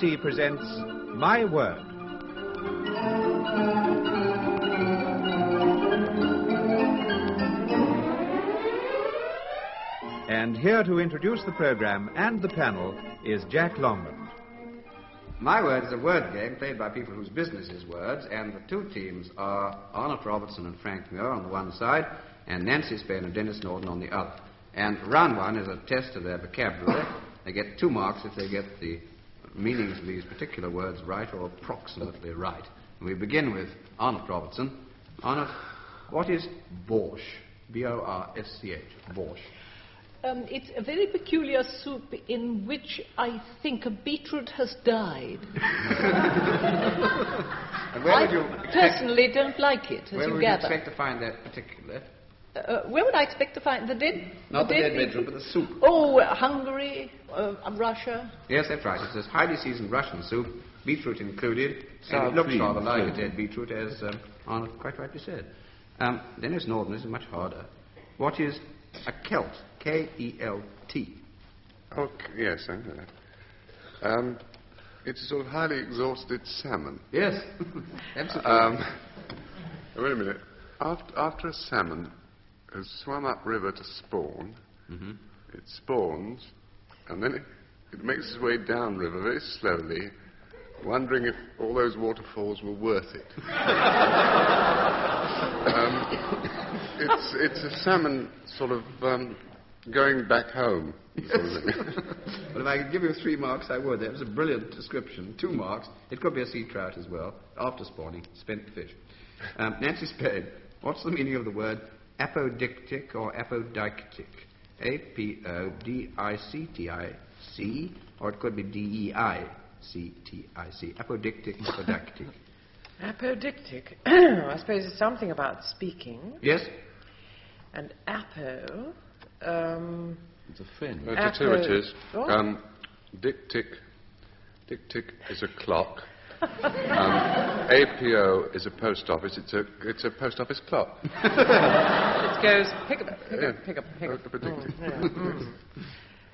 BBC presents My Word. And here to introduce the program and the panel is Jack Longman. My Word is a word game played by people whose business is words, and the two teams are Arnot, Robertson and Frank Muir on the one side, and Nancy Spain and Denis Norden on the other. And round one is a test of their vocabulary. They get 2 marks if they get the meanings of these particular words right or approximately right. And we begin with Arnot Robertson. Arnot, what is Borsch? B-O-R-S-C-H. Borsch. It's a very peculiar soup in which I think a beetroot has died. And where would you personally don't like it, as you gather. Where would you expect to find that particularly? Where would I expect to find the dead? Not the dead beetroot, but the soup. Oh, Hungary, Russia. Yes, that's right. It's this highly seasoned Russian soup, beetroot included, and it looks rather like a dead beetroot, as Arnot quite rightly said. Denis Norden, this is much harder. What is a Kelt? K-E-L-T. Oh, yes, I know that. It's a sort of highly exhausted salmon. Yes, absolutely. Wait a minute. After a salmon has swum upriver to spawn, it spawns, and then it makes its way downriver very slowly, wondering if all those waterfalls were worth it. It's a salmon sort of going back home. Well, if I could give you 3 marks, I would. That was a brilliant description. 2 marks. It could be a sea trout as well. After spawning, spent fish. Nancy Spade, what's the meaning of the word apodictic or apodictic? A-P-O-D-I-C-T-I-C, or it could be D-E-I-C-T-I-C. Apodictic, apodictic. Apodictic. I suppose it's something about speaking. Yes? And apo... it's a fin. That's who it is. Dictic is a clock. APO is a post office. It's a post office clock. It goes pick up.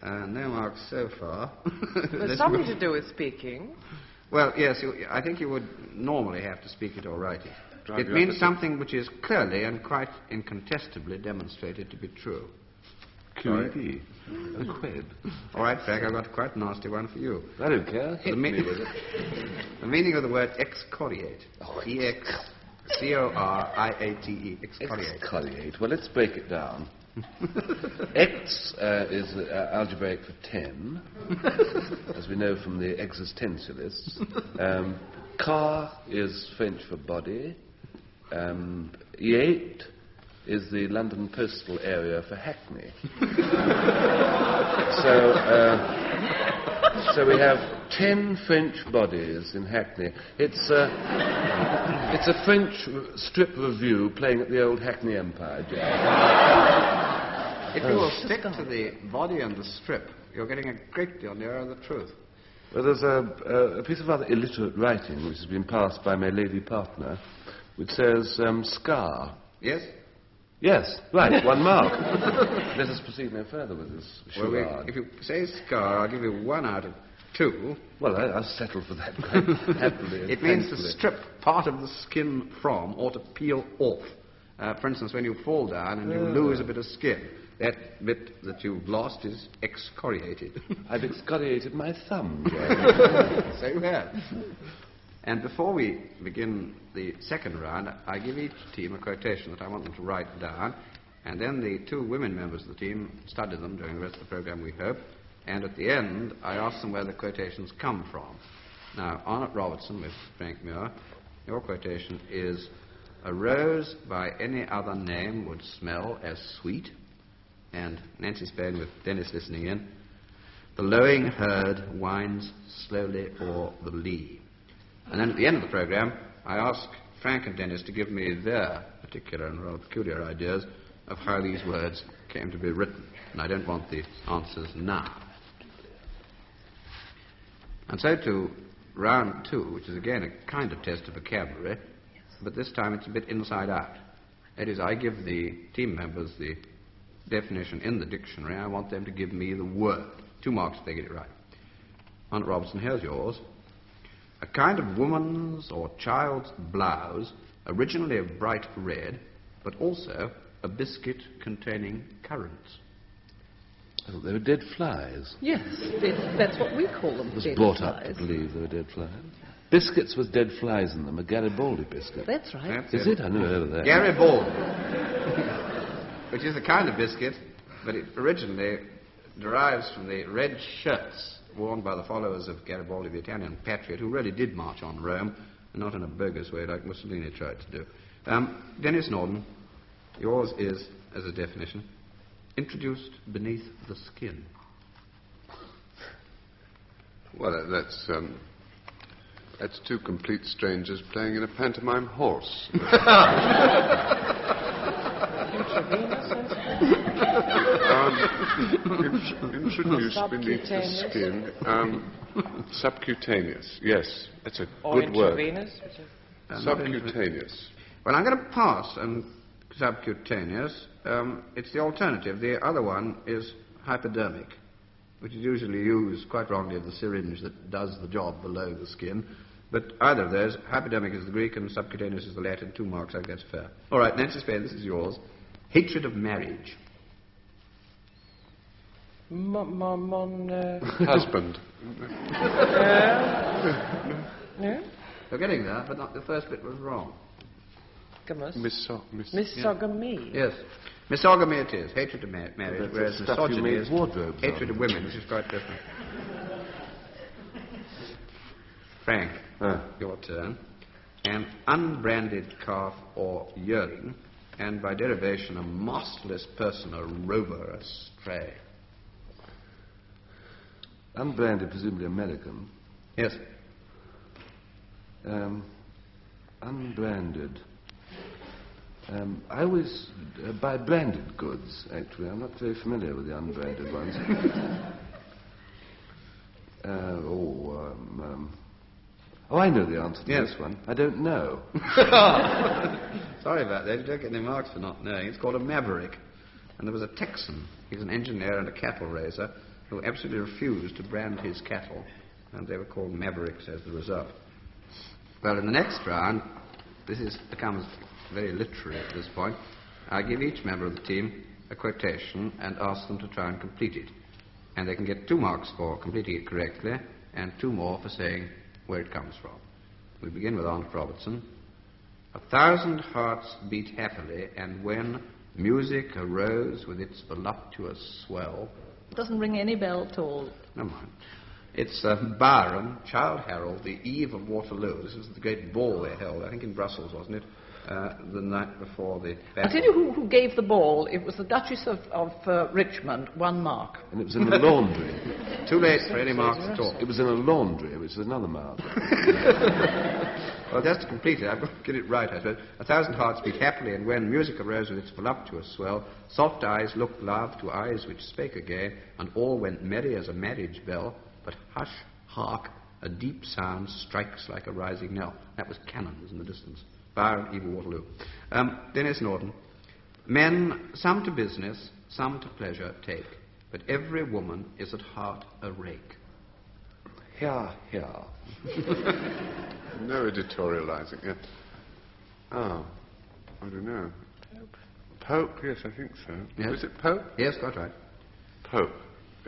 No marks so far. There's something to do with speaking. Well, yes, I think you would normally have to speak it or write it. It means something which is clearly and quite incontestably demonstrated to be true. QED. A quid. All right, Frank, I've got quite a nasty one for you. I don't care. The meaning of the word excoriate. E-X-C-O-R-I-A-T-E. Excoriate. Excoriate. Well, let's break it down. X is algebraic for 10, as we know from the existentialists. Car is French for body. E8 is the London postal area for Hackney. So we have 10 French bodies in Hackney. It's a French strip review playing at the old Hackney Empire. If you will stick to the body and the strip, you're getting a great deal nearer the truth. Well, there's a piece of rather illiterate writing which has been passed by my lady partner, which says scar. Yes? Yes, right, 1 mark. Let us proceed no further with this charade. Well, if you say scar, I'll give you 1 out of 2. Well, I'll settle for that quite happily. It means to strip part of the skin from or to peel off. For instance, when you fall down and you lose a bit of skin, that bit that you've lost is excoriated. I've excoriated my thumb, So you have. And before we begin the second round, I give each team a quotation that I want them to write down, and then the 2 women members of the team study them during the rest of the program, we hope, and at the end, I ask them where the quotations come from. Now, Arnot Robertson with Frank Muir, your quotation is, "A rose by any other name would smell as sweet," and Nancy Spain with Denis listening in, "The lowing herd winds slowly o'er the lea." And then at the end of the program, I ask Frank and Denis to give me their particular and rather peculiar ideas of how these words came to be written. And I don't want the answers now. And so to round 2, which is again a kind of test of vocabulary, but this time it's a bit inside out. That is, I give the team members the definition in the dictionary. I want them to give me the word. 2 marks if they get it right. Arnot Robertson, here's yours. a kind of woman's or child's blouse, originally of bright red, but also a biscuit containing currants. I thought they were dead flies. Yes, that's what we call them. I was dead brought up flies. to believe they were dead flies. Biscuits with dead flies in them, a Garibaldi biscuit. That's right. That's Is it? I never heard of that. Garibaldi, which is a kind of biscuit, but it originally derives from the red shirts worn by the followers of Garibaldi, the Italian patriot, who really did march on Rome, and not in a bogus way like Mussolini tried to do. Denis Norden, yours is, as a definition, introduced beneath the skin. Well, that's two complete strangers playing in a pantomime horse. Introduced beneath the skin. Subcutaneous, yes, that's a good word. Subcutaneous. Well, I'm going to pass on subcutaneous. It's the alternative. The other one is hypodermic, which is usually used quite wrongly of the syringe that does the job below the skin. But either of those, hypodermic is the Greek and subcutaneous is the Latin. 2 marks, I think that's fair. All right, Nancy Spain, this is yours. Hatred of marriage. Husband. No? You're getting there, but not the first bit was wrong. Misogamy. Yes. Misogamy it is, hatred of marriage, That's whereas the stuff you misogyny make is wardrobes hatred on. of women, which is quite different. Frank, your turn. An unbranded calf or yearling, and by derivation a masterless person, a rover, a stray. Unbranded, presumably American. Yes. Unbranded. I always buy branded goods, actually. I'm not very familiar with the unbranded ones. I know the answer to this one. I don't know. Sorry about that. You don't get any marks for not knowing. It's called a maverick. And there was a Texan. He's an engineer and a cattle raiser who absolutely refused to brand his cattle. And they were called mavericks as the result. Well, in the next round, becomes very literary at this point. I give each member of the team a quotation and ask them to try and complete it. And they can get 2 marks for completing it correctly and 2 more for saying where it comes from. We begin with Aunt Robertson. 1,000 hearts beat happily, and when music arose with its voluptuous swell... Doesn't ring any bell at all. Never mind. It's Byron, Childe Harold, the eve of Waterloo. This was the great ball they held, I think in Brussels, wasn't it? The night before the battle. I'll tell you who gave the ball. It was the Duchess of Richmond, 1 mark. And it was in a laundry. Too late for any marks at all. It was in a laundry, which is another mark. Well, just to complete it, I've got to get it right, I suppose. 1,000 hearts beat happily, and when music arose with its voluptuous swell, soft eyes looked love to eyes which spake again, and all went merry as a marriage bell. But hush, hark, a deep sound strikes like a rising knell. That was cannons in the distance. Byron, Eve of Waterloo. Denis Norden. Men, some to business, some to pleasure take, but every woman is at heart a rake. Here. No editorializing. Yeah. Oh, I don't know. Pope, yes, I think so. Yes. Was it Pope? Yes, quite right. Pope.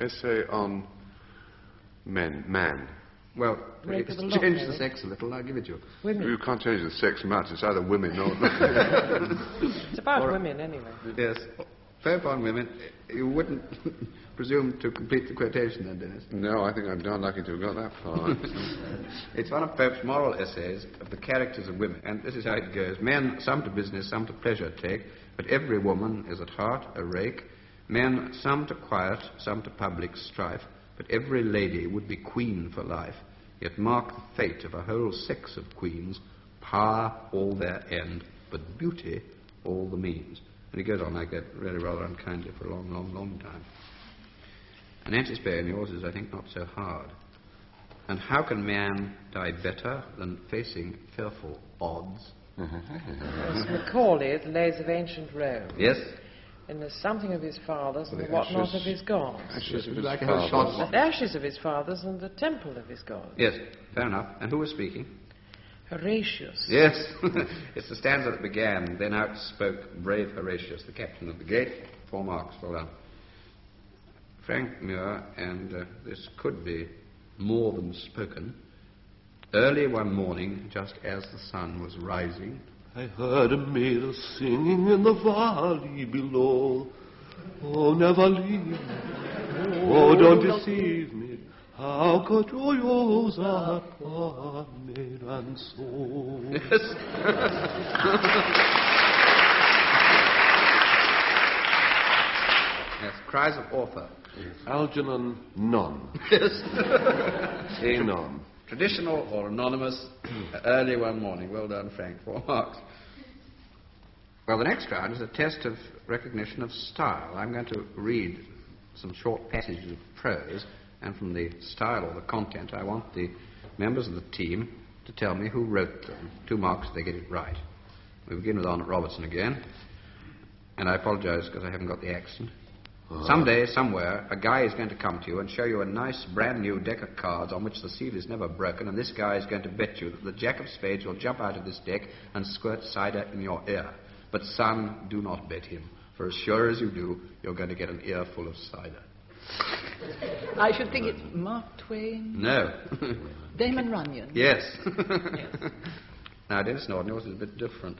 Essay on man. Well, Rake it's of the lot, changed the maybe. sex a little, I'll give it to you. Women. You can't change the sex much. It's either women or... It's about women, anyway. Yes. Pope on women. You wouldn't presume to complete the quotation then, Denis? No, I think I'm darn lucky to have got that far. It's one of Pope's moral essays of the characters of women, and this is how it goes. Men, some to business, some to pleasure take, but every woman is at heart a rake. Men, some to quiet, some to public strife, but every lady would be queen for life. Yet mark the fate of a whole sex of queens, power all their end, but beauty all the means. And he goes on like that, really rather unkindly for a long time. And Anti-Spain, yours is, I think, not so hard. And how can man die better than facing fearful odds? As Macaulay, The Lays of Ancient Rome. Yes? In the something of his fathers and The the whatnot ashes- of his gods. Ashes of his Like a fathers. shot. The ashes of his fathers and the temple of his gods. Yes, fair enough. And who was speaking? Horatius. Yes, it's the stanza that began. Then out spoke brave Horatius, the captain of the gate. 4 marks, well done. Frank Muir, and this could be more than spoken. Early one morning, just as the sun was rising, I heard a maiden singing in the valley below. Oh, never leave me. Oh, don't deceive me. How could you use a poor maiden soul? Yes. Yes, cries of author. Algernon non. Yes. A non. Traditional or anonymous, early one morning. Well done, Frank. 4 marks. Well, the next round is a test of recognition of style. I'm going to read some short passages of prose, and from the style or the content, I want the members of the team to tell me who wrote them. 2 marks if they get it right. We begin with Arnot Robertson again, and I apologize because I haven't got the accent. Someday, somewhere, a guy is going to come to you and show you a nice brand new deck of cards on which the seal is never broken, and this guy is going to bet you that the jack of spades will jump out of this deck and squirt cider in your ear. But son, do not bet him, for as sure as you do, you're going to get an earful of cider. I should think it's Mark Twain. No. Damon Runyon. Yes. Now, Denis Norden was a bit different.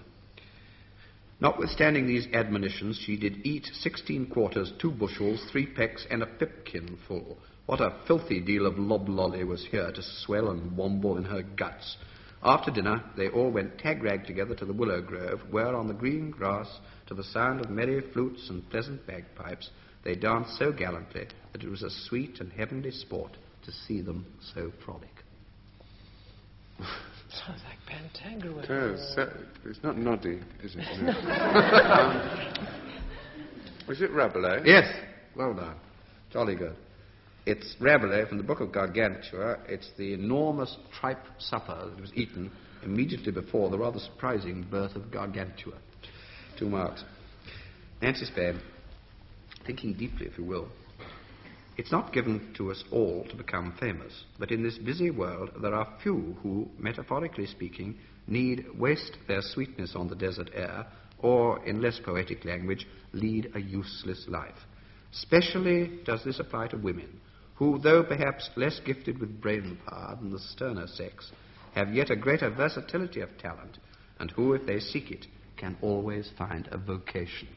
Notwithstanding these admonitions, she did eat 16 quarters, 2 bushels, 3 pecks, and a pipkin full. What a filthy deal of loblolly was here to swell and womble in her guts. After dinner, they all went tag-rag together to the willow grove, where on the green grass, to the sound of merry flutes and pleasant bagpipes, they danced so gallantly that it was a sweet and heavenly sport to see them so frolic. Sounds like Pantagruel. It does. It's not noddy, is it? No. Was it Rabelais? Yes, well done. Jolly good. It's Rabelais from the Book of Gargantua. It's the enormous tripe supper that was eaten immediately before the rather surprising birth of Gargantua. 2 marks. Nancy Spade, thinking deeply, if you will. It's not given to us all to become famous, but in this busy world there are few who, metaphorically speaking, need waste their sweetness on the desert air, or, in less poetic language, lead a useless life. Specially does this apply to women, who, though perhaps less gifted with brain power than the sterner sex, have yet a greater versatility of talent, and who, if they seek it, can always find a vocation.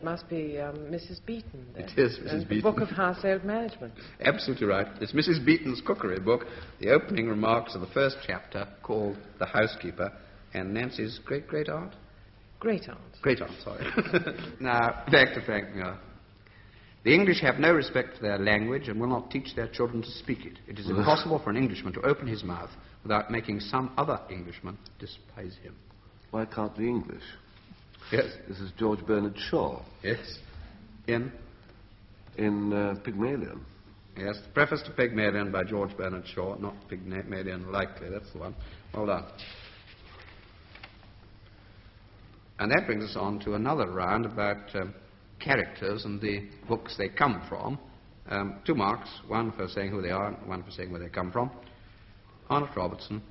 Must be Mrs. Beeton. Then. It is Mrs. The Beeton. Book of Household Management. Absolutely right. It's Mrs. Beeton's cookery book, the opening remarks of the first chapter, called The Housekeeper, and Nancy's great-great-aunt? Great-aunt. Great-aunt, sorry. Now, back to Frank Muir. The English have no respect for their language and will not teach their children to speak it. It is impossible for an Englishman to open his mouth without making some other Englishman despise him. Why can't the English? Yes. This is George Bernard Shaw Yes. In? Pygmalion. Yes, the preface to Pygmalion by George Bernard Shaw, not Pygmalion likely, that's the one. Well done. And that brings us on to another round about characters and the books they come from. 2 marks, one for saying who they are and one for saying where they come from. Arnot Robertson,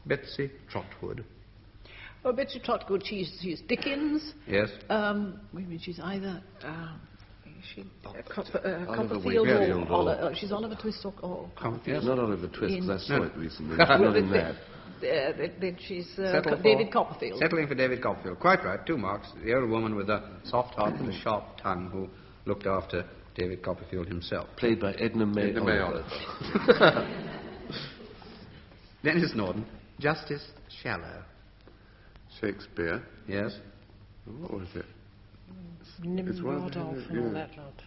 Betsy Trotwood. Oh, Betsy Trotwood, she's Dickens. Yes. She's either Copperfield or she's Oliver Twist or Yes. Not Oliver Twist, In- because I saw it recently. She's not in that. then she's Settle for- David Copperfield. Settling for David Copperfield. Quite right, 2 marks. The old woman with a soft heart and a sharp tongue who looked after David Copperfield himself. Played by Edna May Edna May Oliver. Denis Norden, Justice Shallow. Shakespeare. Yes. What was it? Nimrod one of the- and all that lot.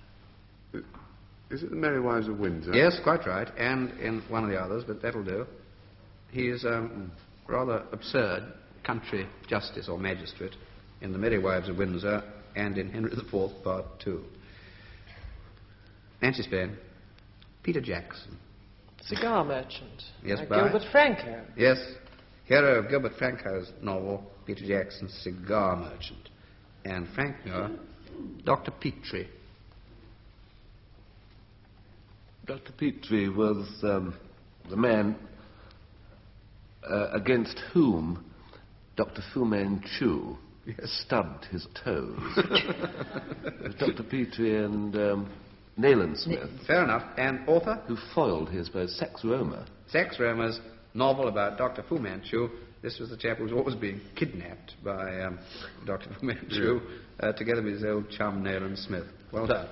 Is it The Merry Wives of Windsor? Yes, quite right. And in one of the others, but that'll do. He is rather absurd country justice or magistrate in The Merry Wives of Windsor and in Henry IV, Part 2. Nancy Spain, Peter Jackson. Cigar Merchant. Yes, by Gilbert Franco. Yes, hero of Gilbert Franco's novel, Peter Jackson's Cigar Merchant. and Frank Muir, Dr. Petrie. Dr. Petrie was the man against whom Dr. Fu Manchu stubbed his toes. Dr. Petrie and Nayland Smith. Fair enough. And author? Who foiled his Sax Roma. Sax Roma's novel about Dr. Fu Manchu. This was the chap who was always being kidnapped by Dr. Fu Manchu, together with his old chum Nayland Smith. Well done.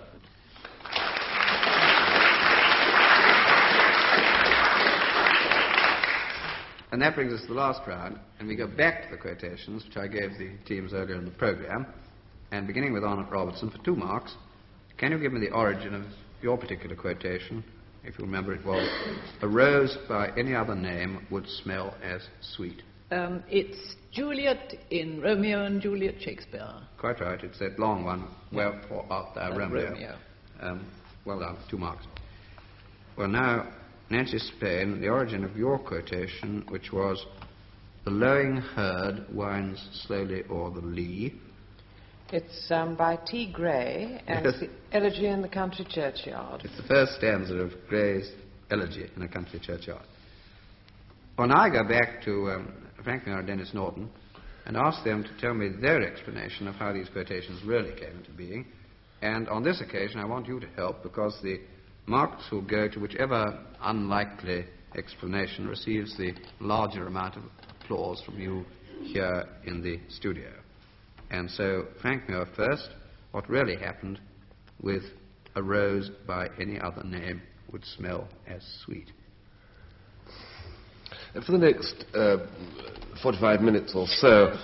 And that brings us to the last round, and we go back to the quotations, which I gave the teams earlier in the programme. And beginning with Arnot Robertson, for 2 marks, can you give me the origin of your particular quotation? If you remember, it was, "A rose by any other name would smell as sweet." It's Juliet in Romeo and Juliet Shakespeare. Quite right, it's that long one, "Wherefore art thou Romeo?" Romeo. Well done, 2 marks. Well, now, Nancy Spain, the origin of your quotation, which was, "The lowing herd winds slowly o'er the lea." It's by T. Gray, and Yes. it's the Elegy in the Country Churchyard. It's the first stanza of Gray's Elegy in a Country Churchyard. Well, now I go back to Frank Muir and Denis Norden and ask them to tell me their explanation of how these quotations really came into being. And on this occasion, I want you to help, because the marks will go to whichever unlikely explanation receives the larger amount of applause from you here in the studio. And so, Frank Muir first, what really happened with "A rose by any other name would smell as sweet"? For the next 45 minutes or so,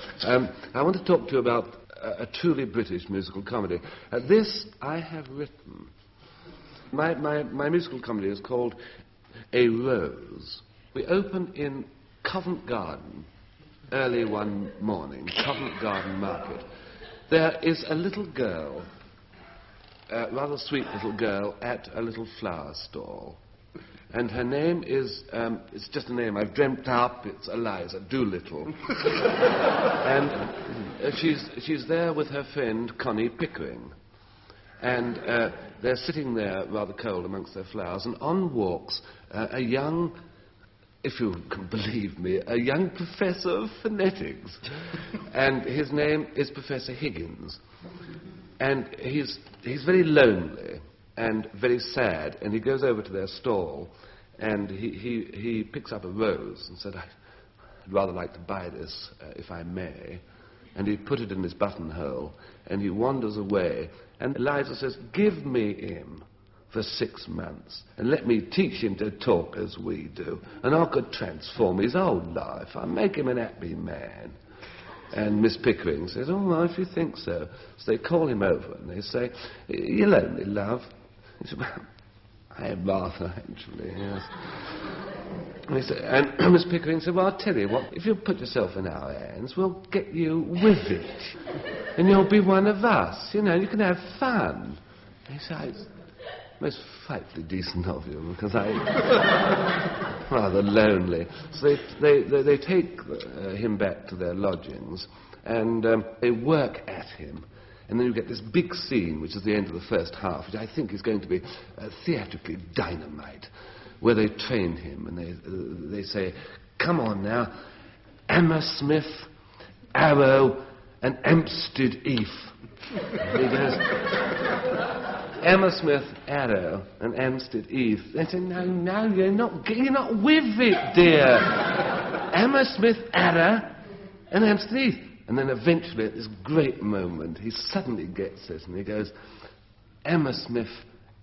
I want to talk to you about a truly British musical comedy. This I have written. My musical comedy is called A Rose. We open in Covent Garden early one morning, Covent Garden Market. There is a little girl, a rather sweet little girl, at a little flower stall. And her name is, it's just a name I've dreamt up, it's Eliza Doolittle. And she's there with her friend Connie Pickering. And they're sitting there rather cold amongst their flowers, and on walks a young, if you can believe me, a young professor of phonetics. And his name is Professor Higgins. And he's very lonely and very sad, and he goes over to their stall, and he picks up a rose and said, "I'd rather like to buy this, if I may." And he put it in his buttonhole, and he wanders away, and Eliza says, "Give me him for 6 months, and let me teach him to talk as we do, and I could transform his whole life. I'll make him an happy man." And Miss Pickering says, "Oh, well, if you think so." So they call him over, and they say, "You're lonely, love?" He said, "Well, I am rather, actually, yes." And Miss Pickering said, "Well, I'll tell you what, if you put yourself in our hands, we'll get you with it, and you'll be one of us, you know, you can have fun." And he said, "It's most frightfully decent of you, because I'm rather lonely." So they take him back to their lodgings, and they work at him. And then you get this big scene, which is the end of the first half, which I think is going to be theatrically dynamite, where they train him, and they say, "Come on now, Hammersmith, Arrow, and Hampstead Heath." And he goes, "Hammersmith, Arrow, and Hampstead Heath." They say, No, you're not with it, dear. Hammersmith, Arrow, and Hampstead Heath." And then eventually, at this great moment, he suddenly gets it, and he goes, "Hammersmith,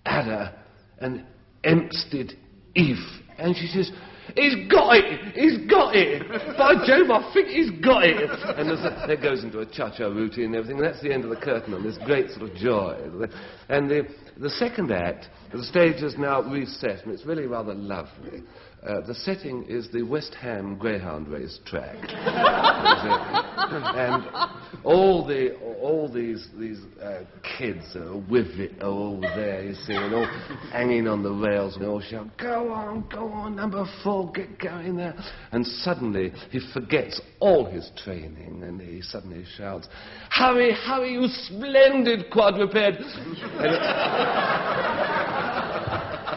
Adder, and Hampstead Heath." And she says, "He's got it! He's got it! By Jove, I think he's got it!" And that goes into a cha-cha routine and everything. And that's the end of the curtain on this great sort of joy. And the second act, the stage is now reset, and it's really rather lovely. The setting is the West Ham Greyhound race track. And all these kids are with it over there, you see, and all hanging on the rails and all shout, go on, number 4, get going there. And suddenly he forgets all his training and he suddenly shouts, hurry, you splendid quadruped.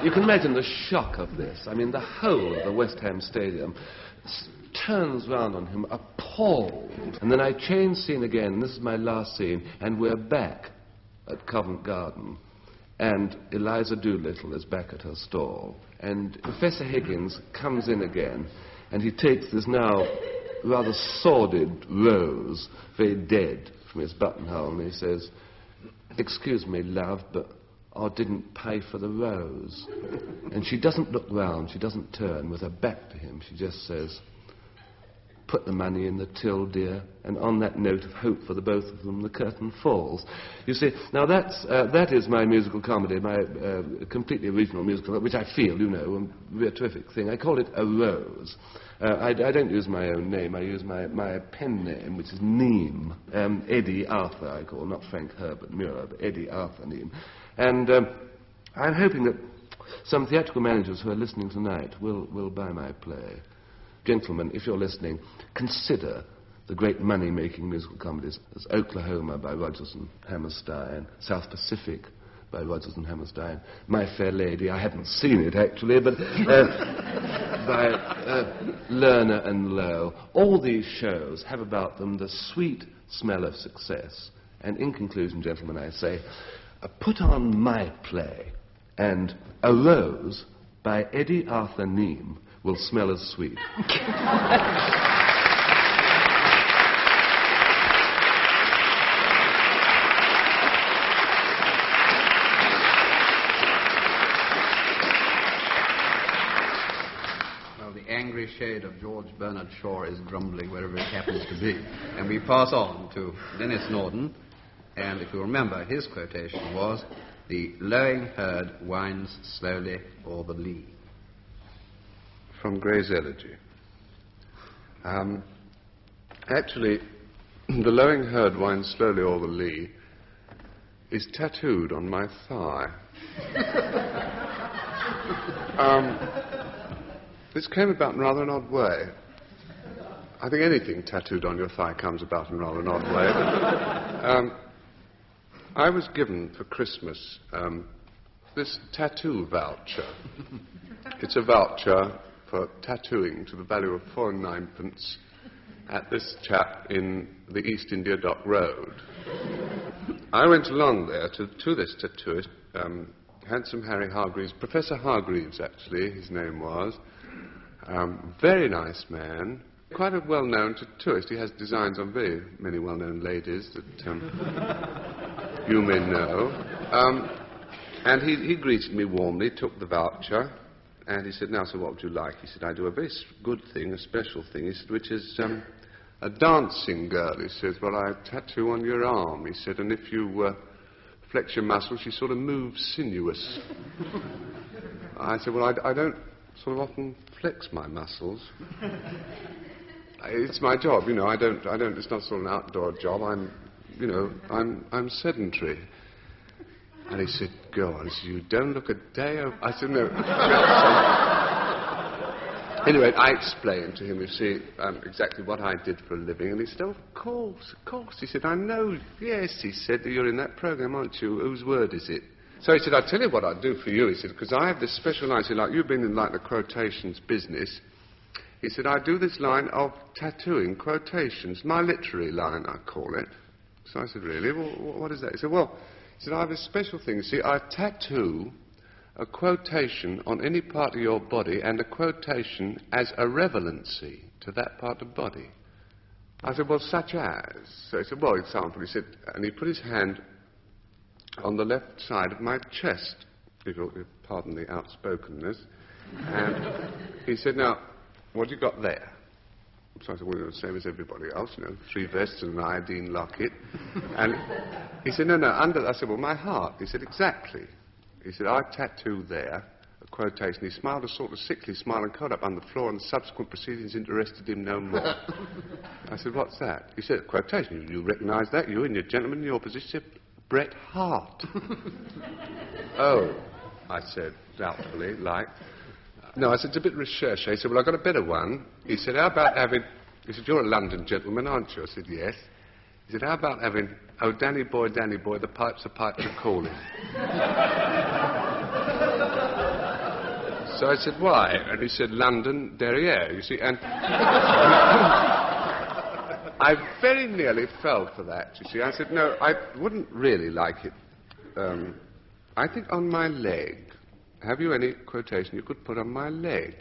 You can imagine the shock of this. I mean, the whole of the West Ham Stadium turns round on him, appalled. And then I change scene again, and this is my last scene, and we're back at Covent Garden. And Eliza Doolittle is back at her stall. And Professor Higgins comes in again, and he takes this now rather sordid rose, very dead, from his buttonhole, and he says, excuse me, love, but I didn't pay for the rose. And she doesn't look round, she doesn't turn, with her back to him, she just says, put the money in the till, dear. And on that note of hope for the both of them, the curtain falls. You see, now that is my musical comedy, my completely original musical, which I feel, you know, a terrific thing. I call it A Rose. I don't use my own name, I use my pen name, which is Neame. Eddie Arthur, I call, not Frank Herbert Muir, but Eddie Arthur Neame. And I'm hoping that some theatrical managers who are listening tonight will buy my play. Gentlemen, if you're listening, consider the great money-making musical comedies as Oklahoma by Rodgers and Hammerstein, South Pacific by Rodgers and Hammerstein, My Fair Lady, I haven't seen it actually, but by Lerner and Lowe. All these shows have about them the sweet smell of success. And in conclusion, gentlemen, I say, put on my play, and A Rose by Eddie Arthur Neame will smell as sweet. Well, the angry shade of George Bernard Shaw is grumbling wherever it happens to be. And we pass on to Denis Norden. And if you remember, his quotation was, the lowing herd winds slowly o'er the lea. From Gray's Elegy. Actually, the lowing herd winds slowly o'er the lea is tattooed on my thigh. This came about in rather an odd way. I think anything tattooed on your thigh comes about in rather an odd way. But, I was given for Christmas this tattoo voucher. It's a voucher for tattooing to the value of 4 9pence at this chap in the East India Dock Road. I went along there to this tattooist, handsome Harry Hargreaves, Professor Hargreaves actually, his name was. Very nice man. Quite a well-known tattooist. He has designs on very many well-known ladies that you may know. And he greeted me warmly, took the voucher, and he said, now, so what would you like? He said, I do a very good thing, a special thing, he said, which is a dancing girl. He says, well, I tattoo on your arm. He said, and if you flex your muscles, you sort of move sinuous. I said, well, I don't sort of often flex my muscles. It's my job, you know, I don't, it's not sort of an outdoor job, I'm sedentary. And he said, go on, he said, you don't look a day over... I said, no. Anyway, I explained to him, you see, exactly what I did for a living, and he said, oh, of course. He said, I know, yes, he said, you're in that programme, aren't you? Whose word is it? So he said, I'll tell you what I'll do for you, he said, because I have this special line, he said, like, you've been in, like, the quotations business. He said, I do this line of tattooing quotations, my literary line, I call it. So I said, really? Well, what is that? He said, well, I have a special thing. See, I tattoo a quotation on any part of your body and a quotation as a relevancy to that part of the body. I said, well, such as? So he said, well, example, he said, and he put his hand on the left side of my chest, if you'll pardon the outspokenness, and he said, now, what have you got there? So I said, well, the same as everybody else, 3 vests and an iodine locket. And he said, no, under... I said, well, my heart. He said, exactly. He said, I tattoo there a quotation. He smiled a sort of sickly smile and curled up on the floor, and the subsequent proceedings interested him no more. I said, what's that? He said, quotation. You recognise that? You and your gentleman in your position? He said, Bret Hart. Oh, I said, doubtfully, like. No, I said, it's a bit recherche. He said, well, I've got a better one. He said, how about having... He said, you're a London gentleman, aren't you? I said, yes. He said, how about having, oh, Danny boy, the pipes are calling. So I said, why? And he said, London, derriere, you see. And I very nearly fell for that, you see. I said, no, I wouldn't really like it. I think on my leg. Have you any quotation you could put on my leg?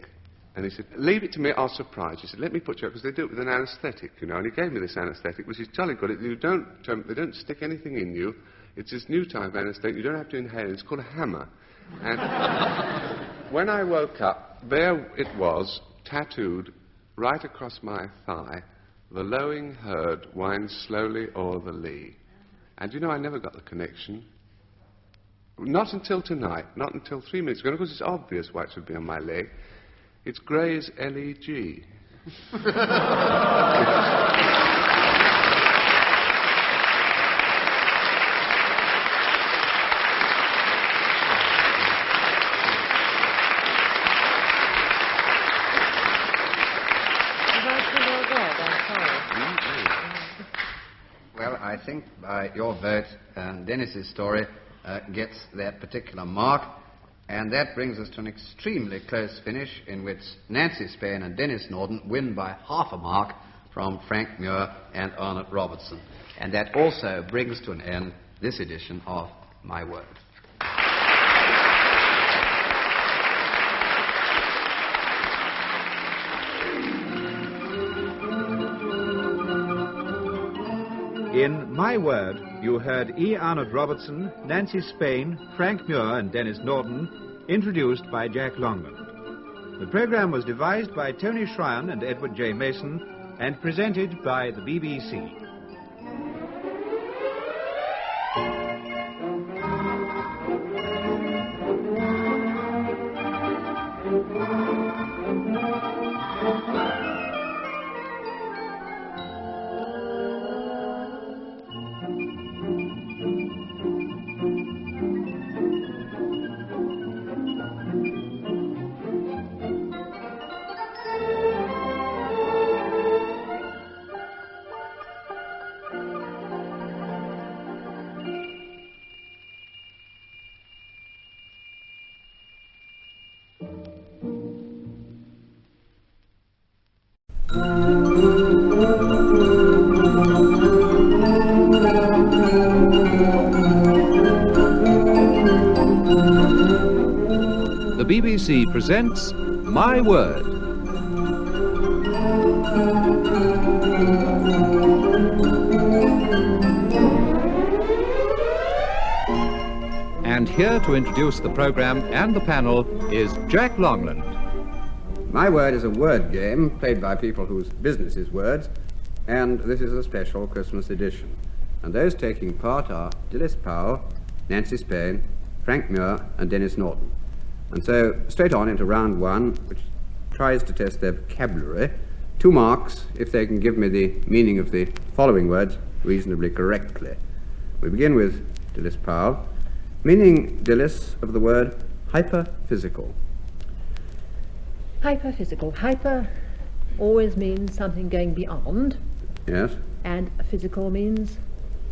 And he said, leave it to me, I'll surprise you. He said, let me put you up, because they do it with an anaesthetic, you know. And he gave me this anaesthetic, which is jolly good. They don't stick anything in you. It's this new type of anaesthetic. You don't have to inhale. It's called a hammer. And when I woke up, there it was, tattooed right across my thigh, the lowing herd winds slowly o'er the lea. And you know, I never got the connection. Not until tonight, not until 3 minutes ago. And of course, it's obvious why it should be on my leg. It's Gray's L.E.G. Well, I think by your vote, Denis's story gets that particular mark. And that brings us to an extremely close finish in which Nancy Spain and Denis Norden win by half a mark from Frank Muir and Arnot Robertson. And that also brings to an end this edition of My Word. In My Word, you heard E. Arnot Robertson, Nancy Spain, Frank Muir, and Denis Norden, introduced by Jack Longman. The program was devised by Tony Shryan and Edward J. Mason and presented by the BBC. The BBC presents My Word. And here to introduce the program and the panel is Jack Longland. My Word is a word game played by people whose business is words, and this is a special Christmas edition. And those taking part are Denis Powell, Nancy Spain, Frank Muir, and Denis Norden. And so, straight on into round one, which tries to test their vocabulary. 2 marks if they can give me the meaning of the following words reasonably correctly. We begin with Denis Powell. Meaning, Denis, of the word hyperphysical. Hyperphysical. Hyper always means something going beyond. Yes? And physical means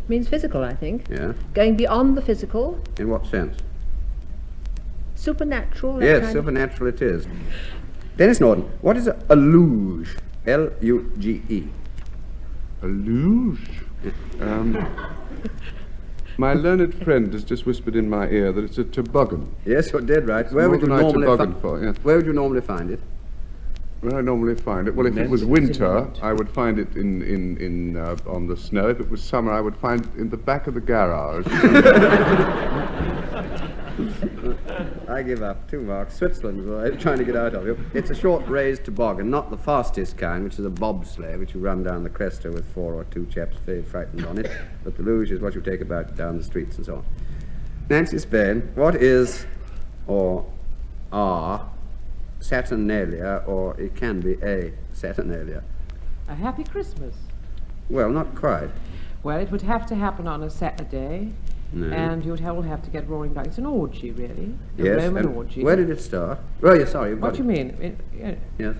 physical, I think. Yeah. Going beyond the physical. In what sense? Supernatural. Yes, supernatural it is. Denis Norden, what is a luge? L-U-G-E. A luge? My learned friend has just whispered in my ear that it's a toboggan. Yes, you're dead right. Where would you normally Where would you normally find it? Where I normally find it? Well, if it was winter, I would find it in on the snow. If it was summer, I would find it in the back of the garage. I give up. 2 marks. Switzerland, I'm trying to get out of you. It's a short raised toboggan, not the fastest kind, which is a bobsleigh, which you run down the cresta with 4 or 2 chaps very frightened on it. But the luge is what you take about down the streets and so on. Nancy Spain, what is, or are Saturnalia, or it can be a Saturnalia. A happy Christmas. Well, not quite. Well, it would have to happen on a Saturday, No. and you'd all have to get roaring back. It's an orgy, really. A Yes. Roman and orgy. where did it start? Oh, yes, sorry. you've What got do you it. mean? Yes.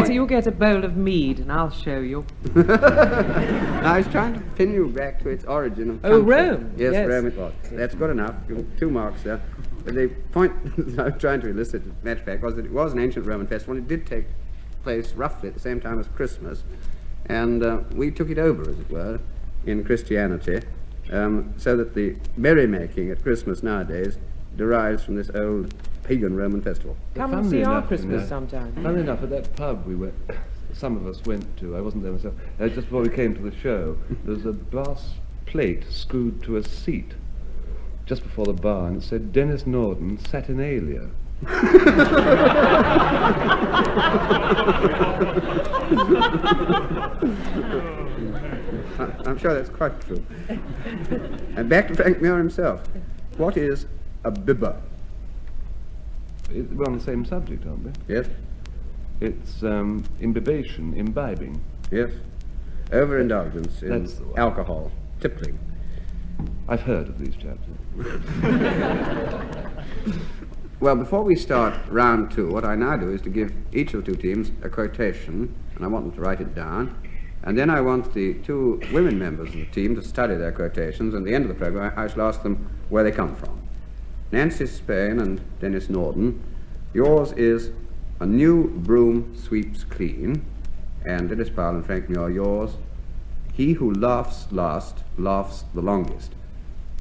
You'll get a bowl of mead, and I'll show you. I was trying to pin you back to its origin of Oh, country. Rome. Yes, Yes. Rome it was. That's good enough. 2 marks there. But the point I was trying to elicit, as a matter of fact, was that it was an ancient Roman festival. It did take place roughly at the same time as Christmas, and we took it over, as it were, in Christianity, so that the merrymaking at Christmas nowadays derives from this old pagan Roman festival. Come and Funnily see our enough, Christmas sometime. Funnily enough, at that pub some of us went to, I wasn't there myself, just before we came to the show, there was a brass plate screwed to a seat just before the bar, and it said Denis Norden, Saturnalia. I'm sure that's quite true. And back to Frank Muir himself. What is a bibber? We're on the same subject, aren't we? Yes? It's imbibation, imbibing. Yes. Overindulgence in That's the one. alcohol, tippling. I've heard of these chaps. Well, before we start round 2, what I now do is to give each of the 2 teams a quotation, and I want them to write it down. And then I want the 2 women members of the team to study their quotations, and at the end of the program I shall ask them where they come from. Nancy Spain and Denis Norden, yours is A New Broom Sweeps Clean, and Denis Powell and Frank Muir, yours, He Who Laughs Last Laughs the Longest.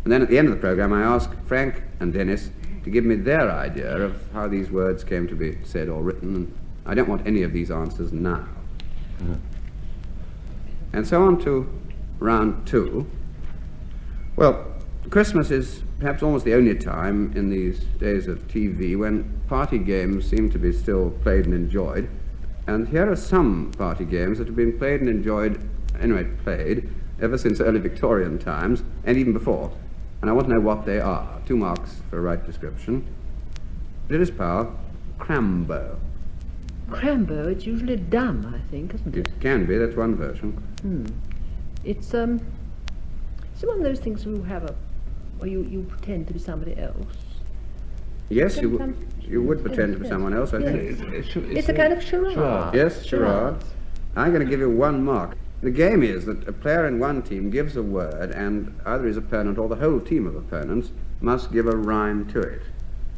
And then at the end of the program I ask Frank and Denis to give me their idea of how these words came to be said or written, and I don't want any of these answers now. And so on to round 2. Well, Christmas is perhaps almost the only time in these days of TV when party games seem to be still played and enjoyed. And here are some party games that have been played and enjoyed, anyway, played, ever since early Victorian times, and even before. And I want to know what they are. 2 marks for a right description. Denis Powell, Crambo. Crambo, it's usually dumb, I think, isn't it? It can be, that's one version. It's one of those things where you pretend to be somebody else. Yes, Sometimes- you would pretend to be yes, someone else, I yes. think. It's a kind of charade. Yes, charade. I'm going to give you 1 mark. The game is that a player in one team gives a word, and either his opponent or the whole team of opponents must give a rhyme to it.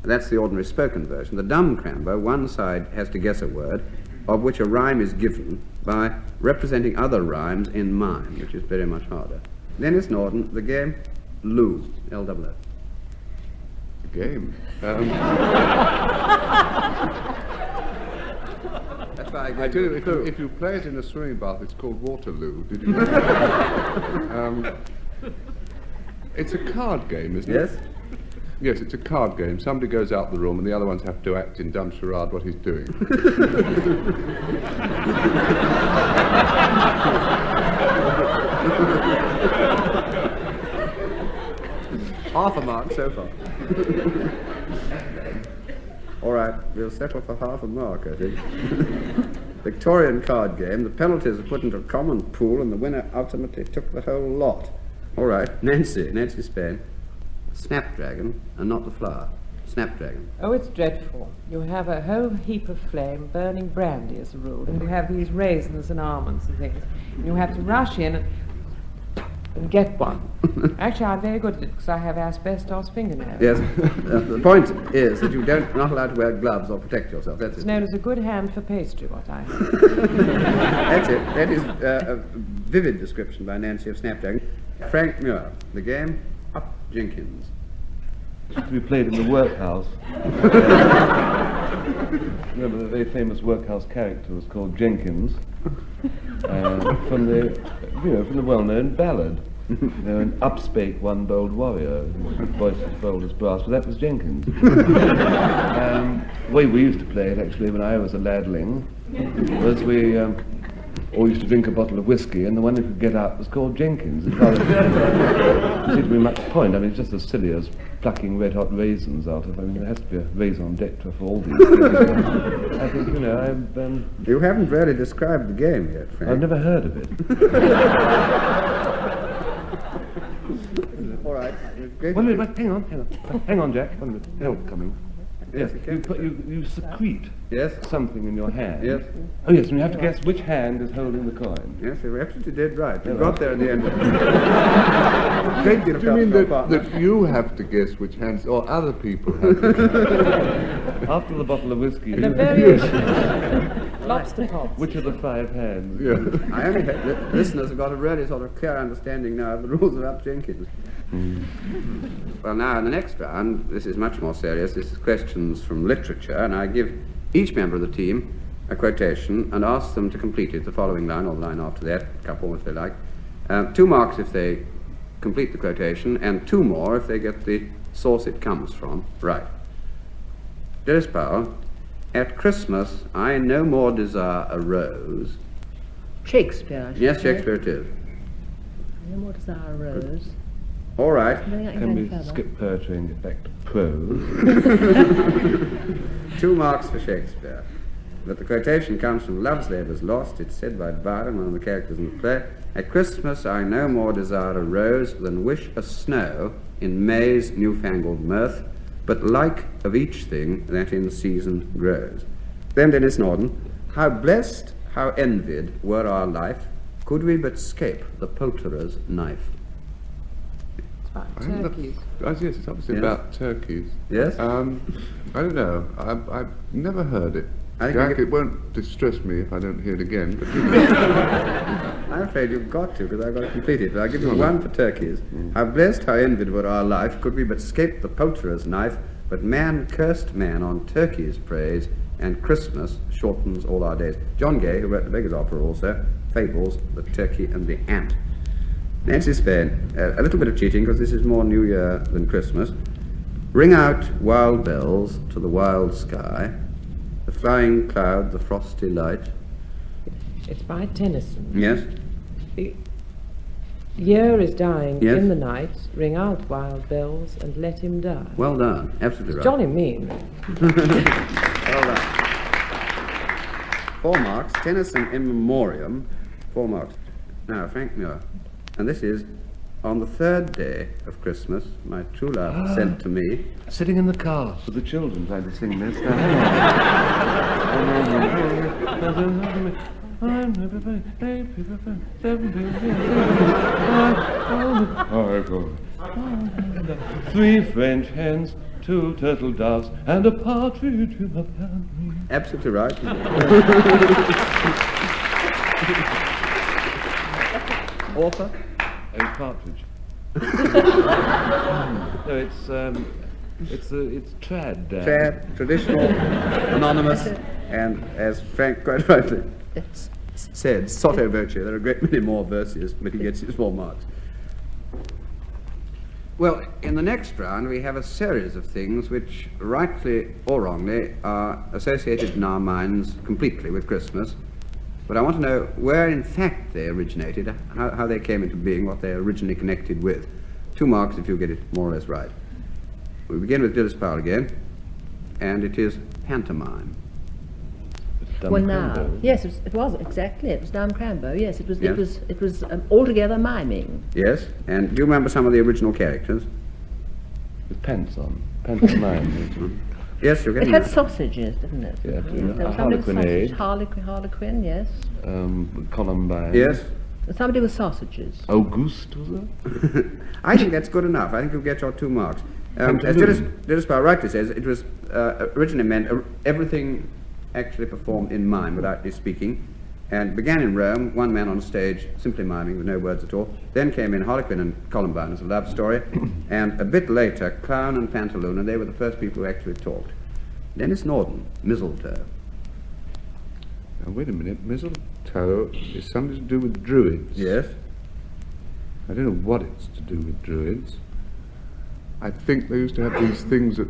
That's the ordinary spoken version. The dumb crambo, one side has to guess a word, of which a rhyme is given by representing other rhymes in mime, which is very much harder. Denis Norden, the game, Lou, L-O-O. The game. That's why I tell you, if you play it in a swimming bath, it's called Waterloo. Did you know? It's a card game, isn't Yes? it? Yes, it's a card game. Somebody goes out the room and the other ones have to act in dumb charade what he's doing. Half a mark so far. All right, we'll settle for half a mark, I think. Victorian card game. The penalties are put into a common pool, and the winner ultimately took the whole lot. All right, Nancy Spain. Snapdragon, and not the flower. Snapdragon. Oh, it's dreadful. You have a whole heap of flame, burning brandy as a rule, and you have these raisins and almonds and things. And you have to rush in and get one. Actually, I'm very good at it because I have asbestos fingernails. Yes. The point is that you're not allowed to wear gloves or protect yourself. That's It's it. known as a good hand for pastry, what I have. That's it. That is a vivid description by Nancy of Snapdragon. Frank Muir. The game, Up Jenkins. To be played in the workhouse. Remember, the very famous workhouse character was called Jenkins, from the well-known ballad. An upspake one bold warrior, whose voice was bold as brass, but that was Jenkins. The way we used to play it, actually, when I was a ladling, was we or used to drink a bottle of whiskey, and the one who could get out was called Jenkins. It doesn't seem to be much point. I mean, it's just as silly as plucking red-hot raisins out of. I mean, there has to be a raison d'etre for all these things. I think, You haven't really described the game yet, Frank. I've never heard of it. All right. Wait, hang on, Jack. One minute. Help coming. Yes, you secrete something in your hand. Yes. Oh, yes, and you have to guess which hand is holding the coin. Yes, you absolutely did right. You got there in the end. Great deal of Do you mean help, that you have to guess which hands, or other people have to guess? After the bottle of whiskey, And the variation. Lobster pots. which are the 5 hands? Yeah. I only hope listeners have got a really sort of clear understanding now of the rules of Up Jenkins. Well, now, in the next round, this is much more serious. This is questions from literature, and I give each member of the team a quotation and ask them to complete it, the following line or the line after that, a couple if they like. 2 marks if they complete the quotation, and 2 more if they get the source it comes from right. Denis Powell, at Christmas I no more desire a rose. Shakespeare. I should Yes, say. Shakespeare it is. No more desire a rose. All right. Can we skip poetry and get back to prose? 2 marks for Shakespeare. But the quotation comes from Love's Labour's Lost. It's said by Byron, one of the characters in the play. At Christmas I no more desire a rose than wish a snow in May's newfangled mirth, but like of each thing that in season grows. Then Denis Norden, how blessed, how envied were our life, could we but scape the poulterer's knife. Turkeys. Yes, it's obviously Yes. about turkeys. Yes? I don't know. I've never heard it. I think Jack, you it won't distress me if I don't hear it again. But I'm afraid you've got to, because I've got to complete it. But I'll give you 1 for turkeys. How blessed, how envied were our life, could we but scape the poulterer's knife, but man cursed man on turkeys praise, and Christmas shortens all our days. John Gay, who wrote the Beggar's Opera also, fables the turkey and the ant. Nancy Spain, a little bit of cheating, because this is more New Year than Christmas. Ring out wild bells to the wild sky, the flying cloud, the frosty light. It's by Tennyson. Yes? The year is dying Yes. in the night. Ring out wild bells and let him die. Well done. Absolutely right. Johnny mean. Well done. 4 marks. Tennyson in memoriam. 4 marks. Now, Frank Muir. And this is, on the 3rd day of Christmas, my true love sent to me. Sitting in the car with the children trying to sing this. Three French hens, 2 turtle doves, and a partridge in a pear. Absolutely right. Author? A partridge. No, it's trad. Trad, traditional, anonymous, and as Frank quite rightly said, sotto voce. There are a great many more verses, but he gets his 4 marks. Well, in the next round we have a series of things which, rightly or wrongly, are associated in our minds completely with Christmas. But I want to know where in fact they originated, how they came into being, what they originally connected with. 2 marks if you get it more or less right. We begin with Denis Powell again, and it is pantomime. Well, now, yes, it was exactly. It was Dame Crambo. Yes, it was altogether miming. Yes, and do you remember some of the original characters? With pants on. Pantomime. Yes, you're It getting had that. sausages, didn't it? Yes, There was a somebody with harlequinade. sausage. Harlequin, yes. Columbine. Yes? Somebody with sausages. Auguste, was it? I think that's good enough. I think you'll get your 2 marks. As Pantaloon. Denis Powell rightly says, it was originally meant everything actually performed in mime, without speaking, and began in Rome, one man on stage simply miming with no words at all. Then came in Harlequin and Columbine as a love story, and a bit later Clown and Pantaloon, and they were the first people who actually talked. Denis Norden, Mistletoe. Now, wait a minute. Mistletoe is something to do with druids. Yes? I don't know what it's to do with druids. I think they used to have these things at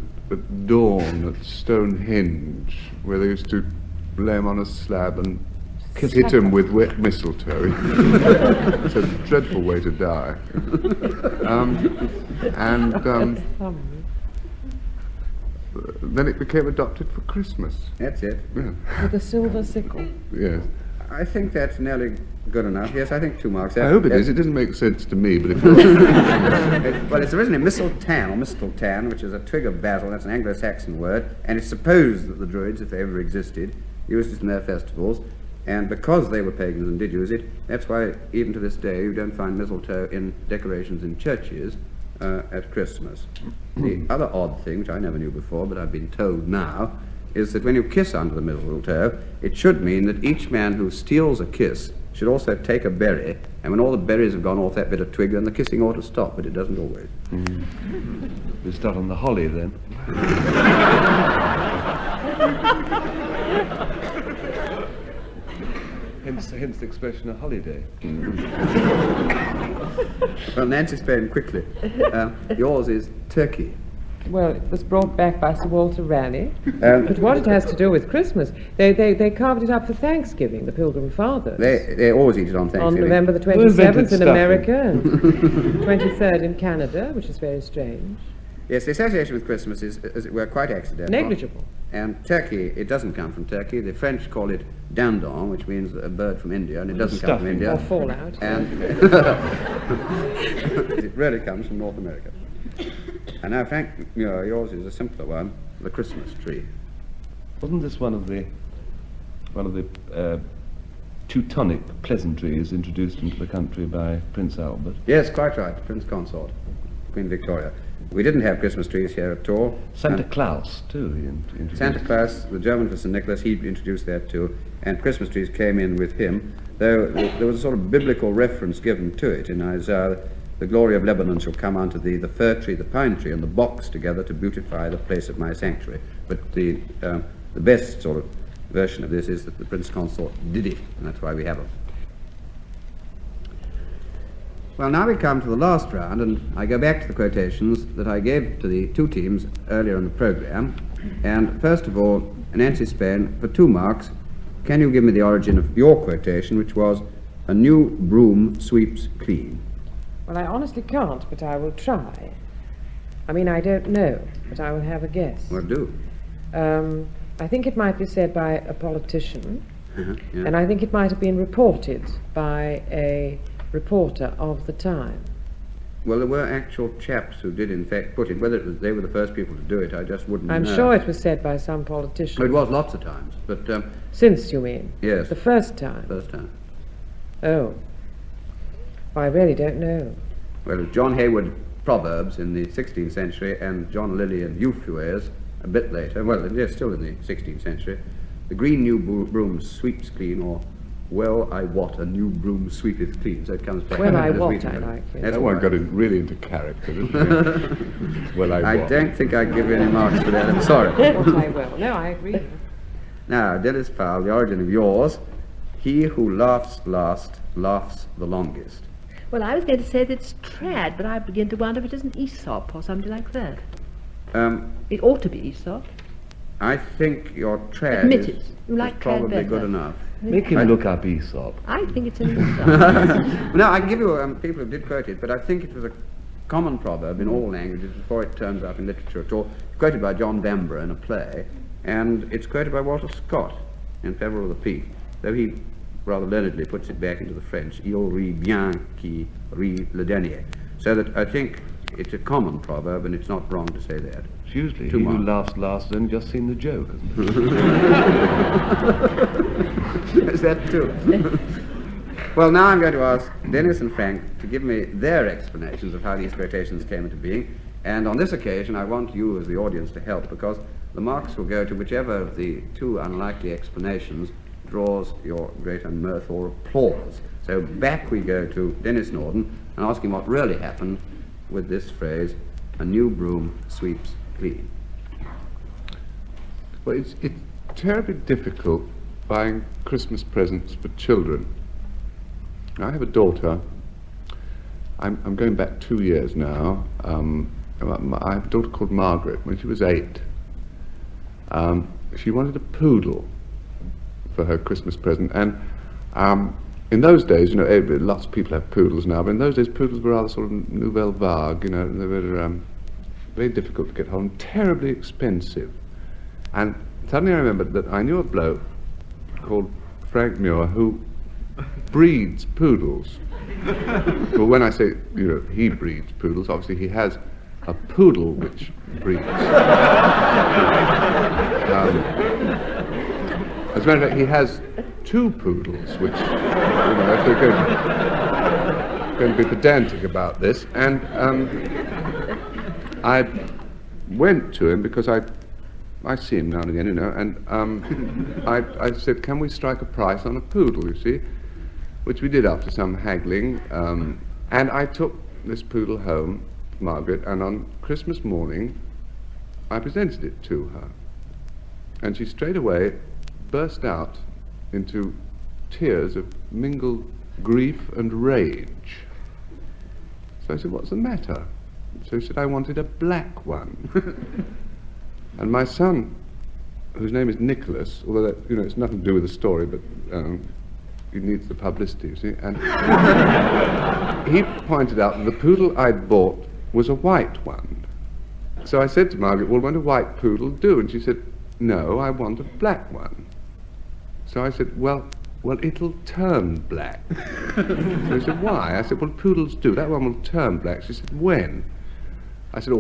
dawn at Stonehenge, where they used to lay them on a slab and hit him with wet mistletoe. It's a dreadful way to die. Then it became adopted for Christmas. That's it. Yeah. With a silver sickle. Yes. I think that's nearly good enough. Yes, I think 2 marks. I hope it is. It doesn't make sense to me, but it Well, it's originally mistletoe, which is a twig of basil. That's an Anglo-Saxon word, and it's supposed that the Druids, if they ever existed, used it in their festivals, and because they were pagans and did use it, that's why even to this day you don't find mistletoe in decorations in churches at Christmas. The other odd thing, which I never knew before, but I've been told now, is that when you kiss under the mistletoe, it should mean that each man who steals a kiss should also take a berry, and when all the berries have gone off that bit of twig, then the kissing ought to stop, but it doesn't always. We start on the holly then. hence the expression a holiday. Well, Nancy Spain, quickly. Yours is turkey. Well, it was brought back by Sir Walter Raleigh. But what it has to do with Christmas, they carved it up for Thanksgiving, the Pilgrim Fathers. They always eat it on Thanksgiving. On November the 27th in America and 23rd in Canada, which is very strange. Yes, the association with Christmas is, as it were, quite accidental. Negligible. And turkey, it doesn't come from Turkey. The French call it dindon, which means a bird from India, and it doesn't come from India. Or fallout. And it really comes from North America. And now, Frank Muir, yours is a simpler one, the Christmas tree. Wasn't this one of the Teutonic pleasantries introduced into the country by Prince Albert? Yes, quite right, Prince Consort, Queen Victoria. We didn't have Christmas trees here at all. Santa Claus, too, he introduced. Santa Claus, the German for St. Nicholas, he introduced that too, and Christmas trees came in with him, though there was a sort of biblical reference given to it in Isaiah. The glory of Lebanon shall come unto thee, the fir tree, the pine tree, and the box together to beautify the place of my sanctuary. But the best sort of version of this is that the Prince Consort did it, and that's why we have them. Well, now we come to the last round, and I go back to the quotations that I gave to the 2 teams earlier in the programme. And first of all, Nancy Spain, for 2 marks, can you give me the origin of your quotation, which was, "A new broom sweeps clean"? Well, I honestly can't, but I will try. I mean, I don't know, but I will have a guess. Well, do. I think it might be said by a politician, Yeah. and I think it might have been reported by a reporter of the time. Well, there were actual chaps who did, in fact, put it. Whether it was they were the first people to do it, I just wouldn't know. I'm sure it was said by some politician. Well, it was lots of times, but... Since, you mean? Yes. The first time? First time. Oh. I really don't know. Well, it was John Hayward Proverbs in the 16th century and John Lilly and Euphues a bit later. Well, they're still in the 16th century. The green new broom sweeps clean, or well, I wot, a new broom sweepeth clean. So it comes back. Well, I as wot, we I know. like it. That's That one right. got really into character, didn't it? Well, I wot. don't think I give you any marks for that. I'm sorry. What I will. No, I agree. Now, Denis Powell, the origin of yours. He who laughs last laughs the longest. Well, I was going to say that it's trad, but I begin to wonder if it isn't Aesop or something like that. It ought to be Aesop. I think your trad Admit is, it. You like is trad probably better. good enough. Make him look up Aesop. I think it's an Aesop. No, I can give you people who did quote it, but I think it was a common proverb in all languages before it turns up in literature at all. Quoted by John Vanbrugh in a play, and it's quoted by Walter Scott in Favour of the Peak, though he rather learnedly puts it back into the French, il rit bien qui rit le dernier. So that I think it's a common proverb, and it's not wrong to say that. It's usually Two he who marks. laughs last has only just seen the joke, hasn't he? Is that true? Well, now I'm going to ask Denis and Frank to give me their explanations of how these quotations came into being. And on this occasion, I want you as the audience to help, because the marks will go to whichever of the 2 unlikely explanations draws your greater mirth or applause. So back we go to Denis Norden and ask him what really happened with this phrase, "A new broom sweeps clean." Well, it's terribly difficult buying Christmas presents for children. I have a daughter. I'm going back 2 years now. I have a daughter called Margaret. When she was 8, she wanted a poodle for her Christmas present, and In those days, you know, lots of people have poodles now, but in those days poodles were rather sort of nouvelle vague, you know, and they were very difficult to get hold of, terribly expensive. And suddenly I remembered that I knew a bloke called Frank Muir who breeds poodles. Well, when I say, you know, he breeds poodles, obviously he has a poodle which breeds. As a matter of fact, he has 2 poodles, which, you know, if they're going to be pedantic about this. And I went to him because I see him now and again, you know, and I said, can we strike a price on a poodle, you see? Which we did after some haggling. And I took this poodle home, Margaret, and on Christmas morning I presented it to her. And she straight away burst out into tears of mingled grief and rage. So I said, what's the matter? So she said, I wanted a black one. And my son, whose name is Nicholas, although that, you know, it's nothing to do with the story, but he needs the publicity, you see, and he pointed out that the poodle I'd bought was a white one. So I said to Margaret, well, won't a white poodle do? And she said, no, I want a black one. So I said, well, it'll turn black. So he said, why? I said, well, poodles do. That one will turn black. She said, when? I said,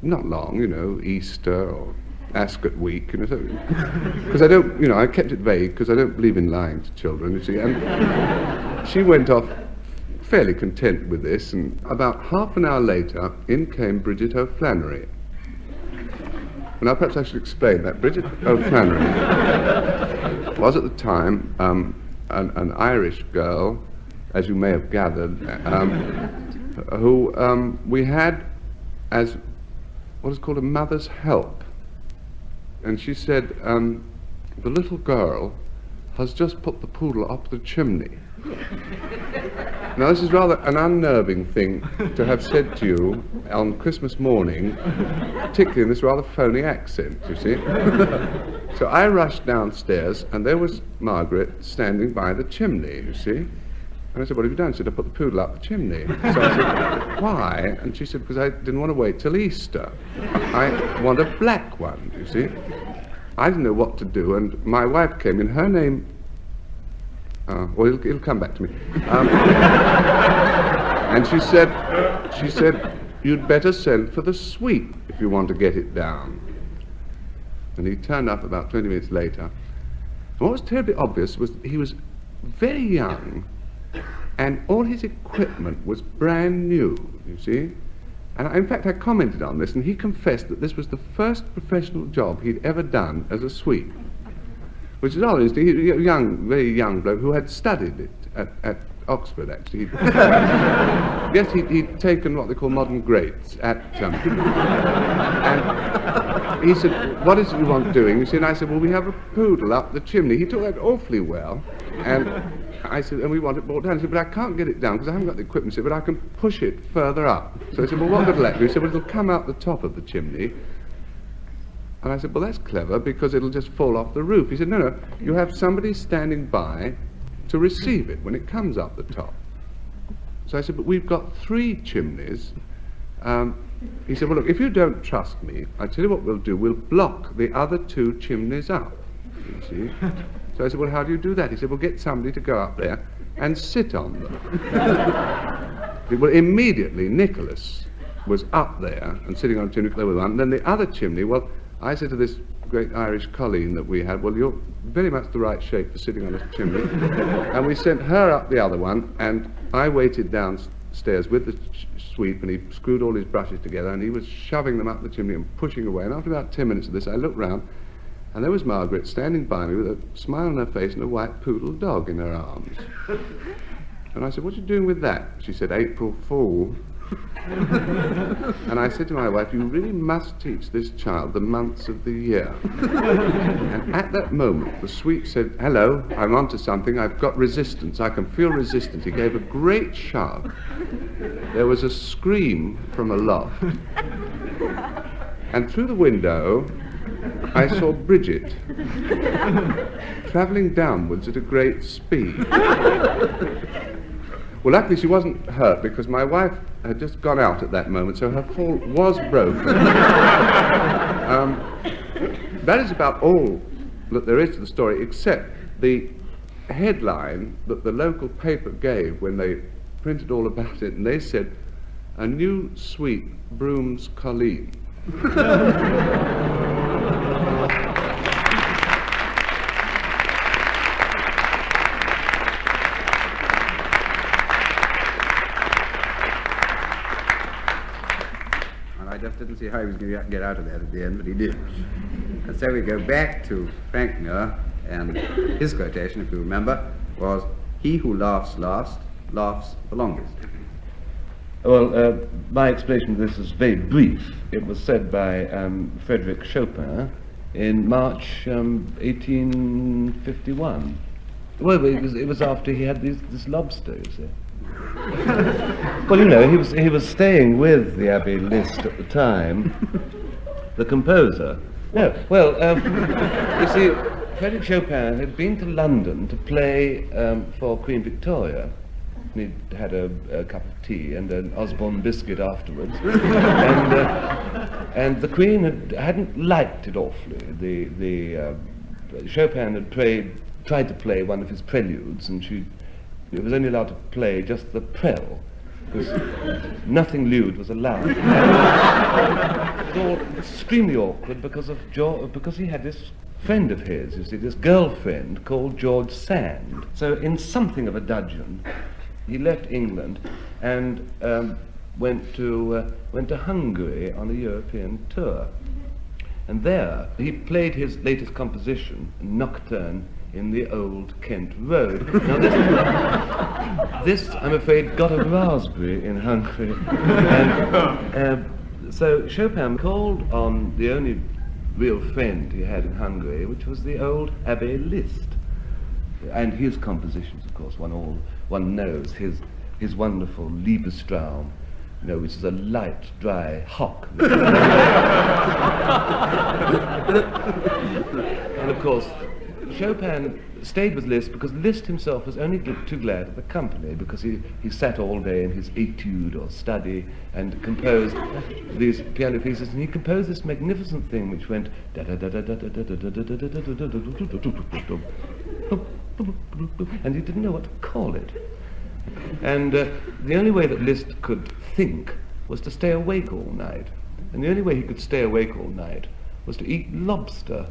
not long, you know, Easter or Ascot week, you know, because I don't, you know, I kept it vague because I don't believe in lying to children, you see. And she went off fairly content with this, and about half an hour later, in came Bridget O'Flannery. Now, perhaps I should explain that. Bridget O'Flannery was at the time an Irish girl, as you may have gathered, who we had as what is called a mother's help. And she said, the little girl has just put the poodle up the chimney. Now, this is rather an unnerving thing to have said to you on Christmas morning, particularly in this rather phony accent, you see. So I rushed downstairs, and there was Margaret standing by the chimney, you see. And I said, what have you done? She said, I put the poodle up the chimney. So I said, why? And she said, because I didn't want to wait till Easter. I want a black one, you see. I didn't know what to do, and my wife came in. Her name... well, it'll come back to me. And she said, you'd better send for the sweep if you want to get it down. And he turned up about 20 minutes later. And what was terribly obvious was that he was very young, and all his equipment was brand new, you see. And in fact, I commented on this, and he confessed that this was the first professional job he'd ever done as a sweep. Which is odd, he was a young, very young bloke who had studied it at Oxford, actually. Yes, he'd taken what they call modern grades at... and he said, what is it you want doing? You see, and I said, well, we have a poodle up the chimney. He took that awfully well, and I said, and we want it brought down. He said, but I can't get it down because I haven't got the equipment. He said, but I can push it further up. So I said, well, what would it let you? He said, well, it'll come out the top of the chimney. And I said, well, that's clever, because it'll just fall off the roof. He said, no, you have somebody standing by to receive it when it comes up the top. So I said, but we've got 3 chimneys. He said, well, look, if you don't trust me, I tell you what we'll do. We'll block the other 2 chimneys up, you see. So I said, well, how do you do that? He said, well, get somebody to go up there and sit on them. Well, immediately, Nicholas was up there and sitting on a chimney, there was one. And then the other chimney, well, I said to this great Irish colleen that we had, well, you're very much the right shape for sitting on a chimney. And we sent her up the other one, and I waited downstairs with the sweep, and he screwed all his brushes together, and he was shoving them up the chimney and pushing away. And after about 10 minutes of this, I looked round, and there was Margaret standing by me with a smile on her face and a white poodle dog in her arms. And I said, what are you doing with that? She said, April Fool. And I said to my wife, you really must teach this child the months of the year. And at that moment, the sweep said, hello, I'm onto something, I've got resistance, I can feel resistance. He gave a great shove. There was a scream from aloft. And through the window, I saw Bridget travelling downwards at a great speed. Well, luckily she wasn't hurt because my wife had just gone out at that moment, so her fall was broken. That is about all that there is to the story, except the headline that the local paper gave when they printed all about it, and they said, "A new sweep brooms Colleen." I just didn't see how he was going to get out of that at the end, but he did. And so we go back to Frank Muir, and his quotation, if you remember, was, "He who laughs last, laughs the longest." Well, my explanation of this is very brief. It was said by Frédéric Chopin in March 1851. Well, it was after he had this lobster, you see. Well, you know, he was staying with the Abbé Liszt at the time, the composer. No, well, you see, Frédéric Chopin had been to London to play for Queen Victoria. He'd had a cup of tea and an Osborne biscuit afterwards, and the Queen hadn't liked it awfully. The Chopin had tried to play one of his preludes, and she was only allowed to play just the prel, because nothing lewd was allowed. It was all extremely awkward because he had this friend of his, you see, this girlfriend called George Sand. So in something of a dudgeon, he left England and went to Hungary on a European tour. And there he played his latest composition, Nocturne in the Old Kent Road. Now this I'm afraid, got a raspberry in Hungary. And, so Chopin called on the only real friend he had in Hungary, which was the old Abbé Liszt. And his compositions, of course, one knows his wonderful Liebestraum, you know, which is a light, dry hock. And of course, Chopin stayed with Liszt because Liszt himself was only too glad of the company, because he sat all day in his etude or study and composed these piano pieces, and he composed this magnificent thing which went and he didn't know what to call it. And the only way that Liszt could think was to stay awake all night. And the only way he could stay awake all night was to eat lobster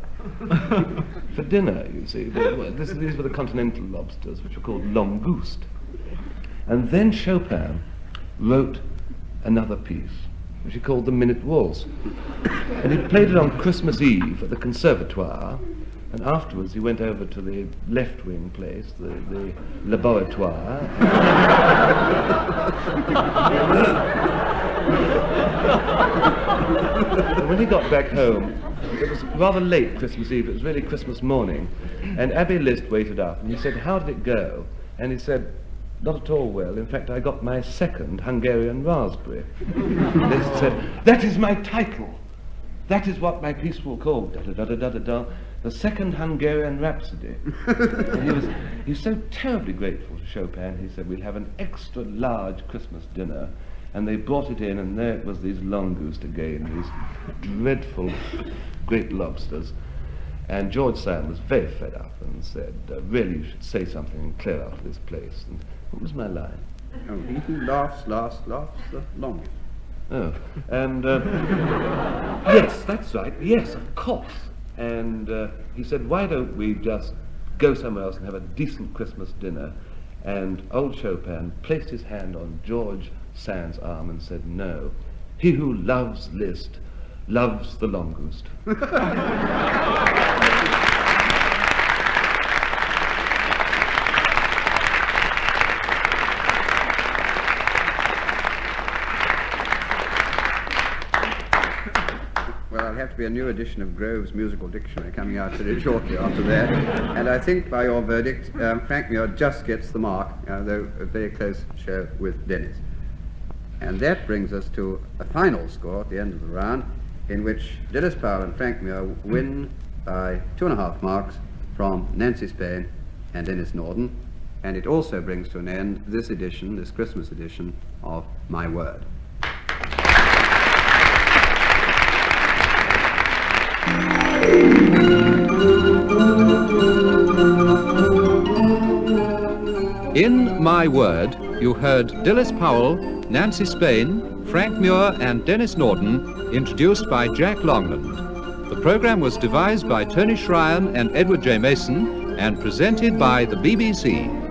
for dinner, you see. These were the continental lobsters, which were called langouste. And then Chopin wrote another piece, which he called the Minute Waltz. And he played it on Christmas Eve at the Conservatoire, and afterwards he went over to the left-wing place, the laboratoire. And when he got back home, it was rather late Christmas Eve, it was really Christmas morning, and Abbé Liszt waited up, and he said, "How did it go?" And he said, "Not at all well. In fact, I got my second Hungarian raspberry." Liszt said, "That is my title. That is what my piece will call, da-da-da-da-da-da, the Second Hungarian Rhapsody." And he was so terribly grateful to Chopin. He said, "We'll have an extra large Christmas dinner." And they brought it in, and there it was, these langouste again, these dreadful great lobsters. And George Sand was very fed up and said, "Really, you should say something and clear out of this place." And what was my line? Oh, he who laughs laughs the longest. Oh, and yes, that's right. Yes, of course. And he said, "Why don't we just go somewhere else and have a decent Christmas dinner?" And old Chopin placed his hand on George Sand's arm and said, "No, he who loves Liszt loves the langouste." Well, I'll have to be a new edition of Grove's Musical Dictionary coming out very shortly after that. And I think by your verdict, Frank Muir just gets the mark, though a very close show with Denis. And that brings us to a final score at the end of the round, in which Denis Powell and Frank Muir win by 2.5 marks from Nancy Spain and Denis Norden, and it also brings to an end this edition, this Christmas edition of My Word. In My Word, you heard Denis Powell, Nancy Spain, Frank Muir and Denis Norden, introduced by Jack Longland. The program was devised by Tony Shryan and Edward J. Mason and presented by the BBC.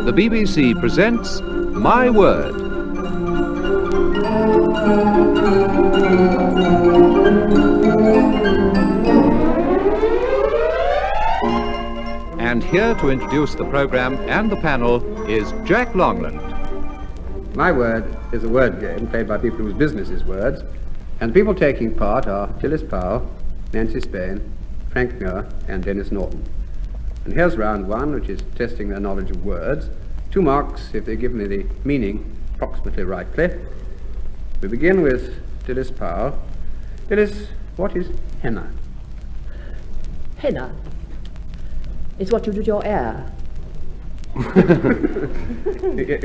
The BBC presents My Word. And here to introduce the program and the panel is Jack Longland. My Word is a word game played by people whose business is words, and the people taking part are Denis Powell, Nancy Spain, Frank Muir and Denis Norden. And here's round one, which is testing their knowledge of words. 2 marks if they give me the meaning approximately rightly. We begin with Denis Powell. Denis, what is henna? Henna. It's what you do to your hair.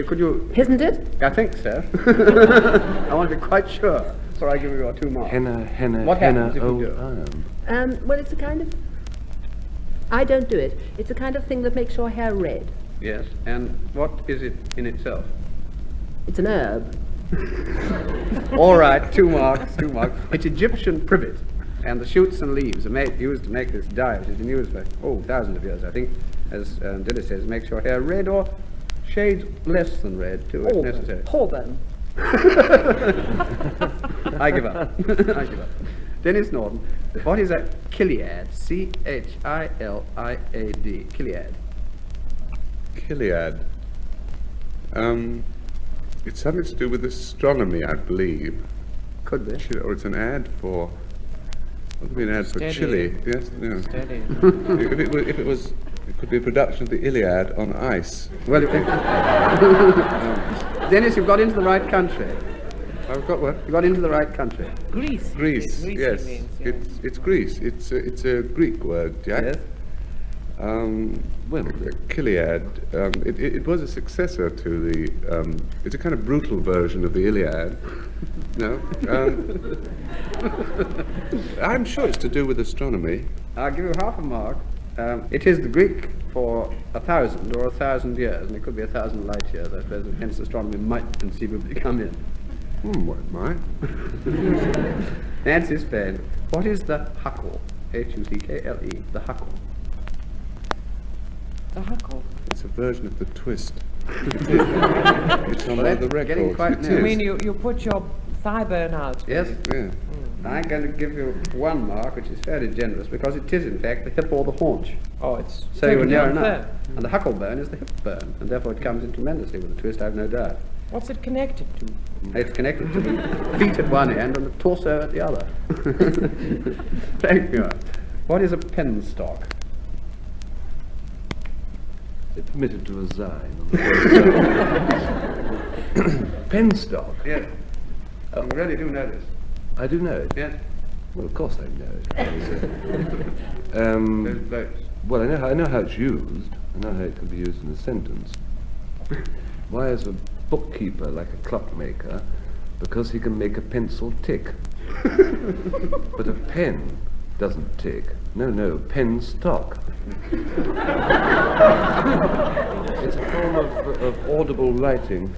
Could you... Isn't it? I think so. I want to be quite sure before I give you your 2 marks. Henna, What henna, happens if you old do? iron. Well, it's a kind of... I don't do it. It's a kind of thing that makes your hair red. Yes, and what is it in itself? It's an herb. All right, 2 marks, 2 marks. It's Egyptian privet, and the shoots and leaves are used to make this dye, which has been used for, thousands of years, I think, as Denis says, makes your hair red or shades less than red, too, if necessary. Auburn. I give up. I give up. Denis Norden, what is a chiliad? C-H-I-L-I-A-D. Chiliad. Chiliad. It's something to do with astronomy, I believe. Could be. Or it's an ad for... What would be an ad for Steady. chili? Yes, no. Steady. If it was, it could be a production of the Iliad on ice. Well, Denis, you've got into the right country. I've got what? You got into the right country. Greece. Greece. Greece Yes, it means, yeah. it's Greece. It's a Greek word, Jack. Yes. Well, Chiliad. It was a successor to the. It's a kind of brutal version of the Iliad. No. I'm sure it's to do with astronomy. I'll give you half a mark. It is the Greek for 1,000 or 1,000 years, and it could be 1,000 light years, I suppose, and hence astronomy might conceivably come in. What am I? Nancy Spain, what is the huckle? H-U-C-K-L-E, the huckle. The huckle. It's a version of the twist. It's on one of the getting records. quite It near. You is. mean you put your thigh bone out? Yes, Yeah. I'm going to give you 1 mark, which is fairly generous, because it is, in fact, the hip or the haunch. Oh, it's... So you were totally near unfair. enough. And the huckle bone is the hip bone, and therefore it comes in tremendously with the twist, I've no doubt. What's it connected to? It's connected to the feet at one end and the torso at the other. Thank you. What is a penstock? they're permitted to resign. On the penstock. Yes. You really do know this. I do know it. Yes. Well, of course I know it. Those blokes. Well, I know how it's used. I know how it can be used in a sentence. Why is a bookkeeper like a clockmaker? Because he can make a pencil tick. But a pen Doesn't tick. No, pen stock. It's a form of audible writing.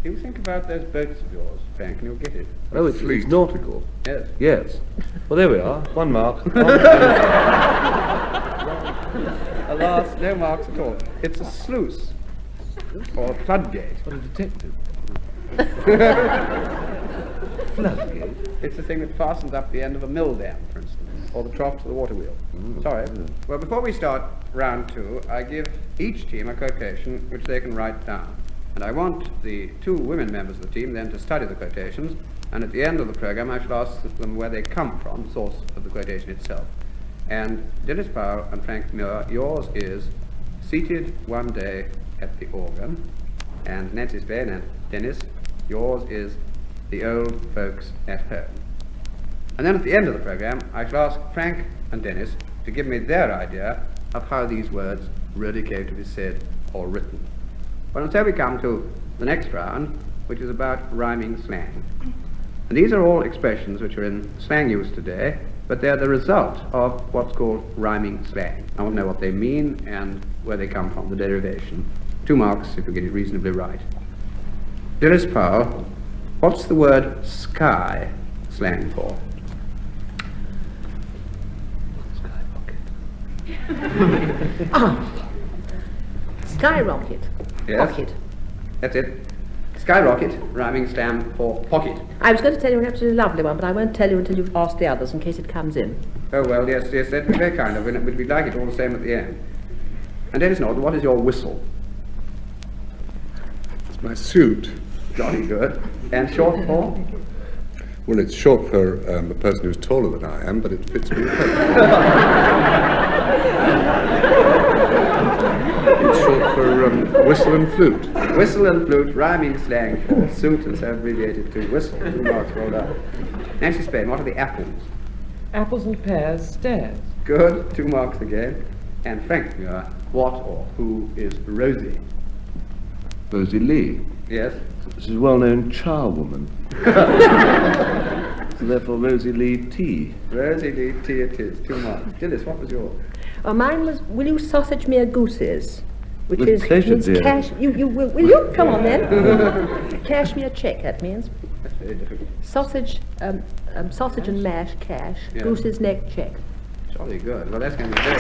You think about those boats of yours, Frank, and you'll get it. Oh, it's nautical. Yes. Yes. Well, there we are. 1 mark. Alas, no marks at all. It's a sluice. Or a floodgate. What a detective. Floodgate? It's the thing that fastens up the end of a mill dam, for instance, or the trough to the water wheel. Sorry. Well, before we start round 2, I give each team a quotation which they can write down. And I want the 2 women members of the team then to study the quotations, and at the end of the program I shall ask them where they come from, the source of the quotation itself. And Denis Powell and Frank Muir, yours is seated one day at the organ, and Nancy Spain and Denis, yours is the old folks at home. And then at the end of the program, I shall ask Frank and Denis to give me their idea of how these words really came to be said or written. Well, and so we come to the next round, which is about rhyming slang. And these are all expressions which are in slang use today, but they're the result of what's called rhyming slang. I want to know what they mean and where they come from, the derivation. 2 marks if you get it reasonably right. Denis Powell, what's the word sky slang for? Skyrocket. Yes. Pocket. That's it. Skyrocket, rhyming slang for pocket. I was going to tell you an absolutely lovely one, but I won't tell you until you've asked the others in case it comes in. Oh, well, yes, that'd be very kind of it, but we'd like it all the same at the end. And Denis Norden, what is your whistle? It's my suit. Jolly good. And short for? Well, it's short for a person who's taller than I am, but it fits me perfectly. It's short for whistle and flute. Whistle and flute, rhyming slang for suit, and so abbreviated to whistle. 2 marks rolled up. Nancy Spain, what are the apples? Apples and pears, stairs. Good, 2 marks again. And Frank Muir, what or who is Rosie? Rosie Lee. Yes? She's a well-known charwoman. So therefore, Rosie Lee Tea. Rosie Lee Tea it is, 2 marks. Dillis, what was yours? Oh, mine was, will you sausage me a gooses? Which With is pleasure, means dear. cash. You will you? Come on then. Cash me a check. That means That's very difficult. sausage, sausage and mash cash. Yeah. Goose's neck check. Jolly good. Well, that's going to be very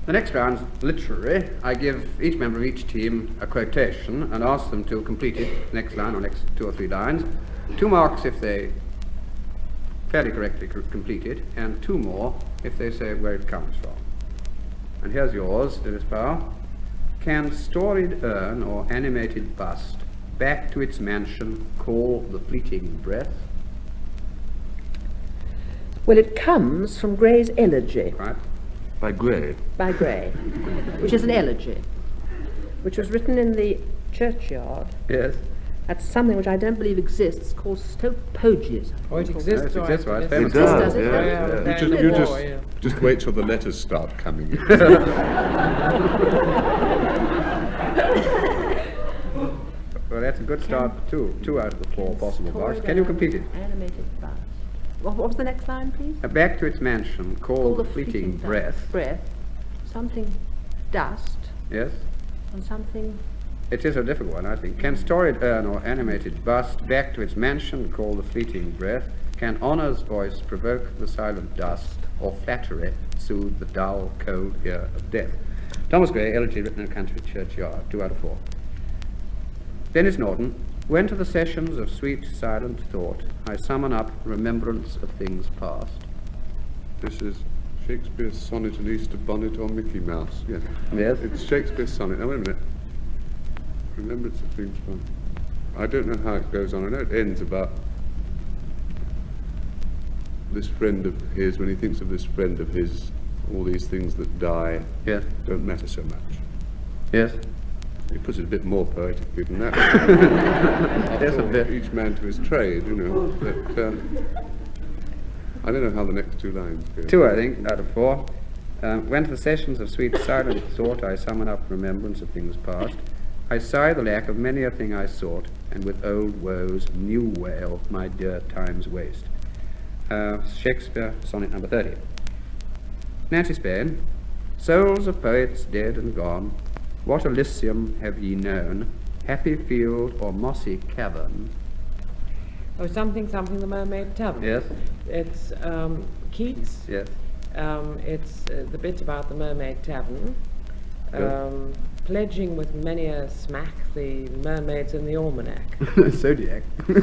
The next round's literary. I give each member of each team a quotation and ask them to complete it, next line or next 2 or 3 lines. 2 marks if they fairly correctly complete it, and 2 more if they say where it comes from. And here's yours, Denis Powell. Can storied urn or animated bust back to its mansion call the fleeting breath? Well, it comes from Gray's elegy Right? By Gray. by Gray, which is an elegy, which was written in the churchyard. Yes. That's something which I don't believe exists, called Stopoges. Oh, it exists. Yes, it exists, right? Yes. Famous. It does, Does it? yeah. Just wait till the letters start coming in. Well, that's a good start for 2 out of the 4 possible bars. Can you complete it? Animated bust. What was the next line, please? Back to its mansion, call the fleeting breath. Breath. Something dust Yes? and something. It is a difficult one, I think. Can storied urn or animated bust back to its mansion call the fleeting breath? Can honour's voice provoke the silent dust, or flattery soothe the dull, cold ear of death? Thomas Gray, elegy written in a country churchyard, 2 out of 4. Denis Norden, when to the sessions of sweet, silent thought I summon up remembrance of things past. This is Shakespeare's sonnet, An Easter Bonnet or Mickey Mouse. Yes. Yes? It's Shakespeare's sonnet. Now, wait a minute. Remembrance of things past. I don't know how it goes on. I know it ends about this friend of his, when he thinks of this friend of his, all these things that die Yes? don't matter so much. Yes? He puts it a bit more poetically than that. Yes, a bit. Each man to his trade, you know. But I don't know how the next 2 lines go. 2, I think, out of 4. When to the sessions of sweet silent thought I summon up remembrance of things past, I sigh the lack of many a thing I sought, and with old woes new wail my dear time's waste. Shakespeare, sonnet number 30. Nancy Spain. Souls of poets dead and gone, what Elysium have ye known, happy field or mossy cavern? Oh, something, the Mermaid Tavern. Yes. It's Keats. Yes. It's the bit about the Mermaid Tavern. Pledging with many a smack the mermaids in the almanac. Zodiac. But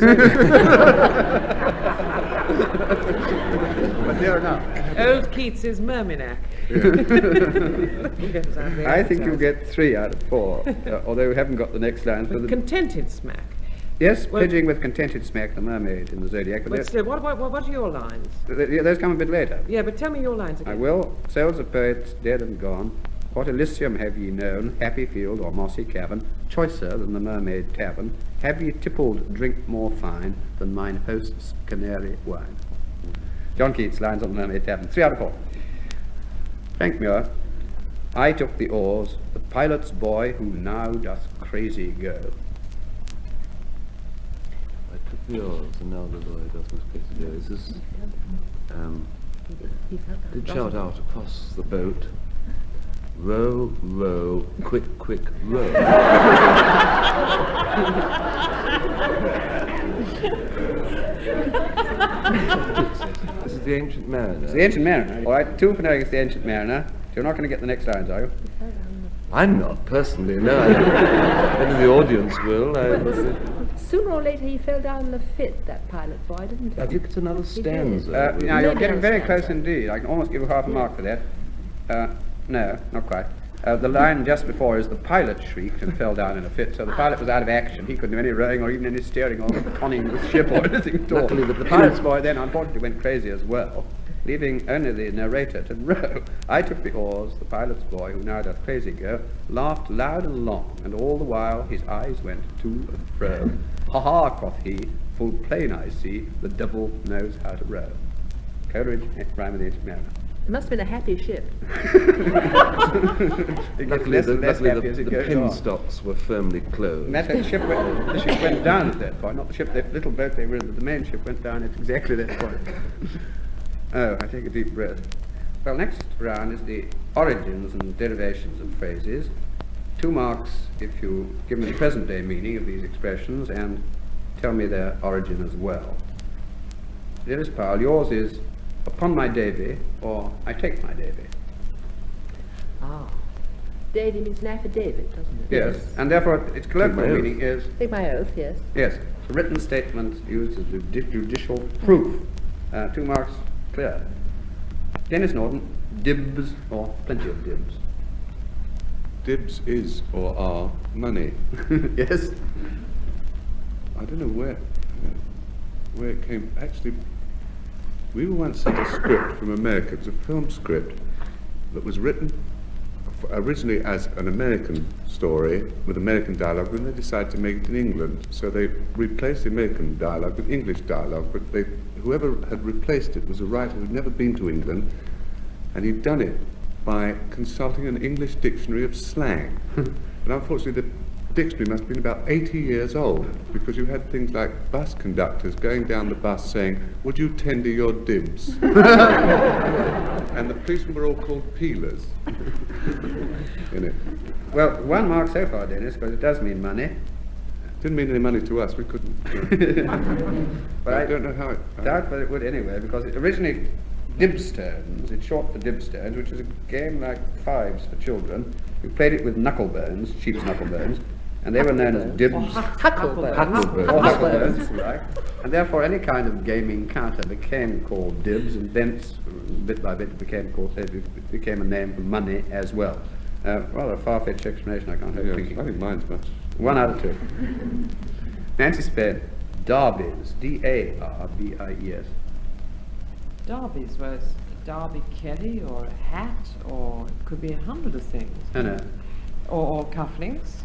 there now. Old Keats's Merminac. Yes, I think you get 3 out of 4, although we haven't got the next line. With contented smack. Yes, pledging with contented smack the mermaid in the Zodiac. But still, what are your lines? Those come a bit later. Yeah, but tell me your lines again. I will. Souls of poets dead and gone, what Elysium have ye known, happy field or mossy cavern, choicer than the Mermaid Tavern? Have ye tippled drink more fine than mine host's canary wine? John Keats, lines on the Mermaid Tavern. 3 out of 4. Frank Muir. I took the oars, the pilot's boy who now doth crazy go. I took the oars, and now the boy doth crazy go. Is this... did shout out across the boat, row, row, quick, quick, row. This is the Ancient Mariner. It's the Ancient Mariner. All right, 2 for knowing it's the Ancient Mariner. You're not going to get the next lines, are you? I'm not, personally, no. Maybe the audience will. Sooner or later he fell down in a fit, that pilot boy, didn't he? I think it's another stanza. Now, you're getting very close indeed. I can almost give you half a mark for that. No, not quite. The line just before is the pilot shrieked and fell down in a fit, so the pilot was out of action. He couldn't do any rowing or even any steering or conning the ship or anything at all. Luckily, the pilot's boy then unfortunately went crazy as well, leaving only the narrator to row. I took the oars, the pilot's boy, who now doth crazy go, laughed loud and long, and all the while his eyes went to and fro. Ha ha, quoth he, full plain I see, the devil knows how to row. Coleridge, rhyme of the Ancient Mariner. It must have been a happy ship. Luckily, the pin stocks were firmly closed. And that's the ship went down at that point, not the ship, the little boat they were in, but the main ship went down at exactly that point. Oh, I take a deep breath. Well, next round is the origins and derivations of phrases. 2 marks if you give me the present day meaning of these expressions and tell me their origin as well. Dearest pal, yours is upon my Davy or I take my Davy. Ah. Davy means an affidavit, doesn't it? Yes, and therefore its colloquial meaning is... Take my oath, yes. Yes, it's a written statement used as judicial proof. 2 marks clear. Denis Norden, dibs or plenty of dibs? Dibs is or are money. Yes. I don't know where it came. Actually, we were once sent a script from America. It was a film script that was written originally as an American story with American dialogue, and they decided to make it in England. So they replaced the American dialogue with English dialogue, but whoever had replaced it was a writer who'd never been to England, and he'd done it by consulting an English dictionary of slang. And unfortunately, the dictionary must have been about 80 years old, because you had things like bus conductors going down the bus saying, "Would you tender your dibs?" And the policemen were all called peelers. In it. Well, 1 mark so far, Denis, because it does mean money. Didn't mean any money to us, we couldn't. But I don't know how it... doubt whether it would anyway, because it originally dibstones, it's short for dibstones, which is a game like fives for children. We played it with knucklebones, sheep's knucklebones, and they were known as dibs. Hucklebones. If you like. And therefore any kind of gaming counter became called dibs, and thence, bit by bit, it became a name for money as well. Rather a far-fetched explanation, I can't help thinking. I think mine's much. 1 out of 2. Nancy Spain, Darbies, D-A-R-B-I-E-S. Darby's was Darby Kelly or a hat, or it could be 100 of things. No. Or cufflinks.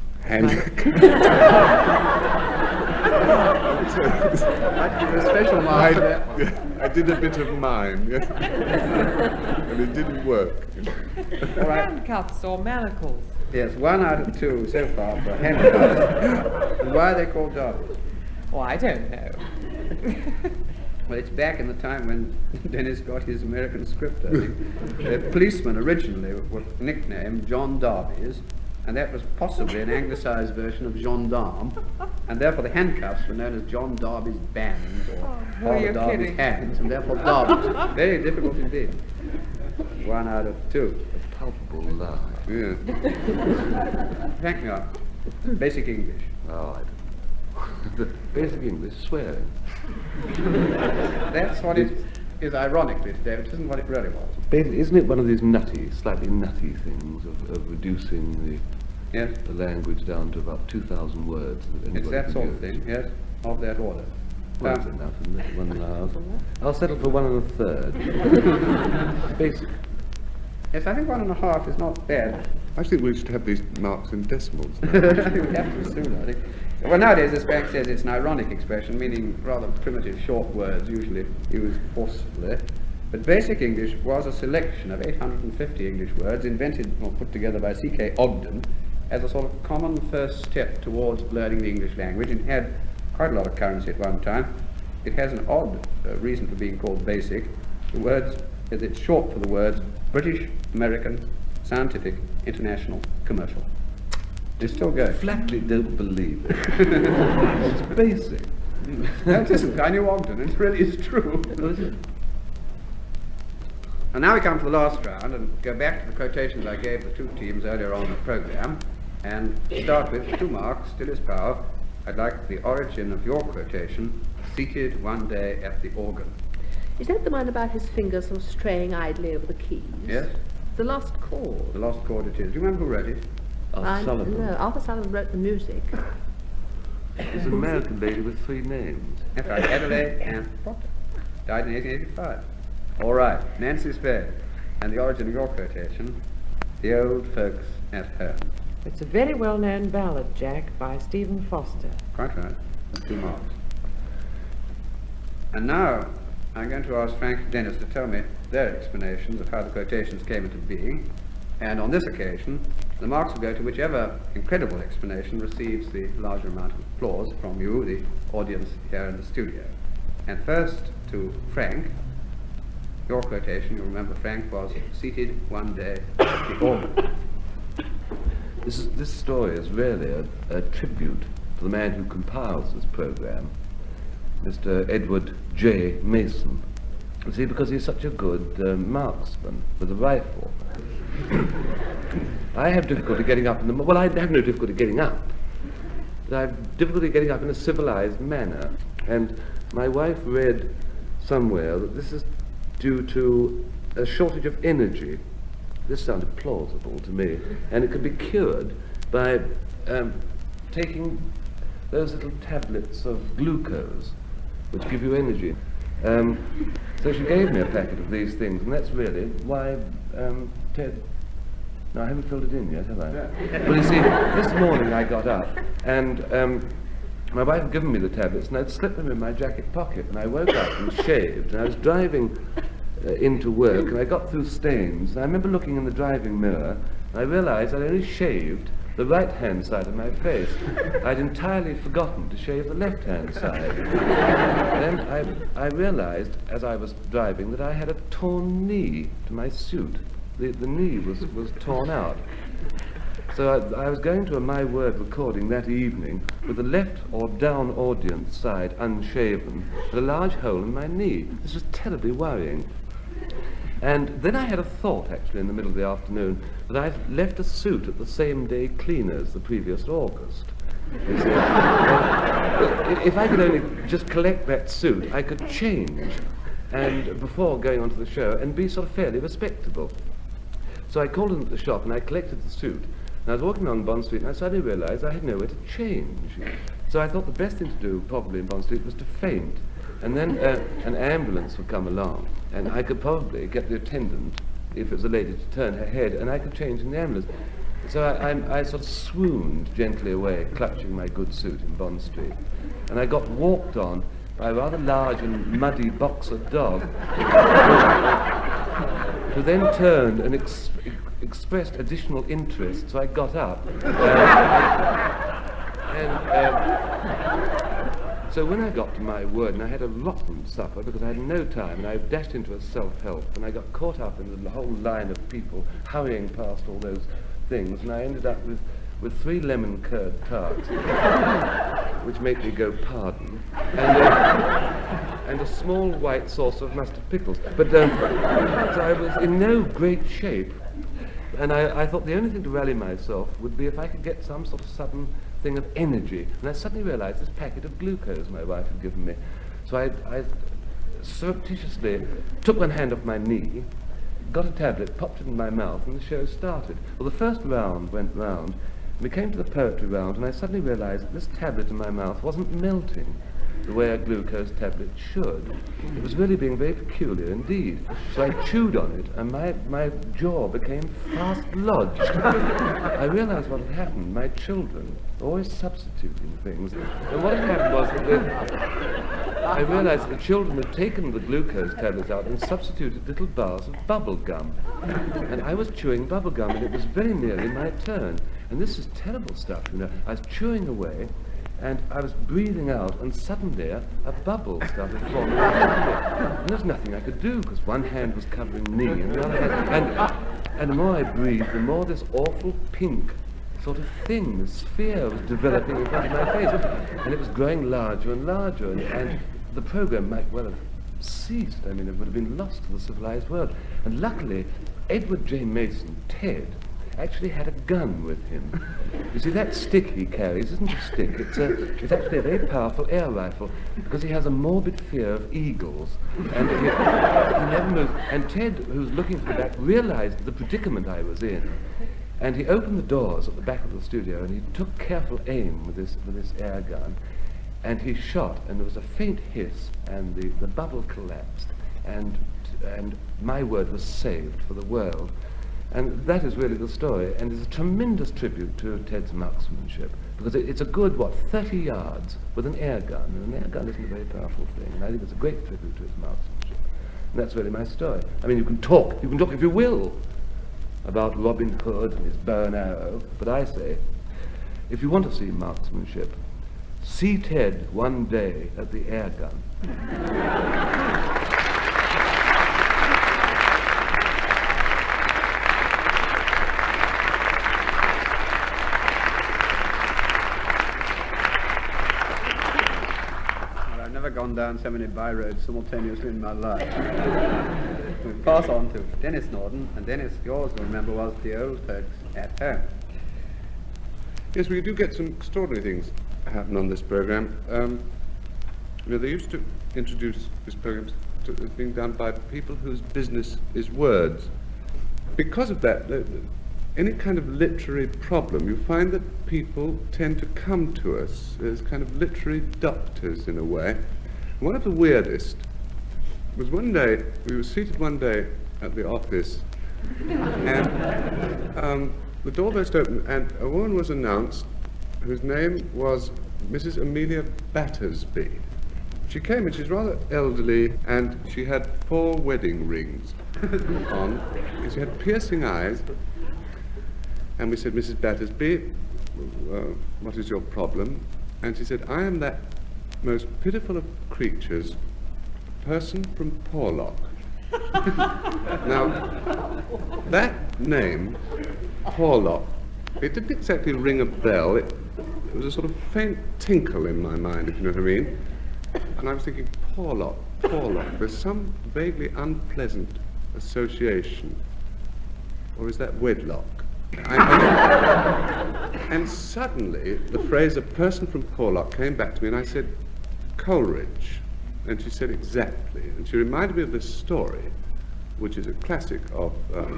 A special mark for that one. I did a bit of mine, yes. And it didn't work. All right. Handcuffs or manacles. Yes, 1 out of 2 so far for handcuffs. And why are they called derbies? Oh, I don't know. Well, it's back in the time when Denis got his American script, I think. The policemen originally were nicknamed John Darbies, and that was possibly an anglicised version of gendarme, and therefore the handcuffs were known as John Darby's bands, or Father Darby's kidding. hands, and therefore Darbies. Very difficult indeed. 1 out of 2. A palpable lie. Yeah. Thank me, basic English. Oh, I don't know. The basic English swearing. That's what it is ironically today, but it isn't what it really was. Isn't it one of these slightly nutty things of reducing Yes, the language down to about 2,000 words? That it's anybody that can sort of use? thing, yes, of that order. Well, that's enough, isn't it? 1.5. I'll settle for 1 1/3. Basic. Yes, I think 1.5 is not bad. I think we should have these marks in decimals. We have to soon, I think. Well, nowadays this bank says it's an ironic expression, meaning rather primitive short words, usually used forcefully. But basic English was a selection of 850 English words invented or put together by C.K. Ogden as a sort of common first step towards learning the English language, and had quite a lot of currency at one time. It has an odd reason for being called basic. The words, it's short for the words British, American, Scientific, International, Commercial. It's still going. Flatly don't believe it. It's basic. No, it isn't. I knew Ogden. It really is true. And now we come to the last round and go back to the quotations I gave the 2 teams earlier on in the programme, and start with 2 marks, still is power. I'd like the origin of your quotation, seated one day at the organ. Is that the one about his fingers sort of straying idly over the keys? Yes? The Lost Chord. The lost chord it is. Do you remember who wrote it? Sullivan. No, Arthur Sullivan wrote the music. There's an American lady with 3 names. That's right, Adelaide Ann Potter. Died in 1885. All right, Nancy Spade. And the origin of your quotation, the old folks at home. It's a very well-known ballad, Jack, by Stephen Foster. Quite right. 2 marks. And now I'm going to ask Frank and Denis to tell me their explanations of how the quotations came into being. And on this occasion, the marks will go to whichever incredible explanation receives the larger amount of applause from you, the audience here in the studio. And first to Frank. Your quotation, you remember, Frank, was seated one day at the organ. This story is really a tribute to the man who compiles this program, Mr. Edward J. Mason. You see, because he's such a good marksman with a rifle. I have difficulty getting up in the... Well, I have no difficulty getting up. But I have difficulty getting up in a civilized manner. And my wife read somewhere that this is due to a shortage of energy. This sounded plausible to me. And it could be cured by taking those little tablets of glucose, which give you energy. So she gave me a packet of these things, and that's really why Ted... No, I haven't filled it in yet, have I? Yeah. Well, you see, this morning I got up, and my wife had given me the tablets, and I'd slipped them in my jacket pocket, and I woke up and shaved, and I was driving into work, and I got through Staines, and I remember looking in the driving mirror, and I realised I'd only shaved the right-hand side of my face. I'd entirely forgotten to shave the left-hand side. Then I realised, as I was driving, that I had a torn knee to my suit. The knee was torn out. So I was going to a My Word recording that evening with the left or down audience side unshaven, with a large hole in my knee. This was terribly worrying. And then I had a thought, actually, in the middle of the afternoon, that I'd left a suit at the same day cleaners the previous August. You see, if I could only just collect that suit, I could change, and before going on to the show, and be sort of fairly respectable. So I called in at the shop, and I collected the suit, and I was walking along Bond Street, and I suddenly realised I had nowhere to change. So I thought the best thing to do, probably in Bond Street, was to faint, and then an ambulance would come along, and I could probably get the attendant, if it was a lady, to turn her head, and I could change in the ambulance. So I sort of swooned gently away, clutching my good suit in Bond Street. and I got walked on by a rather large and muddy boxer dog, who then turned and expressed additional interest, so I got up. So when I got to my word, and I had a rotten supper because I had no time, and I dashed into a self-help, and I got caught up in the whole line of people hurrying past all those things, and I ended up with 3 lemon curd tarts, which made me go pardon, and a small white saucer of mustard pickles. But so I was in no great shape, and I thought the only thing to rally myself would be if I could get some sort of sudden thing of energy. And I suddenly realized this packet of glucose my wife had given me. So I surreptitiously took one hand off my knee, got a tablet, popped it in my mouth, and the show started. Well, the first round went round, and we came to the poetry round, and I suddenly realized that this tablet in my mouth wasn't melting the way a glucose tablet should. It was really being very peculiar indeed. So I chewed on it, and my jaw became fast lodged. I realized what had happened. My children always substituting things. And what had happened was that I realized the children had taken the glucose tablets out and substituted little bars of bubble gum. And I was chewing bubble gum, and it was very nearly my turn. And this is terrible stuff, you know. I was chewing away, and I was breathing out, and suddenly a bubble started forming. And there was nothing I could do, because one hand was covering me, and the other hand... And the more I breathed, the more this awful pink sort of thing, the sphere, was developing in front of my face. And it was growing larger and larger, and the program might well have ceased. I mean, it would have been lost to the civilized world. And luckily, Edward J. Mason, Ted, actually had a gun with him. You see, that stick he carries isn't a stick, it's actually a very powerful air rifle, because he has a morbid fear of eagles, and he never moves. And Ted, who was looking for the back, realized the predicament I was in, and he opened the doors at the back of the studio, and he took careful aim with this air gun, and he shot, and there was a faint hiss, and the bubble collapsed, and my word was saved for the world. And that is really the story, and it's a tremendous tribute to Ted's marksmanship, because it's a good, 30 yards with an air gun, and an air gun isn't a very powerful thing, and I think it's a great tribute to his marksmanship. And that's really my story. I mean, you can talk if you will, about Robin Hood and his bow and arrow, but I say, if you want to see marksmanship, see Ted one day at the air gun. Gone down so many byroads simultaneously in my life. We pass on to Denis Norden, and Denis, yours, I remember, was the old folks at home. Yes, we do get some extraordinary things happen on this program. They used to introduce this program as being done by people whose business is words. Because of that, any kind of literary problem, you find that people tend to come to us as kind of literary doctors in a way. One of the weirdest was one day, we were seated one day at the office, and the door burst open, and a woman was announced whose name was Mrs. Amelia Battersby. She came, and she's rather elderly, and she had 4 wedding rings on, and she had piercing eyes. And we said, Mrs. Battersby, what is your problem? And she said, I am that most pitiful of creatures, person from Porlock. Now, that name, Porlock, it didn't exactly ring a bell. It was a sort of faint tinkle in my mind, if you know what I mean. And I was thinking, Porlock. There's some vaguely unpleasant association. Or is that wedlock? And suddenly the phrase "a person from Porlock" came back to me, and I said, Coleridge. And she said, exactly. And she reminded me of this story, which is a classic of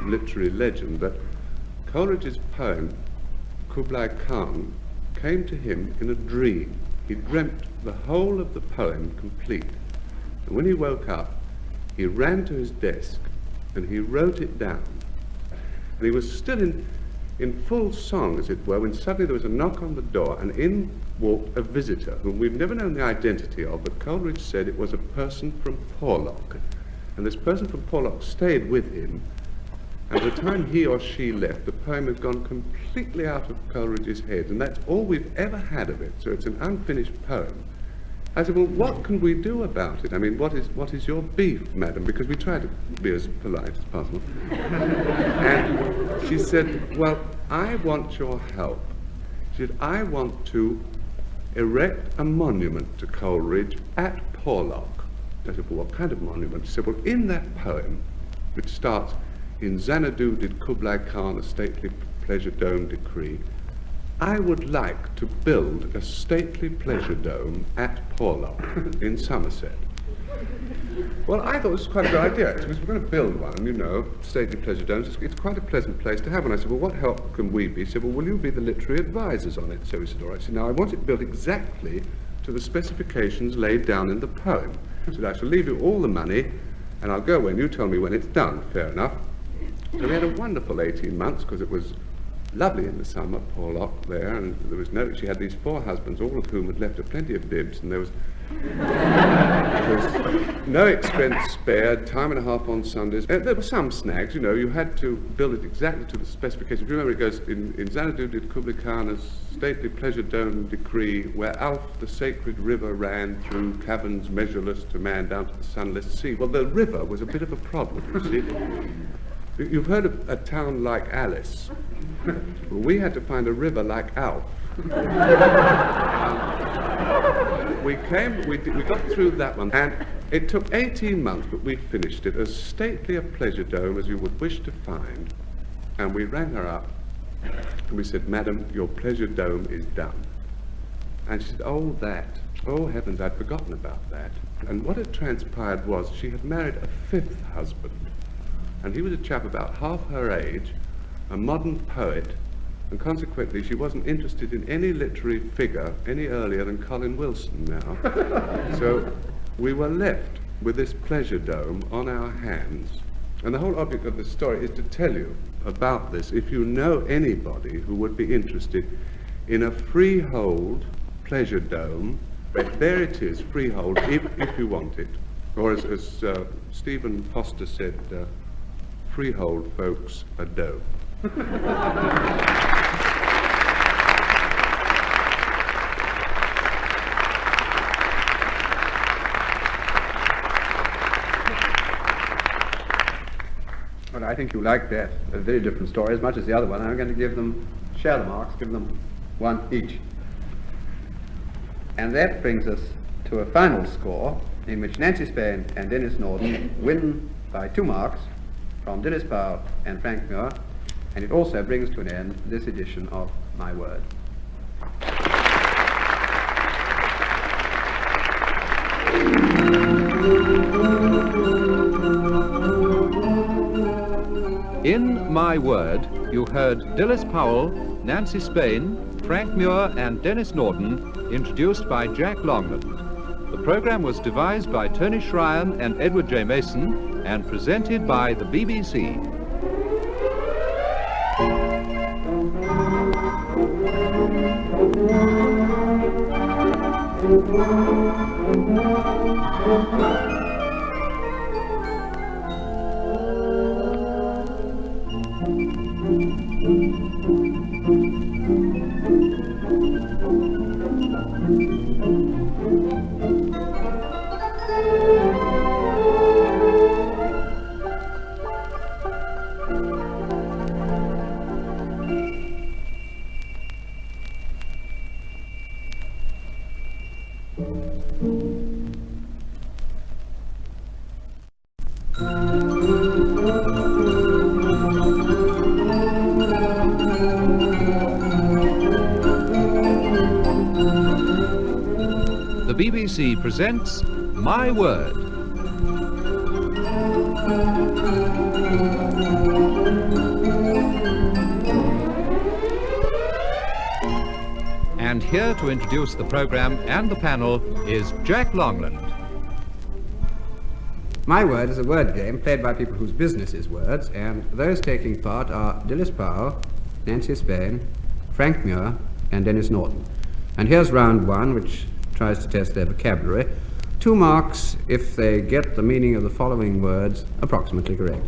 literary legend, that Coleridge's poem, Kublai Khan, came to him in a dream. He dreamt the whole of the poem complete. And when he woke up, he ran to his desk and he wrote it down. And he was still in in full song, as it were, when suddenly there was a knock on the door, and in walked a visitor whom we've never known the identity of, but Coleridge said it was a person from Porlock. And this person from Porlock stayed with him, and by the time he or she left, the poem had gone completely out of Coleridge's head, and that's all we've ever had of it, so it's an unfinished poem. I said, well, what can we do about it? I mean, what is your beef, madam? Because we try to be as polite as possible. And she said, well, I want your help. She said, I want to erect a monument to Coleridge at Porlock. I said, well, what kind of monument? She said, well, in that poem, which starts, in Xanadu did Kublai Khan a stately pleasure dome decree, I would like to build a stately pleasure dome at Porlock in Somerset. Well, I thought this was quite a good idea, because we're going to build one, you know, stately pleasure domes. It's quite a pleasant place to have one. I said, well, what help can we be? She said, well, will you be the literary advisors on it? So we said, all right. She said, now, I want it built exactly to the specifications laid down in the poem. I said, I shall leave you all the money, and I'll go when you tell me when it's done. Fair enough. So we had a wonderful 18 months, because it was lovely in the summer, Porlock there, and there was she had these 4 husbands, all of whom had left her plenty of bibs, and there was no expense spared, time and a half on Sundays. There were some snags, you know, you had to build it exactly to the specifications. If you remember, it goes, in Xanadu did Kublai Khan a stately pleasure dome decree, where Alf the sacred river ran through caverns measureless to man down to the sunless sea. Well, the river was a bit of a problem, you see. You've heard of a town like Alice. Well, we had to find a river like Alf. We got through that one, and it took 18 months, but we finished it, as stately a pleasure dome as you would wish to find. And we rang her up, and we said, Madam, your pleasure dome is done. And she said, oh, that. Oh, heavens, I'd forgotten about that. And what had transpired was she had married a 5th husband, and he was a chap about half her age, a modern poet, and consequently she wasn't interested in any literary figure any earlier than Colin Wilson now. So we were left with this pleasure dome on our hands. And the whole object of the story is to tell you about this, if you know anybody who would be interested in a freehold pleasure dome. There it is, freehold, if you want it. Or as Stephen Foster said, freehold folks a dough. Well, I think you like that. A very different story, as much as the other one. I'm going to give them, share the marks, give them 1 each. And that brings us to a final score in which Nancy Spain and Denis Norden win by 2 marks from Denis Powell and Frank Muir, and it also brings to an end this edition of My Word. In My Word, you heard Denis Powell, Nancy Spain, Frank Muir and Denis Norden, introduced by Jack Longland. The program was devised by Tony Shryan and Edward J. Mason and presented by the BBC. The BBC presents My Word. And here to introduce the program and the panel is Jack Longland. My Word is a word game played by people whose business is words, and those taking part are Denis Powell, Nancy Spain, Frank Muir, and Denis Norden. And here's round 1, which tries to test their vocabulary. 2 marks if they get the meaning of the following words approximately correct.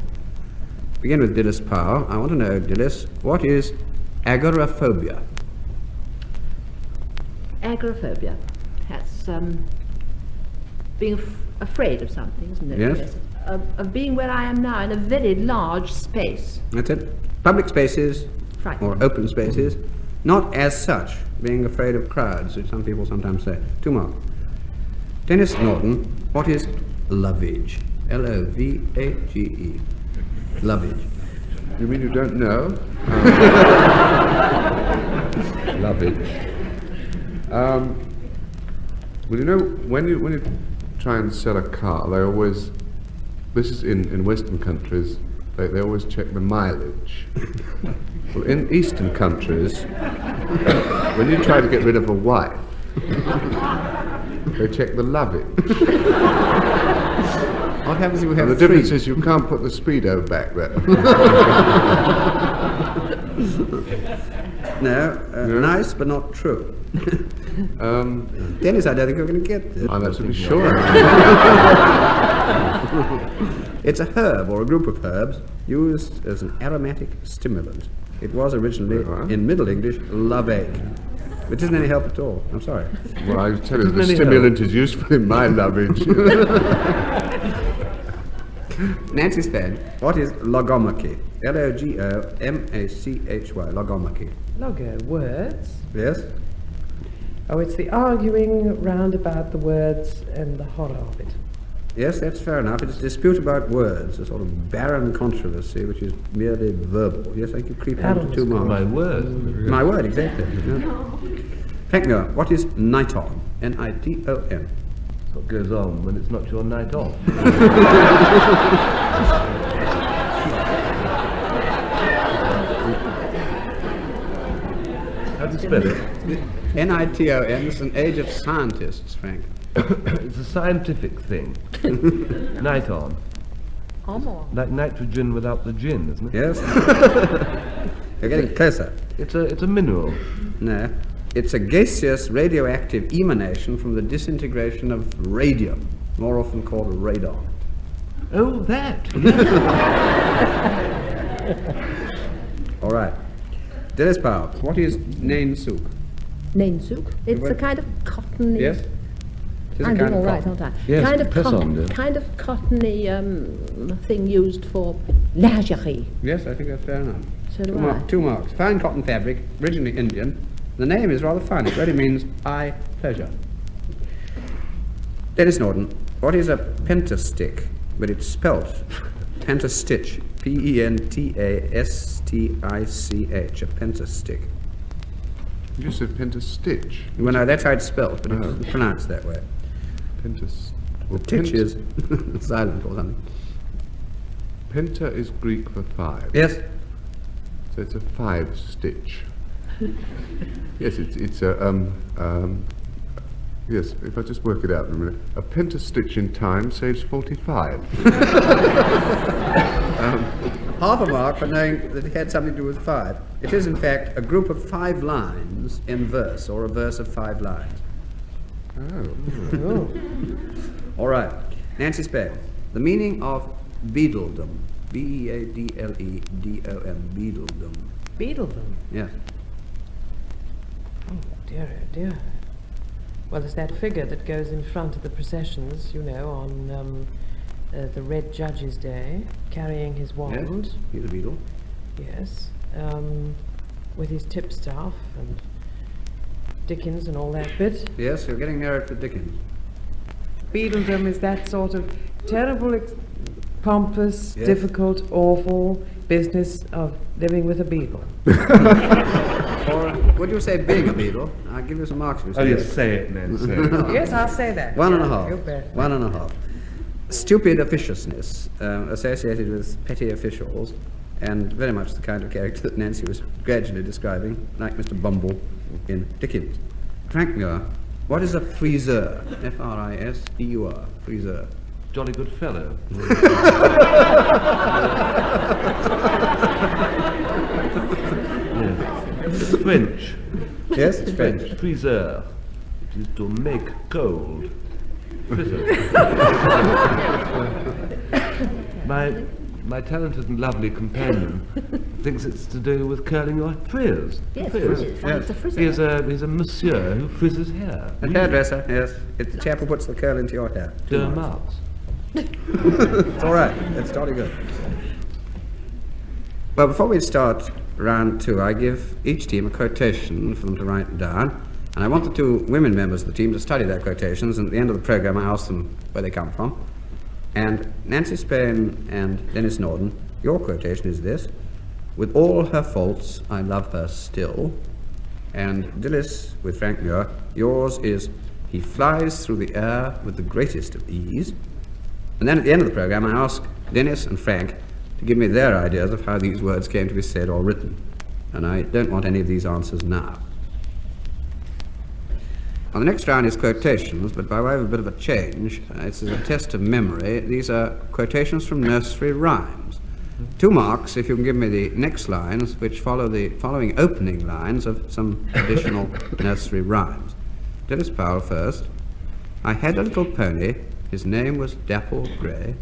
Begin with Dilys Powell. I want to know, Dilys, what is agoraphobia? Agoraphobia. That's being afraid of something, isn't it? Yes. Of being where I am now in a very large space. That's it. Public spaces Frightening. or open spaces, not as such, being afraid of crowds, which some people sometimes say. 2 marks. Denis Norden, what is lovage? L-O-V-A-G-E. Lovage. You mean you don't know? Lovage. Well, you know, when you try and sell a car, they always, this is in Western countries, they always check the mileage. Well, in Eastern countries, when you try to get rid of a wife, they check the lovage. What happens if we have And the three? difference is you can't put the speedo back there. No, nice but not true. Denis, I don't think you're going to get this. I'm absolutely sure. It's a herb or a group of herbs used as an aromatic stimulant. It was originally, in Middle English, lovage, which isn't any help at all. I'm sorry. Well, I tell you, the stimulant is useful in my lovage. Nancy Spain, what is logomachy? L-O-G-O-M-A-C-H-Y, logomachy. Logo, words. Yes? Oh, it's the arguing round about the words and the horror of it. Yes, that's fair enough. It's a dispute about words, a sort of barren controversy which is merely verbal. Yes, I can creep on to 2 marks. My word. My word, exactly. Yeah. Frank Muir, what is niton? N-I-T-O-N. What goes on when it's not your night off? How do you spell it? N-I-T-O-N is an age of scientists, Frank. It's a scientific thing. Night on. Like nitrogen without the gin, isn't it? Yes? You're getting closer. It's a mineral. No. It's a gaseous radioactive emanation from the disintegration of radium, more often called radon. Oh, that! All right. Denis Powell, what is nain souk? Nain souk. It's a kind of cottony. Yes? It is a I'm kind doing all of right, cotton. aren't I? Yes, kind of press on, dear. kind of cottony thing used for lingerie. Yes, I think that's fair enough. So do I. 2 marks. Fine cotton fabric, originally Indian. The name is rather fun. It really means eye pleasure. Denis Norden, what is a pentastick? But it's spelt pentastitch. P-E-N-T-A-S-T-I-C-H. A pentastick. You said pentastitch. Well, no, that's how it's spelt, but it's pronounced that way. Well, Stitch is silent or something. Penta is Greek for 5. Yes? So it's a 5-stitch. Yes, it's a, yes, if I just work it out in a minute. A pentastitch in time saves 45. Half a mark for knowing that it had something to do with 5. It is, in fact, a group of 5 lines in verse, or a verse of 5 lines. Oh. All right. Nancy Spain, the meaning of beadledom. B-E-A-D-L-E-D-O-M. Beadledom. Beadledom. Yes. Oh, dear, oh, dear. Well, there's that figure that goes in front of the processions, you know, on the Red Judge's Day, carrying his wand. Yes, he's a beadle. Yes. With his tipstaff and Dickens and all that bit. Yes, you're getting nearer to Dickens. Beadledom is that sort of terrible, pompous, Yes. difficult, awful business of living with a beadle. Or would you say being a beadle? I'll give you some marks if you say Oh, it. yes, say it, then, say it. Yes, I'll say that. 1.5. You bet. 1.5. Stupid officiousness, associated with petty officials, and very much the kind of character that Nancy was gradually describing, like Mr. Bumble in Dickens. Frank Muir, what is a friseur? F-R-I-S-E-U-R, friseur. Jolly good fellow. Yes. French. Yes, it's French. Freezer. It is to make cold. Freezer. My talented and lovely companion thinks it's to do with curling your frizz. Yes, Frizz. it's a frizzer. He's a monsieur who frizzes hair. A hairdresser, yes. It's the chap who puts the curl into your hair. Dermats. It's all right. It's totally good. Well, before we start round 2, I give each team a quotation for them to write down. And I want the 2 women members of the team to study their quotations. And at the end of the program, I ask them where they come from. And Nancy Spain and Denis Norden, your quotation is this: "With all her faults, I love her still." And Denis, with Frank Muir, yours is: "He flies through the air with the greatest of ease." And then at the end of the program, I ask Denis and Frank to give me their ideas of how these words came to be said or written. And I don't want any of these answers now. Now, the next round is quotations, but by way of a bit of a change, it's a test of memory. These are quotations from nursery rhymes. 2 marks if you can give me the next lines, which follow the following opening lines of some additional nursery rhymes. Dennis Powell first. "I had a little pony, his name was Dapple Grey."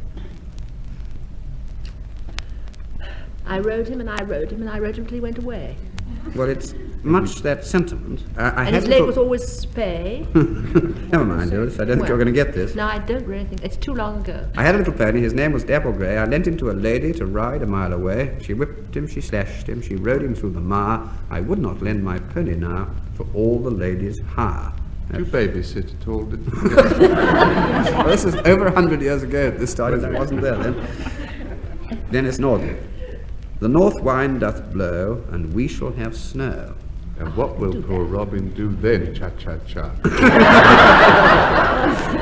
I rode him and I rode him and I rode him till he went away. Well, it's much that sentiment. And his leg was always spay. Never mind, Dennis. I don't think you're going to get this. No, I don't really think. It's too long ago. "I had a little pony, his name was Dapple Grey. I lent him to a lady to ride a mile away. She whipped him, she slashed him, she rode him through the mire. I would not lend my pony now for all the ladies' hire." Did you babysit at all? Well, this is over 100 years ago at this time. I wasn't there then. Denis Norden. "The north wind doth blow, and we shall have snow." And what will poor Robin do then? Cha-cha-cha.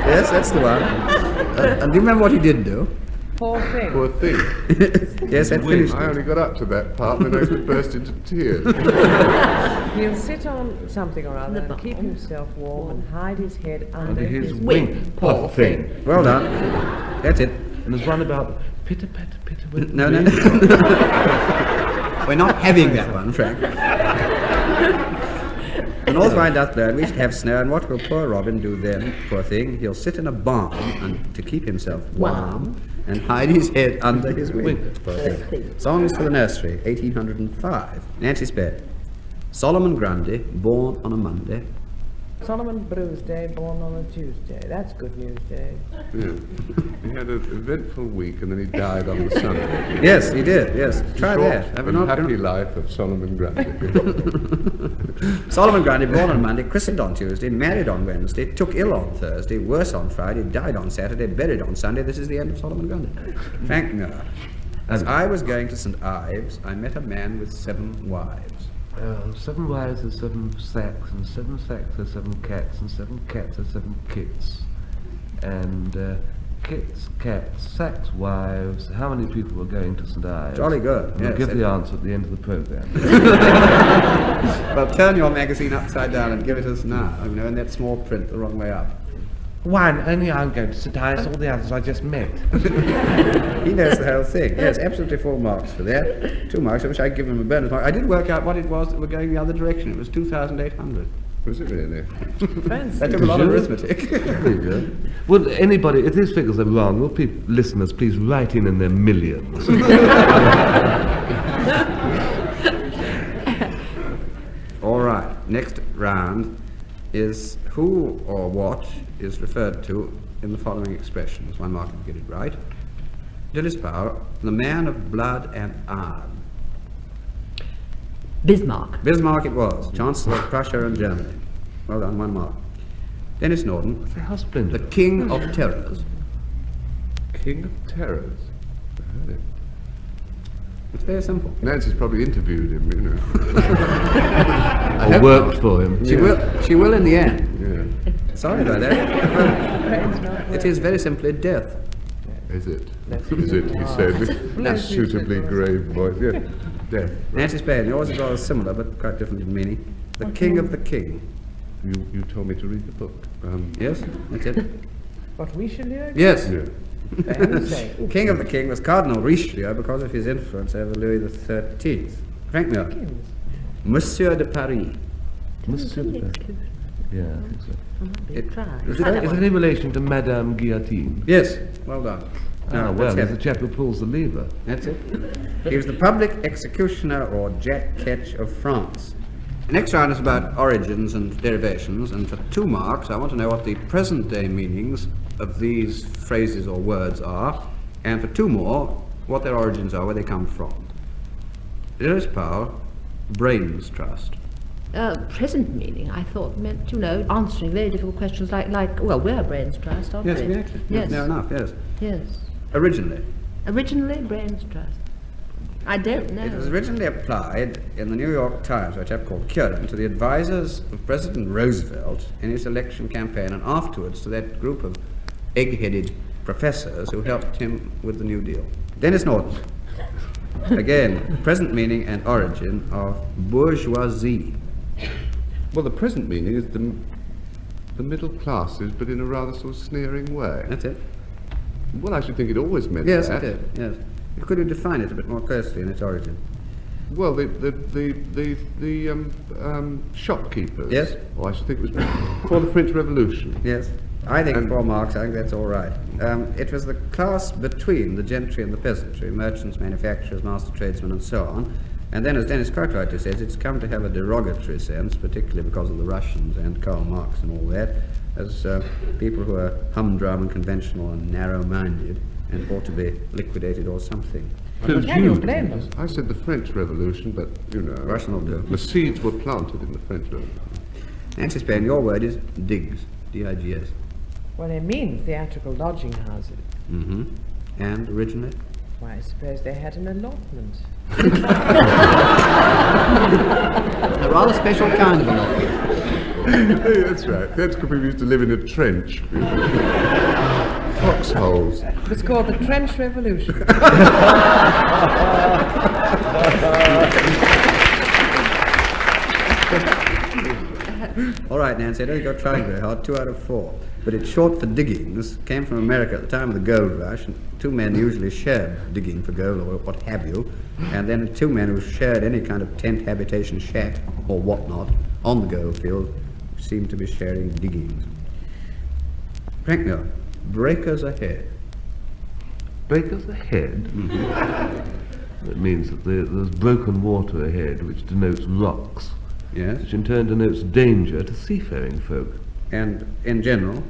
Yes, that's the one. And do you remember what he did do? Poor thing. Poor thing. Yes, that finished I it. only got up to that part, and then I burst into tears. He'll sit on something or other and keep himself warm and hide his head under his wing. Poor thing. Well done. That's it. And there's one about pitter patter pitter with No. We're not having that one, Frank. "The north wind doth blow, and we shall have snow, and what will poor Robin do then, poor thing? He'll sit in a barn and to keep himself warm and hide his head under his wing." Poor thing. Songs for the Nursery, 1805. Nancy Spain. "Solomon Grundy, born on a Monday." Solomon Bruceday, born on a Tuesday. That's good news day. Yeah. He had an eventful week, and then he died on the Sunday. Yes, he did, yes. Try Short that. Have and not- happy life of Solomon Grundy. Solomon Grundy, born on Monday, christened on Tuesday, married on Wednesday, took ill on Thursday, worse on Friday, died on Saturday, buried on Sunday. This is the end of Solomon Grundy. Frank Muir. "As I was going to St. Ives, I met a man with 7 wives." 7 wives are 7 sacks, and 7 sacks are 7 cats, and 7 cats are 7 kits. And kits, cats, sacks, wives. How many people were going to St. Ives? Jolly good, We'll yes. give the answer at the end of the programme. Well, turn your magazine upside down and give it us now, in that small print the wrong way up. One, only I'm going to St. Ives, all the others I just met. He knows the whole thing. Yes, absolutely 4 marks for that. 2 marks. I wish I'd given him a bonus mark. I did work out what it was that were going the other direction. It was 2,800. Was it really? That took a lot of arithmetic. There you go. Well, anybody, if these figures are wrong, will listeners please write in their millions? All right. Next round is who or what is referred to in the following expressions. 1 mark if you get it right. Denis Powell, "the man of blood and iron." Bismarck. Bismarck it was, Chancellor of Prussia and Germany. Well done, 1 mark. Denis Norden, How splendid. "the king of terrors." King of Terrors. I heard it. It's very simple. Nancy's probably interviewed him, Or worked for him. She will in the end. Yeah. Sorry about that. It is very simply death. Is it? Is it? He said with a suitably grave voice. Yeah. Death. Nancy Spain, yours is rather similar but quite different in meaning. "The king of the king." You told me to read the book. Yes, that's it. What, Richelieu? Yes. Yeah. Fancy. King of the king was Cardinal Richelieu because of his influence over Louis XIII. Frank Muir. Monsieur de Paris. Monsieur de Paris. Yeah, I think so. Is Is it any relation to Madame Guillotine? Yes, well done. Ah, well, he's the chap who pulls the lever. That's it. He was the public executioner or Jack Ketch of France. The next round is about origins and derivations, and for 2 marks I want to know what the present-day meanings of these phrases or words are, and for 2 more, what their origins are, where they come from. Denis Powell, brains trust. Present meaning, I thought, meant, answering very difficult questions like we're brains trust, aren't we? Yes, exactly. Yes. Fair enough, yes. Yes. Originally. Originally, brains trust. I don't know. It was originally applied in the New York Times by a chap called Curran to the advisors of President Roosevelt in his election campaign, and afterwards to that group of egg-headed professors who helped him with the New Deal. Denis Norden. Again, present meaning and origin of bourgeoisie. Well, the present meaning is the middle classes, but in a rather sort of sneering way. That's it. Well, I should think it always meant Yes, that. it did, yes. Could you define it a bit more closely in its origin? Well, the shopkeepers. Yes. Well, I should think it was before the French Revolution. Yes. I think 4 marks, I think that's all right. It was the class between the gentry and the peasantry, merchants, manufacturers, master tradesmen, and so on. And then, as Denis quite rightly says, it's come to have a derogatory sense, particularly because of the Russians and Karl Marx and all that, as people who are humdrum and conventional and narrow-minded and ought to be liquidated or something. Can you blame them? I said the French Revolution, but, Russian will do. the seeds were planted in the French Revolution. Nancy Spain, your word is digs, D-I-G-S. Well, they mean theatrical lodging houses. Mm-hmm. And originally? Why, I suppose they had an allotment. A rather special kind of allotment. Hey, that's right. That's because we used to live in a trench. Foxholes. It's called the Trench Revolution. All right, Nancy, I don't think you're trying very hard. 2 out of 4. But it's short for diggings. Came from America at the time of the gold rush, and 2 men usually shared digging for gold or what have you, and then 2 men who shared any kind of tent, habitation, shack, or whatnot on the gold field seemed to be sharing diggings. Frank Muir, breakers ahead. Breakers ahead? Mm-hmm. That means that there's broken water ahead, which denotes rocks, Yes. which in turn denotes danger to seafaring folk. And in general?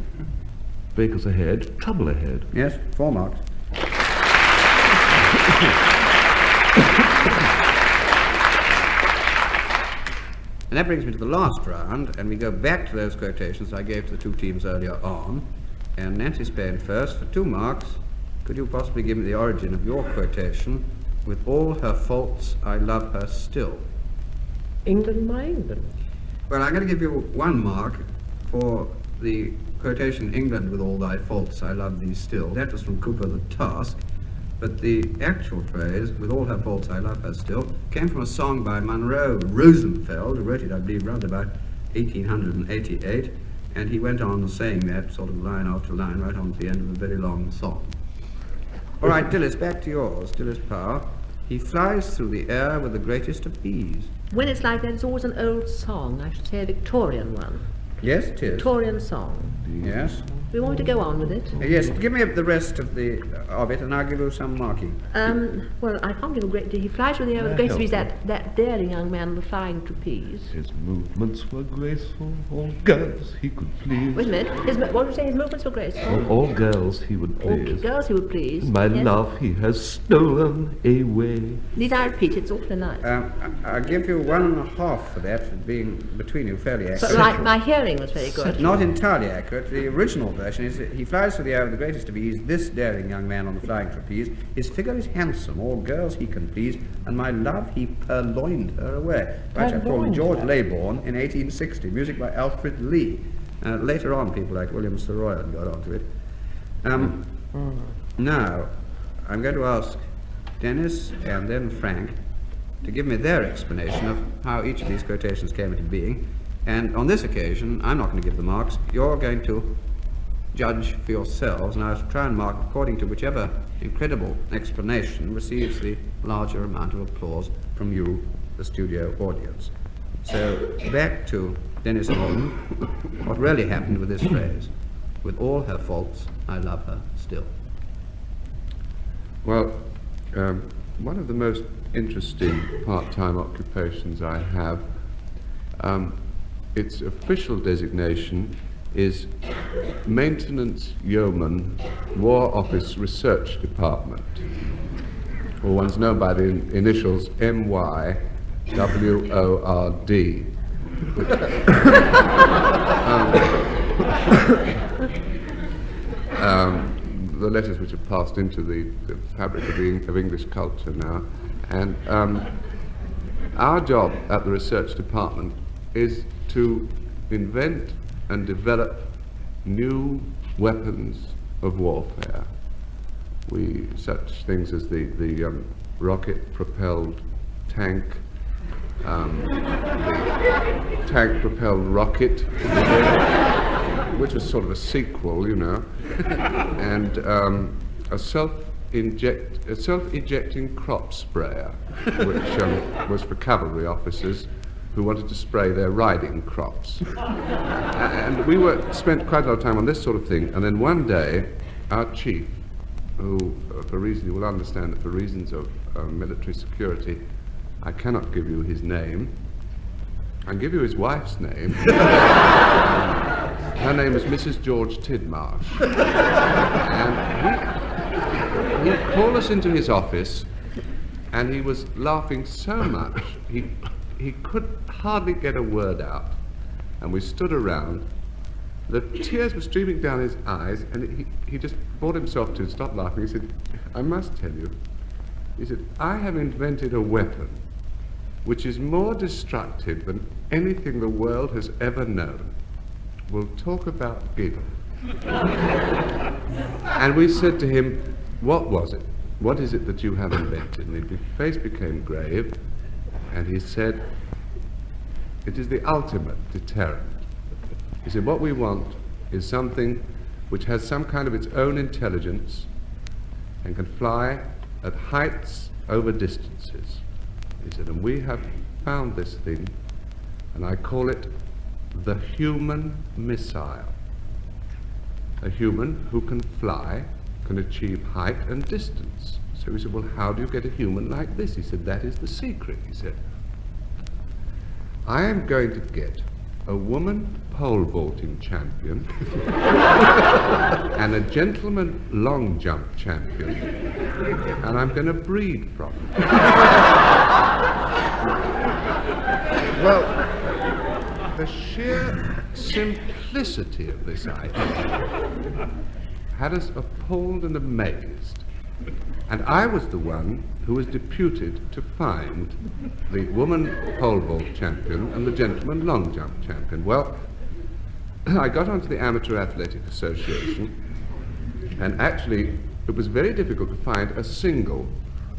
Breakers ahead, trouble ahead. Yes, 4 marks. And that brings me to the last round, and we go back to those quotations I gave to the 2 teams earlier on. And Nancy Spain first, for 2 marks. Could you possibly give me the origin of your quotation? With all her faults, I love her still. England, my England. Well, I'm going to give you 1 mark for the quotation, England with all thy faults, I love thee still. That was from Cooper the Task. But the actual phrase, with all her faults, I love her still, came from a song by Monroe Rosenfeld, who wrote it, I believe, round about 1888, and he went on saying that sort of line after line right on to the end of a very long song. All right, Dillis, back to yours. Dillis Power. He flies through the air with the greatest of ease. When it's like that, it's always an old song. I should say a Victorian one. Yes, it is. Victorian song. Yes. We want to go on with it. Yes, give me the rest of it, and I'll give you some marking. Well, I can't give a great deal. He flies through the air with the grace of ease, that daring young man on the flying trapeze. His movements were graceful, all girls he could please. Wait a minute. What did you say? His movements were graceful? All girls he would please. All girls he would please. My Yes. love he has stolen away. Need I repeat? It's awfully nice. I'll give you 1.5 for that, for being between you fairly accurate. But my hearing was very good. Not entirely accurate. The original version is that he flies through the air with the greatest of ease, this daring young man on the flying trapeze. His figure is handsome, all girls he can please, and my love he purloined her away. By a chap called George Laybourne in 1860, music by Alfred Lee. Later on, people like William Saroyan got onto it. Now, I'm going to ask Denis and then Frank to give me their explanation of how each of these quotations came into being. And on this occasion, I'm not going to give the marks. You're going to judge for yourselves, and I'll try and mark according to whichever incredible explanation receives the larger amount of applause from you, the studio audience. So, back to Denis Norden. What really happened with this phrase? With all her faults, I love her still. Well, one of the most interesting part-time occupations I have, its official designation is Maintenance Yeoman, War Office Research Department, or one's known by the initials MYWORD. The letters which have passed into the fabric of English culture now. And our job at the research department is to invent and develop new weapons of warfare. Such things as the rocket-propelled tank, the tank-propelled rocket, which was sort of a sequel, you know, and a self-ejecting crop sprayer, which was for cavalry officers who wanted to spray their riding crops. And we spent quite a lot of time on this sort of thing, and then one day, our chief, who, you will understand that for reasons of military security, I cannot give you his name. I can give you his wife's name. Her name is Mrs. George Tidmarsh. And he called us into his office, and he was laughing so much, he could hardly get a word out. And we stood around. The tears were streaming down his eyes, and he just brought himself to stop laughing. He said, I must tell you, he said, I have invented a weapon which is more destructive than anything the world has ever known. We'll talk about giggle. And we said to him, what was it? What is it that you have invented? And his face became grave, and he said, it is the ultimate deterrent. He said, what we want is something which has some kind of its own intelligence and can fly at heights over distances. He said, and we have found this thing, and I call it the human missile. A human who can fly, can achieve height and distance. So he said, well, how do you get a human like this? He said, that is the secret. He said, I am going to get a woman pole vaulting champion and a gentleman long jump champion, and I'm going to breed from them. Well, the sheer simplicity of this idea had us appalled and amazed. And I was the one who was deputed to find the woman pole vault champion and the gentleman long jump champion. Well, I got onto the Amateur Athletic Association, and actually it was very difficult to find a single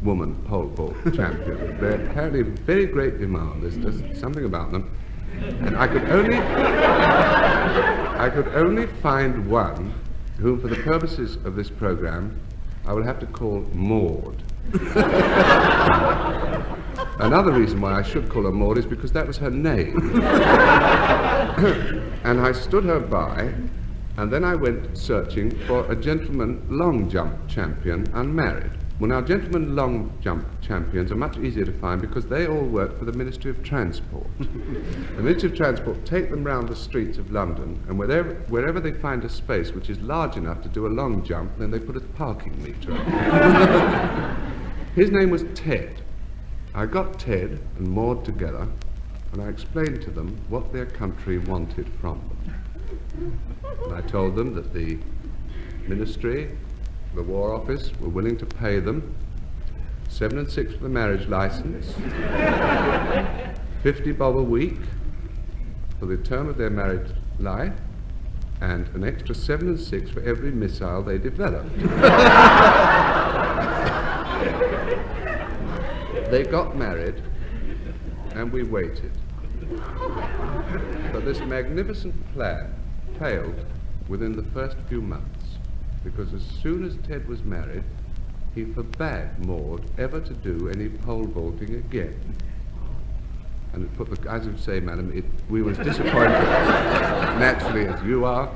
woman pole vault champion. They're apparently in very great demand. There's just something about them. And I could only find one whom, for the purposes of this program, I will have to call Maud. Another reason why I should call her Maud is because that was her name. And I stood her by, and then I went searching for a gentleman long jump champion unmarried. Well, now, gentlemen long jump champions are much easier to find because they all work for the Ministry of Transport. The Ministry of Transport take them round the streets of London, and wherever they find a space which is large enough to do a long jump, then they put a parking meter up. His name was Ted. I got Ted and Maud together, and I explained to them what their country wanted from them. And I told them that the Ministry, the War Office, were willing to pay them 7 and 6 for the marriage license, 50 bob a week for the term of their married life, and an extra 7 and 6 for every missile they developed. They got married, and we waited. But this magnificent plan failed within the first few months, because as soon as Ted was married, he forbade Maud ever to do any pole vaulting again. And it put the, as you say, madam, we were disappointed, naturally, as you are,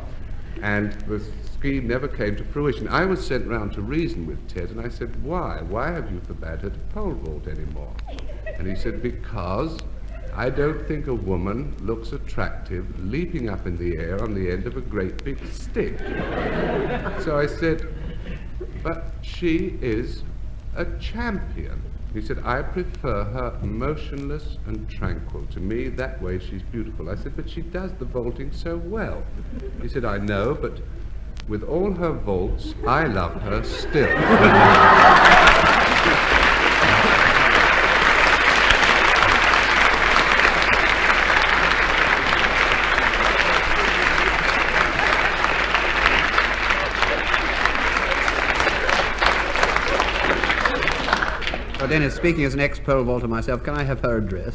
and the scheme never came to fruition. I was sent round to reason with Ted, and I said, why? Why have you forbade her to pole vault anymore? And he said, because I don't think a woman looks attractive leaping up in the air on the end of a great big stick. So I said, but she is a champion. He said, I prefer her motionless and tranquil. To me, that way she's beautiful. I said, but she does the vaulting so well. He said, I know, but with all her vaults, I love her still. Well, Denis, speaking as an ex-pole vaulter myself, can I have her address?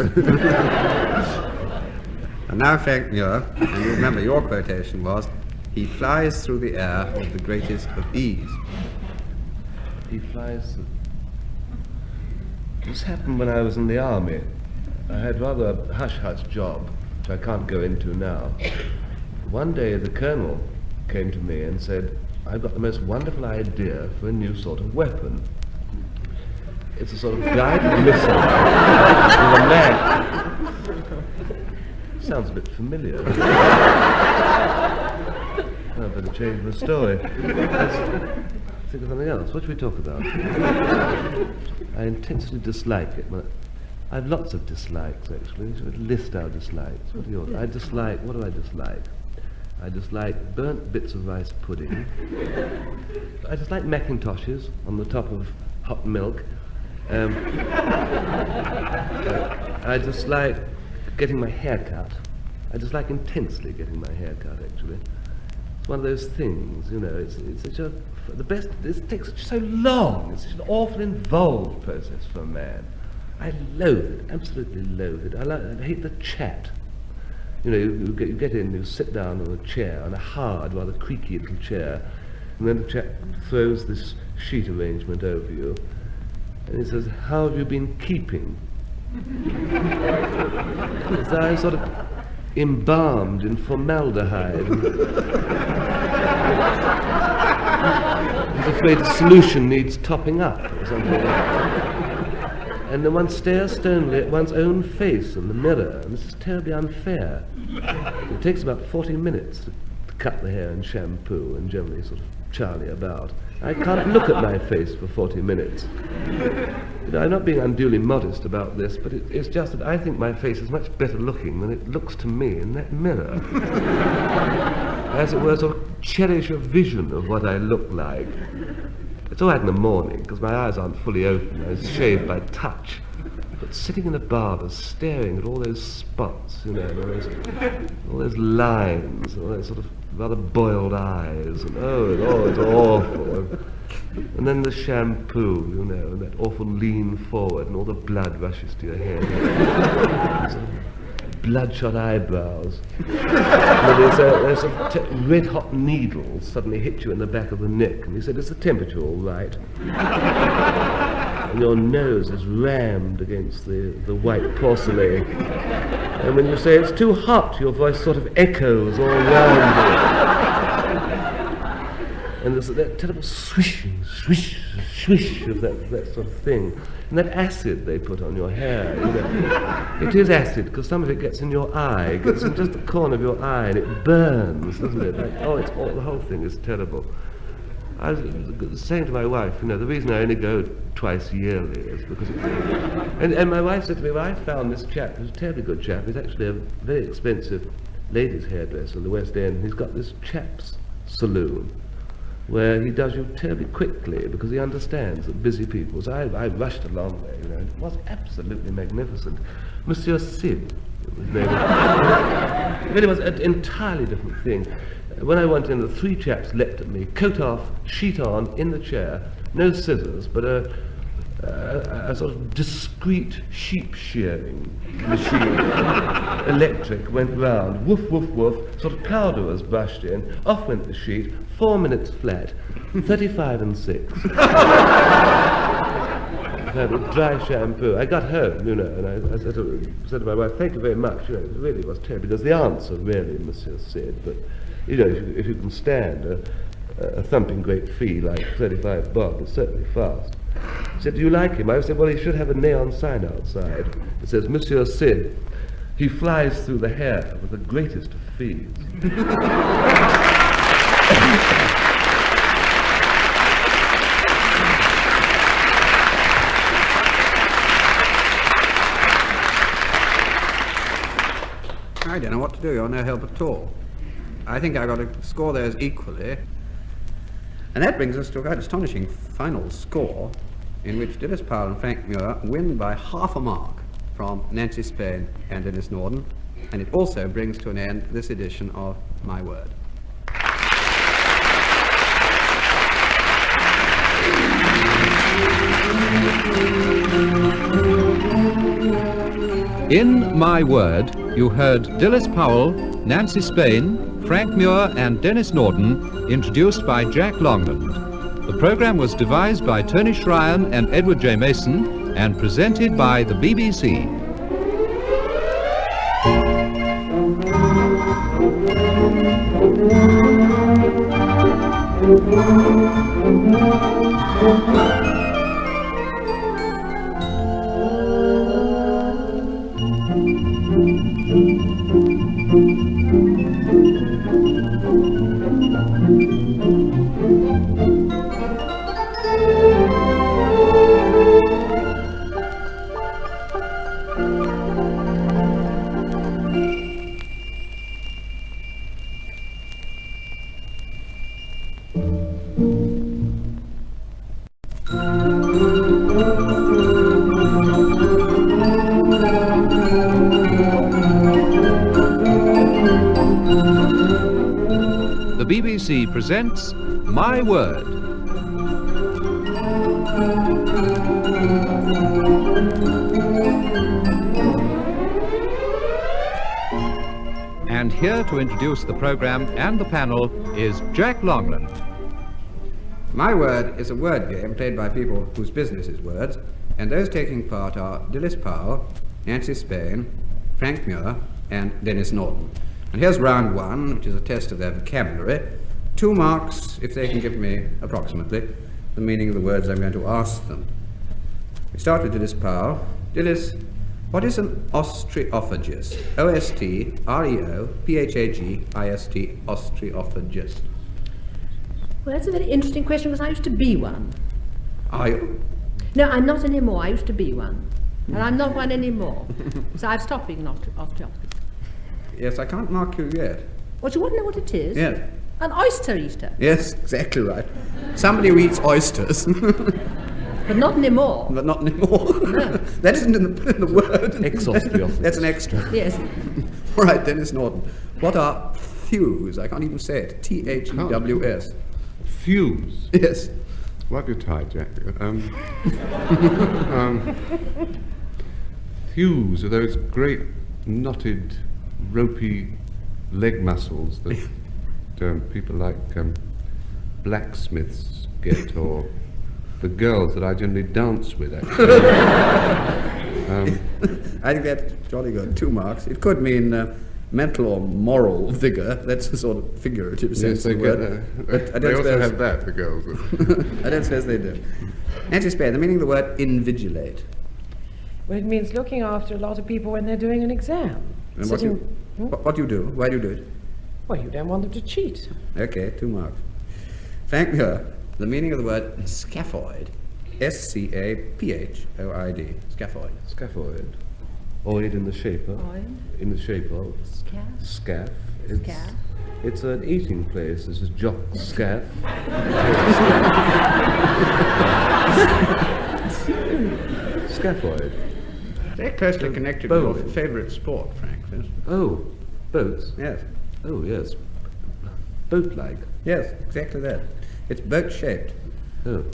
And now, Frank Muir, and you remember your quotation was, he flies through the air with the greatest of ease. He flies through... This happened when I was in the army. I had rather a hush-hush job, which I can't go into now. One day the colonel came to me and said, I've got the most wonderful idea for a new sort of weapon. It's a sort of guided missile with a man. Sounds a bit familiar. I better change my story. Let's think of something else. What should we talk about? I intensely dislike it. I have lots of dislikes, actually. We should list our dislikes. What are yours? What do I dislike? I dislike burnt bits of rice pudding. I dislike Macintoshes on the top of hot milk. I dislike getting my hair cut. I dislike intensely getting my hair cut, actually. It's one of those things, you know, it's such a, it takes so long. It's such an awful involved process for a man. I loathe it, absolutely loathe it. I hate the chat. You know, you get in, you sit down on a chair, on a hard, rather creaky little chair, and then the chap throws this sheet arrangement over you, and he says, how have you been keeping? So I'm sort of embalmed in formaldehyde. He's afraid the solution needs topping up or something. And then one stares stonily at one's own face in the mirror, and this is terribly unfair. It takes about 40 minutes to cut the hair and shampoo and generally sort of charley about. I can't look at my face for 40 minutes. You know, I'm not being unduly modest about this, but it's just that I think my face is much better looking than it looks to me in that mirror. As it were, sort of cherish a vision of what I look like. It's all right in the morning, because my eyes aren't fully open. I shave by touch. But sitting in a barber, staring at all those spots, you know, all those lines, all those sort of rather boiled eyes, and it's awful. And then the shampoo, you know, and that awful lean forward, and all the blood rushes to your head. Bloodshot eyebrows. And there's red-hot needles suddenly hit you in the back of the neck, and he said, is the temperature all right? And your nose is rammed against the white porcelain. And when you say it's too hot, your voice sort of echoes all around you. And there's that terrible swishing, swish, swish of that sort of thing. And that acid they put on your hair, you know. It is acid, because some of it gets in your eye, it gets in just the corner of your eye, and it burns, doesn't it? Like, the whole thing is terrible. I was saying to my wife, you know, the reason I only go twice yearly is because and my wife said to me, well, I found this chap, who's a terribly good chap, he's actually a very expensive ladies' hairdresser in the West End, he's got this chap's saloon, where he does you terribly quickly because he understands that busy people. So I rushed along there, you know, and it was absolutely magnificent. Monsieur Sid, his name was. It really was an entirely different thing. When I went in, the three chaps leapt at me, coat off, sheet on, in the chair, no scissors, but a sort of discreet sheep shearing machine, electric, went round, woof, woof, woof, sort of powder was brushed in, off went the sheet, 4 minutes flat, 35 and 6. kind of dry shampoo. I got home, you know, and I said to my wife, thank you very much. You know, it really was terrible, because the answer really, Monsieur said, but, you know, if you can stand a thumping great fee like 35 bob, it's certainly fast. He said, do you like him? I said, well, he should have a neon sign outside. It says, Monsieur Sid, he flies through the hair with the greatest of fees. I don't know what to do. You're no help at all. I think I got to score those equally. And that brings us to a quite astonishing final score, in which Denis Powell and Frank Muir win by half a mark from Nancy Spain and Denis Norden, and it also brings to an end this edition of My Word. In My Word, you heard Denis Powell, Nancy Spain, Frank Muir and Denis Norden, introduced by Jack Longland. The program was devised by Tony Shryan and Edward J. Mason and presented by the BBC. The BBC presents My Word. And here to introduce the program and the panel is Jack Longland. My Word is a word game played by people whose business is words, and those taking part are Denis Powell, Nancy Spain, Frank Muir, and Denis Norden. And here's round one, which is a test of their vocabulary. 2 marks if they can give me approximately the meaning of the words I'm going to ask them. We start with Denis Powell. Denis, what is an ostriophagist? O-S-T-R-E-O-P-H-A-G-I-S-T, ostriophagist. Well, that's a very interesting question, because I used to be one. Are you? No, I'm not anymore. I used to be one. And I'm not one anymore. So I've stopped being an osteopathist. Yes, I can't mark you yet. What, you want to know what it is? Yes. An oyster eater. Yes, exactly right. Somebody who eats oysters. But not anymore. But not anymore. No. That isn't in the word. Ex-osteopathist. That's an extra. Yes. All right, Denis Norden. What are thews? I can't even say it. T-H-E-W-S. Thews? Yes. Wipe your tie, Jack. Thews are those great knotted, ropey leg muscles that people like blacksmiths get, or the girls that I generally dance with, actually. I think that's jolly good. 2 marks. It could mean mental or moral vigor. That's the sort of figurative sense of the word. They also have that, the girls. I don't suppose they do. Nancy Spain, the meaning of the word invigilate. Well, it means looking after a lot of people when they're doing an exam. And what do you do? Why do you do it? Well, you don't want them to cheat. Okay, 2 marks. Frank Muir, the meaning of the word scaphoid. S-C-A-P-H-O-I-D. Scaphoid. Scaphoid. Oid in the shape of? Oid. In the shape of? Scaff. Scaff. Scaff. It's an eating place. This is Jock Scaff. Scaphoid. Very closely connected with your favourite sport, Frank. Yes? Oh, boats? Yes. Oh, yes. Boat-like? Yes, exactly that. It's boat-shaped. Oh.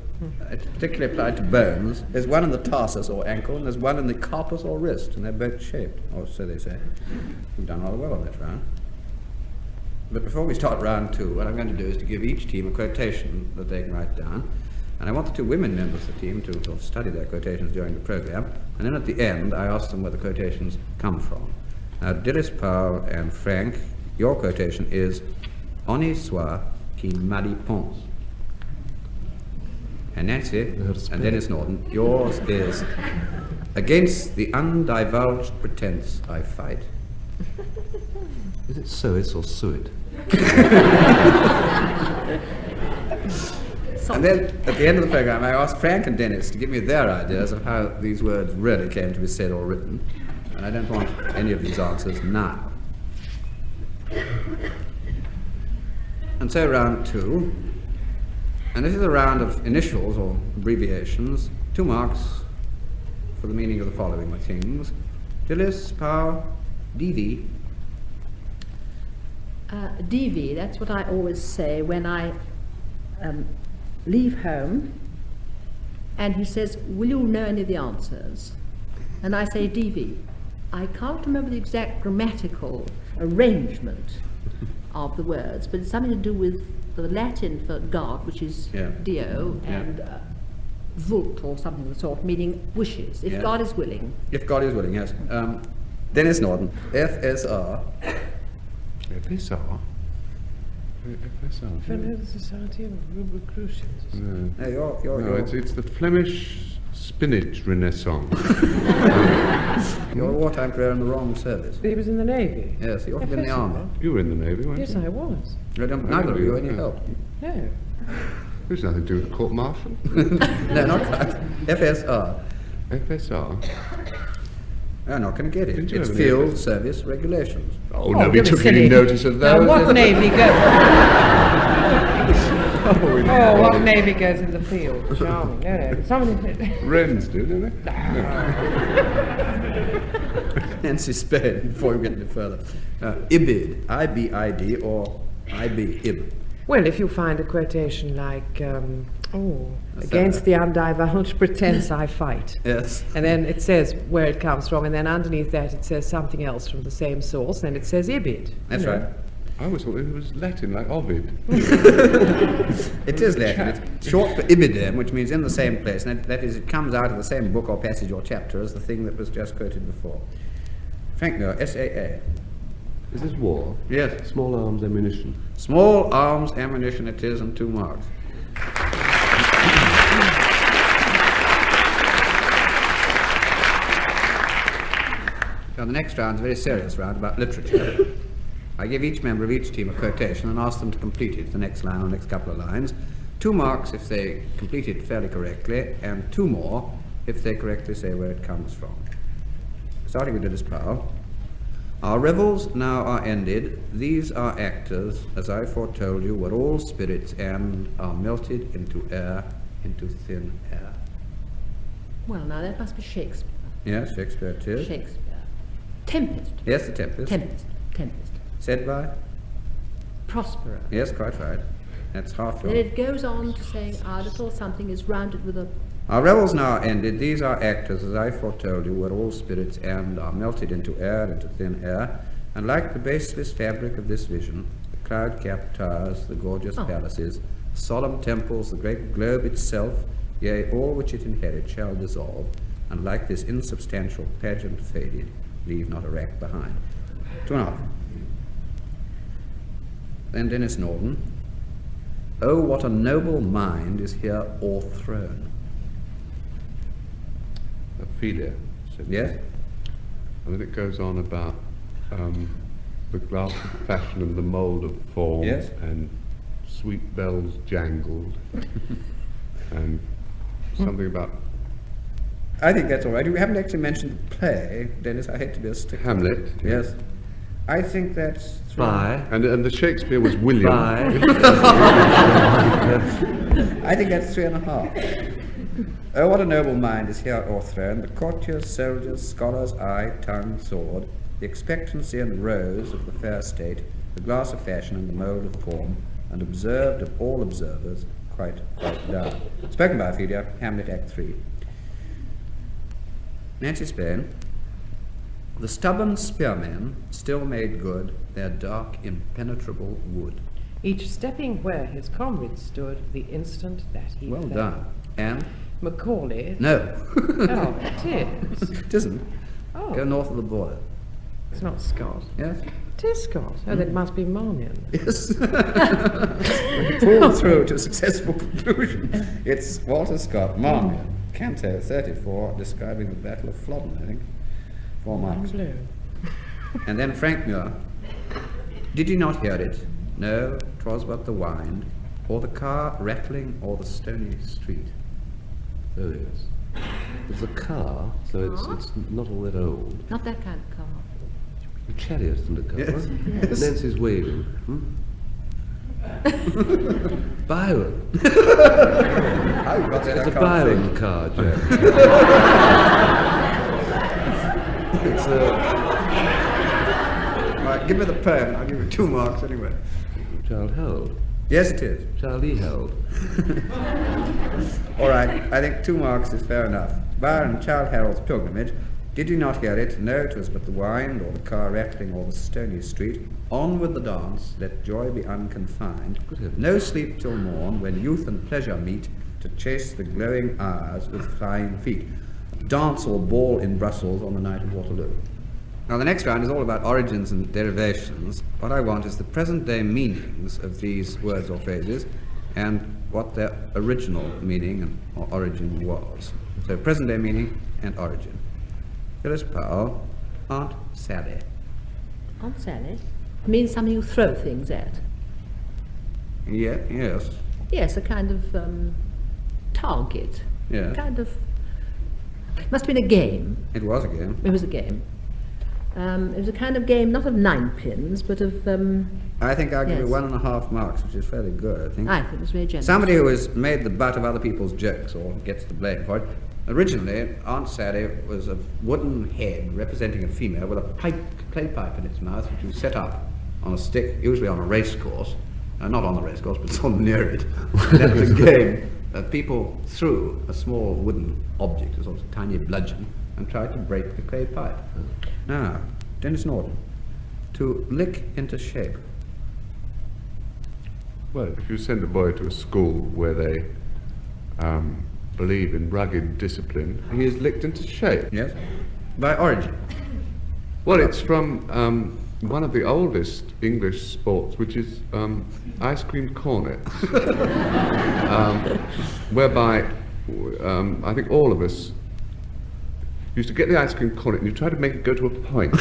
It's particularly applied to bones. There's one in the tarsus or ankle, and there's one in the carpus or wrist, and they're boat-shaped, or so they say. We've done rather well on that round. But before we start round 2, what I'm going to do is to give each team a quotation that they can write down. And I want the two women members of the team to sort of study their quotations during the program, and then at the end I ask them where the quotations come from. Now, Denis, Paul, and Frank, your quotation is "Honi soit qui mal y pense." And Nancy and Denis Norden, yours is "Against the undivulged pretense I fight." Is it Soit or Suet? And then, at the end of the program, I asked Frank and Denis to give me their ideas of how these words really came to be said or written. And I don't want any of these answers now. And so round 2. And this is a round of initials or abbreviations. 2 marks for the meaning of the following things. Denis, Paul, DV. DV, that's what I always say when I leave home and he says, "Will you know any of the answers?" And I say DV. I can't remember the exact grammatical arrangement of the words, but it's something to do with the Latin for God, which is Dio, and vult or something of the sort, meaning wishes, if God is willing. If God is willing, yes. Denis Norden, FSR. FSR? FSR? Friendly Society of Recruiters. No, it's the Flemish Spinach Renaissance. Your wartime career in the wrong service. He was in the Navy. Yes, he ought to be in the army. You were in the Navy, weren't Yes, you? I was. Neither of you any help. No. There's nothing to do with the court-martial. No, not quite. FSR. FSR? I'm not going to get it. Didn't you It's have an field FSR? service regulations. Oh, nobody took silly. any notice of Now, those. what Navy goes? Oh, What Navy goes in the field? Charming. No. Somebody. Wrens do, don't they? Nancy Spain, before we get any further. IBID, I-B-I-D, or I-B-IB. Well, if you find a quotation like, "Against the undivulged pretense I fight." Yes. And then it says where it comes from, and then underneath that it says something else from the same source, and it says ibid. That's right. I always thought it was Latin, like Ovid. It is Latin. It's short for ibidem, which means in the same place. And that is, it comes out of the same book or passage or chapter as the thing that was just quoted before. Frank Muir, SAA. Is this war? Yes. Small arms ammunition. Small arms ammunition it is, and 2 marks. Now the next round is a very serious round about literature. I give each member of each team a quotation and ask them to complete it, the next line or next couple of lines. 2 marks if they complete it fairly correctly, and 2 more if they correctly say where it comes from. Starting with Denis Powell. Our revels now are ended. These are actors, as I foretold you, were all spirits and are melted into air, into thin air. Well, now that must be Shakespeare. Yes, Shakespeare it is. Shakespeare. Tempest. Yes, the Tempest. Tempest. Said by? Prospero. Yes, quite right. That's half Then wrong. it goes on to saying our little something is rounded with a... Our revels now are ended. These are actors, as I foretold you, were all spirits and are melted into air, into thin air. And like the baseless fabric of this vision, the cloud-capped towers, the gorgeous palaces, solemn temples, the great globe itself, yea, all which it inherits shall dissolve, and like this insubstantial pageant faded, leave not a rack behind. 2.5. Then Denis Norden. Oh, what a noble mind is here o'erthrown. Ophelia. Said Yes? And then it goes on about the glass of fashion and the mould of form, Yes. and sweet bells jangled, and something about I think that's all right. We haven't actually mentioned the play, Denis. I hate to be a stickler. Hamlet. Yes. I think that's... By. And the Shakespeare was William. By. I think that's 3.5. Oh, what a noble mind is here o'erthrown, the courtiers, soldiers, scholars, eye, tongue, sword, the expectancy and rose of the fair state, the glass of fashion and the mould of form, and observed of all observers, quite down. Spoken by Ophelia, Hamlet, Act 3. Nancy Spain. The stubborn spearmen still made good their dark, impenetrable wood. each stepping where his comrade stood the instant that he Well fell. done. And? Macaulay. No. Oh, it is. It isn't. Oh, Go north of the border. it's not Scott. Yes? It is Scott. Oh, then it must be Marmion. Yes. Pull through to a successful conclusion. It's Walter Scott, Marmion, Canto 34, describing the Battle of Flodden, I think. 4 marks. Blue. And then Frank Muir. Did you not hear it? No, 'twas but the wind, or the car rattling, or the stony street. Oh, yes. It's a car, so it's not all that old. Not that kind of car. A chariot and a car. Yes. Yes. Nancy's waving. Byron. How you got that? It's I a can't Byron think. car, Jack. It's a... Right, give me the pen. I'll give you 2 marks anyway. Child held. Yes, it is. Child he held. All right, I think 2 marks is fair enough. Byron, Childe Harold's Pilgrimage. Did you not hear it? No, 'twas but the wind, or the car rattling, or the stony street. On with the dance, let joy be unconfined. Good heavens. No sleep till morn, when youth and pleasure meet, to chase the glowing hours with flying feet. Dance or ball in Brussels on the night of Waterloo. Now the next round is all about origins and derivations. What I want is the present-day meanings of these words or phrases and what their original meaning and or origin was. So present-day meaning and origin. Phyllis Powell, Aunt Sally. Aunt Sally means something you throw things at. Yeah, yes. Yes, a kind of target. Yeah. Kind of... Must have been a game. It was a game. It was a game. It was a kind of game, not of 9 pins, but of... I think I'll give you Yes. 1.5 marks, which is fairly good, I think. I think it was very generous. Somebody who has made the butt of other people's jokes or gets the blame for it. Originally, Aunt Sally was a wooden head representing a female with a clay pipe in its mouth, which was set up on a stick, usually on a race course. Not on the race course, but on near it. That was a game. People threw a small wooden object, a sort of tiny bludgeon, and tried to break the clay pipe. Now, Denis Norden. To lick into shape. Well, if you send a boy to a school where they believe in rugged discipline, he is licked into shape. Yes? By origin. Well, it's from one of the oldest English sports, which is ice cream cornets, whereby I think all of us used to get the ice cream cornet and you try to make it go to a point,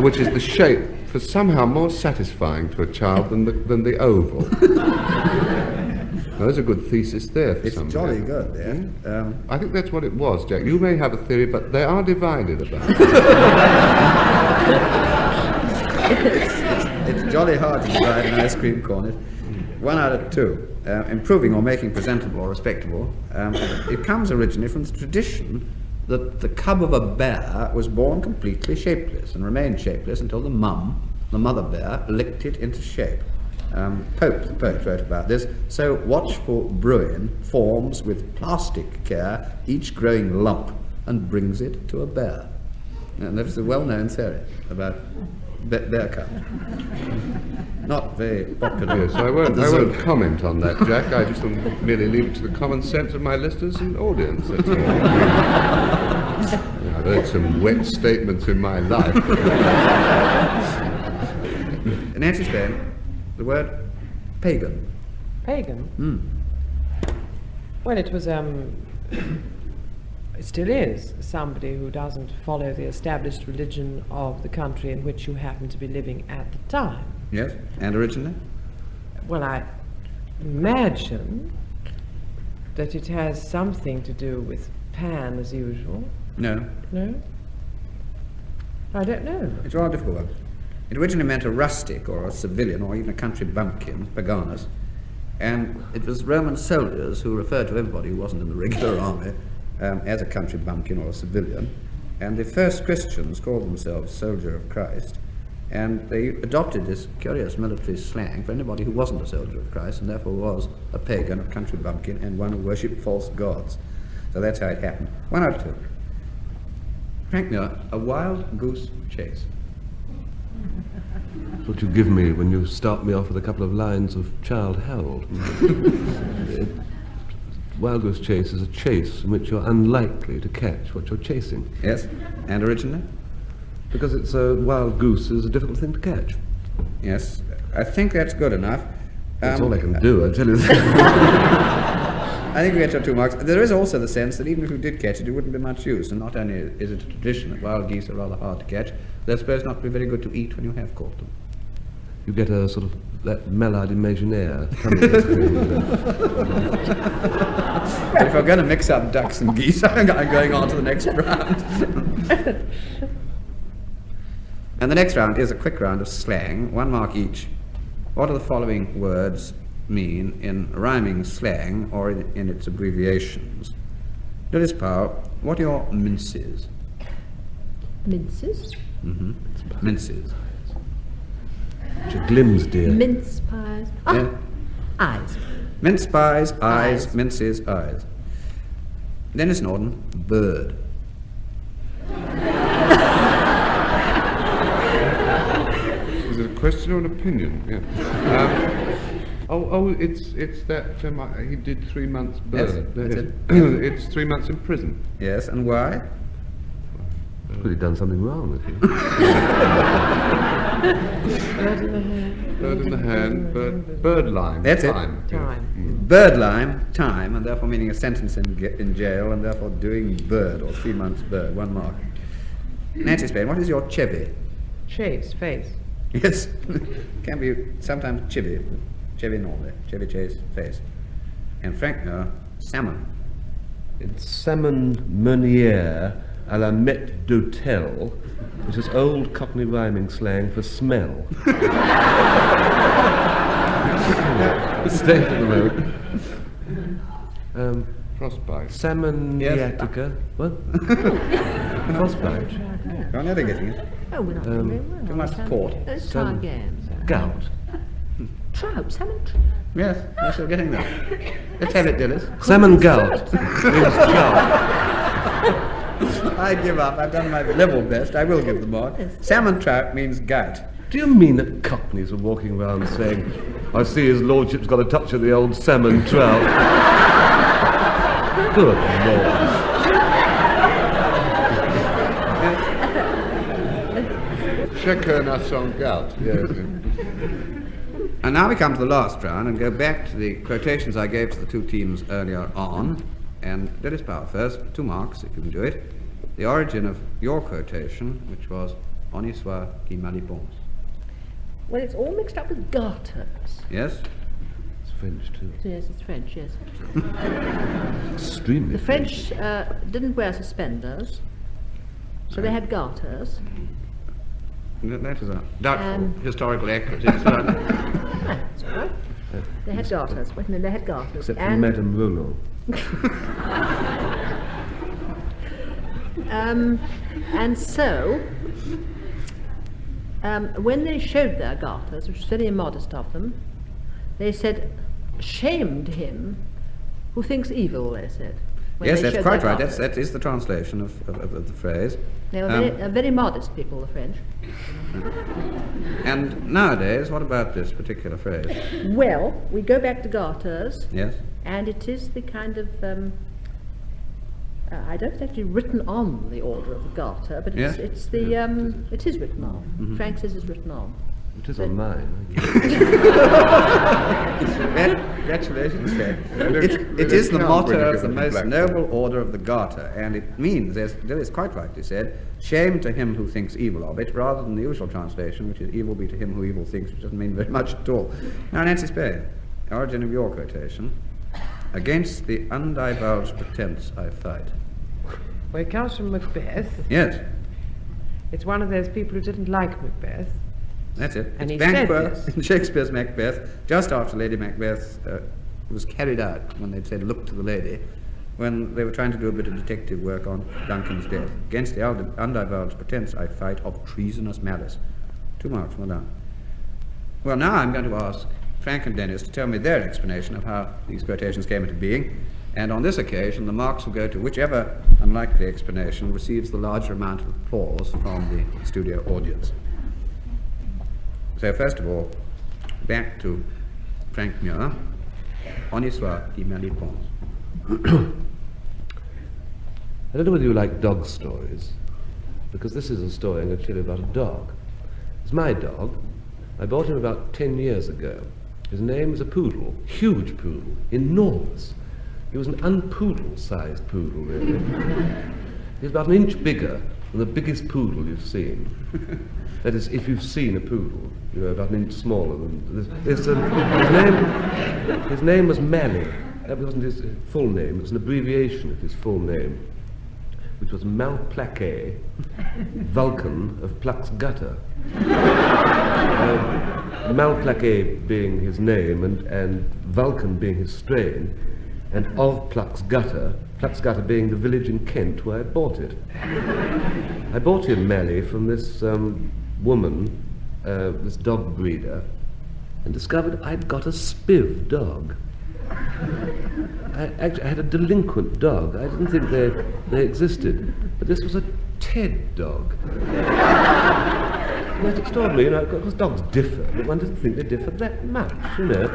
which is the shape for somehow more satisfying to a child than the oval. Now, there's a good thesis there for It's somebody. jolly good, there. I think that's what it was, Jack. You may have a theory, but they are divided about it. It's jolly hard to divide an ice cream cornet. 1 out of 2. Improving or making presentable or respectable. It comes originally from the tradition that the cub of a bear was born completely shapeless and remained shapeless until the mother bear, licked it into shape. Pope, the poet, wrote about this. So watchful Bruin forms with plastic care each growing lump and brings it to a bear. And there's a well-known theory about bear cubs. Not very popular. Yes, I won't comment on that, Jack. I just will merely leave it to the common sense of my listeners and audience. That's all. I've heard some wet statements in my life. In ancient Spain, the word pagan. Pagan? Well, it was, it still is somebody who doesn't follow the established religion of the country in which you happen to be living at the time. Yes, and originally? Well, I imagine that it has something to do with Pan as usual. No. No? I don't know. It's a rather difficult one. It originally meant a rustic or a civilian or even a country bumpkin, paganus, and it was Roman soldiers who referred to everybody who wasn't in the regular army as a country bumpkin or a civilian, and the first Christians called themselves soldier of Christ, and they adopted this curious military slang for anybody who wasn't a soldier of Christ and therefore was a pagan, a country bumpkin, and one who worshipped false gods. So that's how it happened. 1 out of 2. Frank Muir, A Wild Goose Chase. what you give me when you start me off with a couple of lines of Child Harold. Wild Goose Chase is a chase in which you're unlikely to catch what you're chasing. Yes, and originally? Because it's a wild goose is a difficult thing to catch. Yes, I think that's good enough. That's all I can do, I tell you. I think we get your 2 marks. There is also the sense that even if you did catch it, it wouldn't be much use. And not only is it a tradition that wild geese are rather hard to catch, they're supposed not to be very good to eat when you have caught them. You get a sort of that malade imaginaire. If we're going to mix up ducks and geese, I'm going on to the next round. And the next round is a quick round of slang, 1 mark each. What do the following words mean in rhyming slang or in its abbreviations? Denis Powell, what are your minces? Minces? Mm-hmm. Minces. Glims, dear. Mince pies. Ah, Yeah. eyes. Mince pies, eyes, Eyes. minces, eyes. Denis Norden, bird. Is it a question or an opinion? Yeah. It's that he did 3 months bird. Yes, that's it. It's 3 months in prison. Yes, and why? Clearly done something wrong with you. Bird in the hand. Bird in the hand, bird lime. That's it. Time. yeah. Time. Bird lime, time, and therefore meaning a sentence in jail, and therefore doing bird, or 3 months bird, 1 mark. Nancy Spain, what is your chevy? Chase, face. Yes, can be sometimes chivvy, chevy normally, chevy chase, face. And Frank, salmon. It's salmon meunier à la maître d'hôtel, which is old Cockney rhyming slang for smell. Stay for the moment. Frostbite. Salmon Yatica. What? Frostbite. Go on, they're getting it. Oh, we're not doing very well. Too much port. Let's try again. Gout. Trout, salmon trout. Yes, yes, we're getting there. Let's have it, Denis. Salmon gout. Means gout. I give up. I've done my level best. I will give the mark. Salmon trout means gout. Do you mean that Cockneys are walking around saying, I see his lordship's got a touch of the old salmon trout? Good Lord. Circa on gout. Yes. And now we come to the last round and go back to the quotations I gave to the 2 teams earlier on. And Denis Powell first, 2 marks if you can do it. The origin of your quotation, which was On y soit qui mal y pense. Well, it's all mixed up with garters. Yes? It's French too. Yes, it's French, yes. Extremely The French didn't wear suspenders, so they had garters. That is a doubtful historical accuracy. That's all right. They had garters. Wait a minute, they had garters. Except for Madame Roland. And so, when they showed their garters, which was very immodest of them, they said, shamed him who thinks evil, they said. when Yes, they that's showed quite their right. garters. That is the translation of the phrase. They were very modest people, the French. And nowadays, what about this particular phrase? Well, we go back to garters, Yes? and it is the kind of, I don't actually written on the order of the garter, but Yes? it's the, it is written on. Frank says it's written on. It is on mine. Congratulations, Frank. It is the motto of the most noble order of the garter, and it means, as Denis quite rightly said, shame to him who thinks evil of it, rather than the usual translation, which is evil be to him who evil thinks, which doesn't mean very much at all. Now, Nancy Spain, origin of your quotation, against the undivulged pretense I fight. Well, it comes from Macbeth. Yes, It's one of those people who didn't like Macbeth. that's it. And It's he said Banquo this. in Shakespeare's Macbeth, just after Lady Macbeth was carried out, when they'd said, look to the lady, when they were trying to do a bit of detective work on Duncan's death. Against the undivulged pretense I fight of treasonous malice. 2 marks, well done. Well, now I'm going to ask Frank and Denis to tell me their explanation of how these quotations came into being, and on this occasion the marks will go to whichever unlikely explanation receives the larger amount of applause from the studio audience. So first of all, back to Frank Muir. En histoire qui m'a réponse. I don't know whether you like dog stories, because this is a story I'm going to tell you about a dog. It's my dog. I bought him about 10 years ago. His name is a poodle, huge poodle, enormous. He was an unpoodle-sized poodle, really. He's about an inch bigger than the biggest poodle you've seen. That is, if you've seen a poodle, you know, about an inch smaller than this. His name was Manny. That wasn't his full name. It was an abbreviation of his full name, which was Malplaquet, Vulcan of Plux Gutter. Malplaquet being his name and Vulcan being his strain, and of Plux Gutter being the village in Kent where I bought it. I bought him, Manny, from this woman, this dog breeder, and discovered I'd got a spiv dog. I had a delinquent dog. I didn't think they existed, but this was a Ted dog. That's extraordinary, you know, because dogs differ, but one doesn't think they differ that much, you know.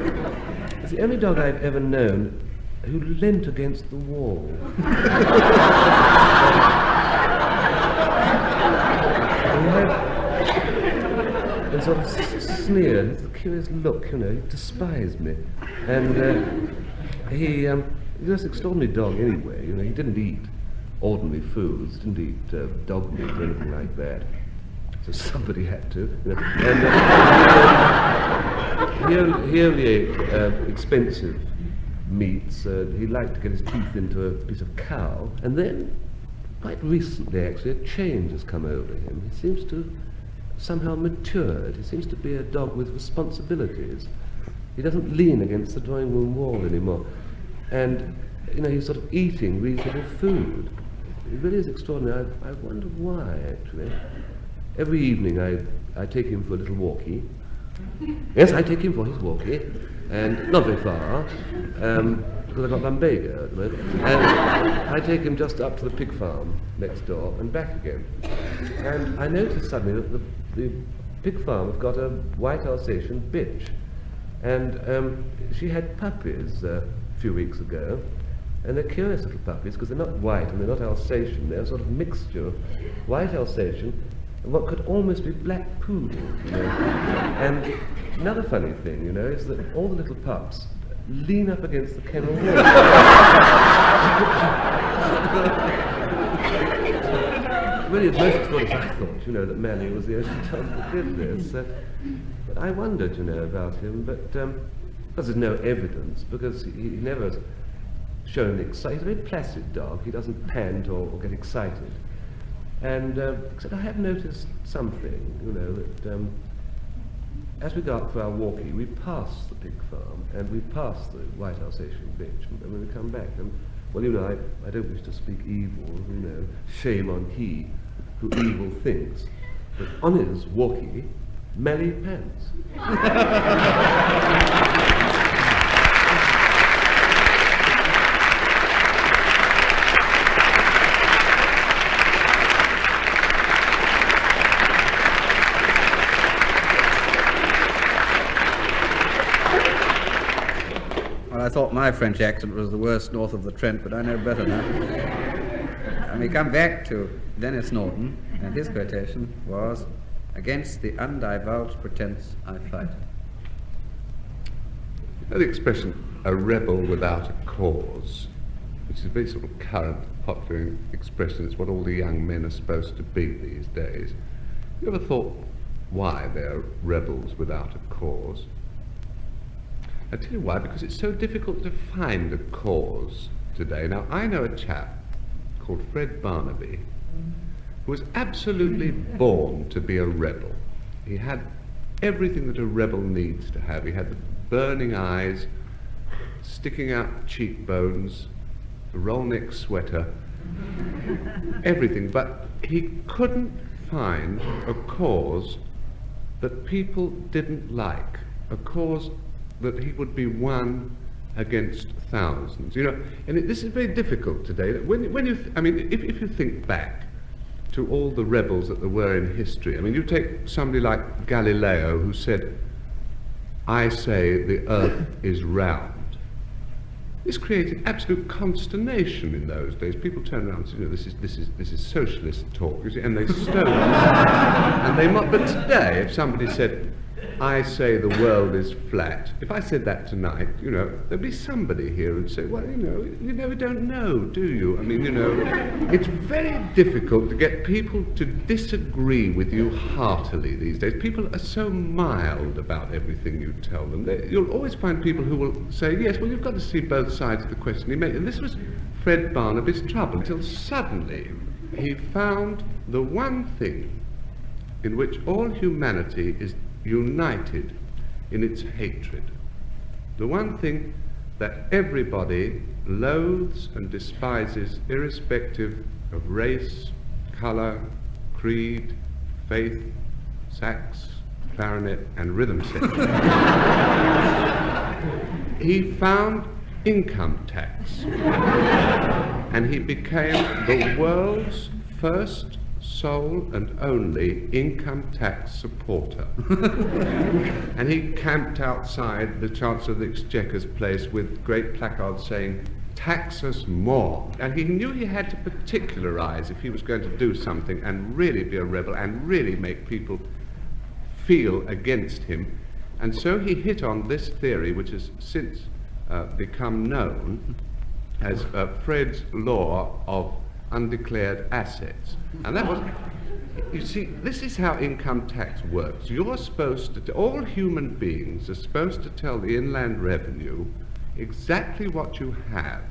It's the only dog I've ever known who leant against the wall. And sort of sneered, with a curious look, you know, he despised me. And he was an extraordinary dog anyway, you know, he didn't eat ordinary foods, didn't eat dog meat or anything like that. So somebody had to, you know. And he only ate expensive meats. He liked to get his teeth into a piece of cow. And then, quite recently actually, a change has come over him. He seems to have somehow matured. He seems to be a dog with responsibilities. He doesn't lean against the drawing room wall anymore. And, you know, he's sort of eating reasonable food. It really is extraordinary. I wonder why, actually. Every evening I take him for a little walkie. Yes, I take him for his walkie, and not very far, because I've got lumbago at the moment. And I take him just up to the pig farm next door and back again. And I noticed suddenly that the pig farm have got a white Alsatian bitch. And she had puppies a few weeks ago, and they're curious little puppies because they're not white and they're not Alsatian. They're a sort of mixture of white Alsatian and what could almost be black poodle, you know. And another funny thing, you know, is that all the little pups lean up against the kennel wall. Really, it's most extraordinary. I thought, you know, that Manny was the only dog that did this. But I wondered, you know, about him, but because there's no evidence, because he never has shown excitement. He's a very placid dog. He doesn't pant or get excited. And except I have noticed something, you know, that as we go out for our walkie, we pass the pig farm and we pass the white Alsatian bitch, and when we come back, and well, you know, I don't wish to speak evil, you know, shame on he who evil thinks, but on his walkie, Manny pants. I thought my French accent was the worst north of the Trent, but I know better now. And we come back to Denis Norden, and his quotation was, "Against the undivulged pretense I fight." You know the expression, a rebel without a cause, which is a very sort of current, popular expression. It's what all the young men are supposed to be these days. You ever thought why they're rebels without a cause? I'll tell you why, because it's so difficult to find a cause today. Now, I know a chap called Fred Barnaby who was absolutely born to be a rebel. He had everything that a rebel needs to have. He had the burning eyes, sticking out cheekbones, the roll-neck sweater, everything, but he couldn't find a cause that people didn't like, a cause that he would be one against thousands, you know. And this is very difficult today. When you, if you think back to all the rebels that there were in history. I mean, you take somebody like Galileo, who said, "I say the earth is round." This created absolute consternation in those days. People turned around and said, this is socialist talk, you see, and they stole it. And they but today, if somebody said, "I say the world is flat," if I said that tonight, there'd be somebody here who'd say, "Well, you never don't know, do you?" I mean, it's very difficult to get people to disagree with you heartily these days. People are so mild about everything you tell them. You'll always find people who will say, "Yes, well, you've got to see both sides of the question he made." And this was Fred Barnaby's trouble, until suddenly he found the one thing in which all humanity is united in its hatred. The one thing that everybody loathes and despises, irrespective of race, colour, creed, faith, sax, clarinet, and rhythm section. He found income tax, and he became the world's first sole and only income tax supporter. And he camped outside the Chancellor of the Exchequer's place with great placards saying, "Tax us more." And he knew he had to particularize if he was going to do something and really be a rebel and really make people feel against him. And so he hit on this theory, which has since become known as Fred's law of undeclared assets. And that was, you see, this is how income tax works. You're supposed to, all human beings are supposed to tell the Inland Revenue exactly what you have.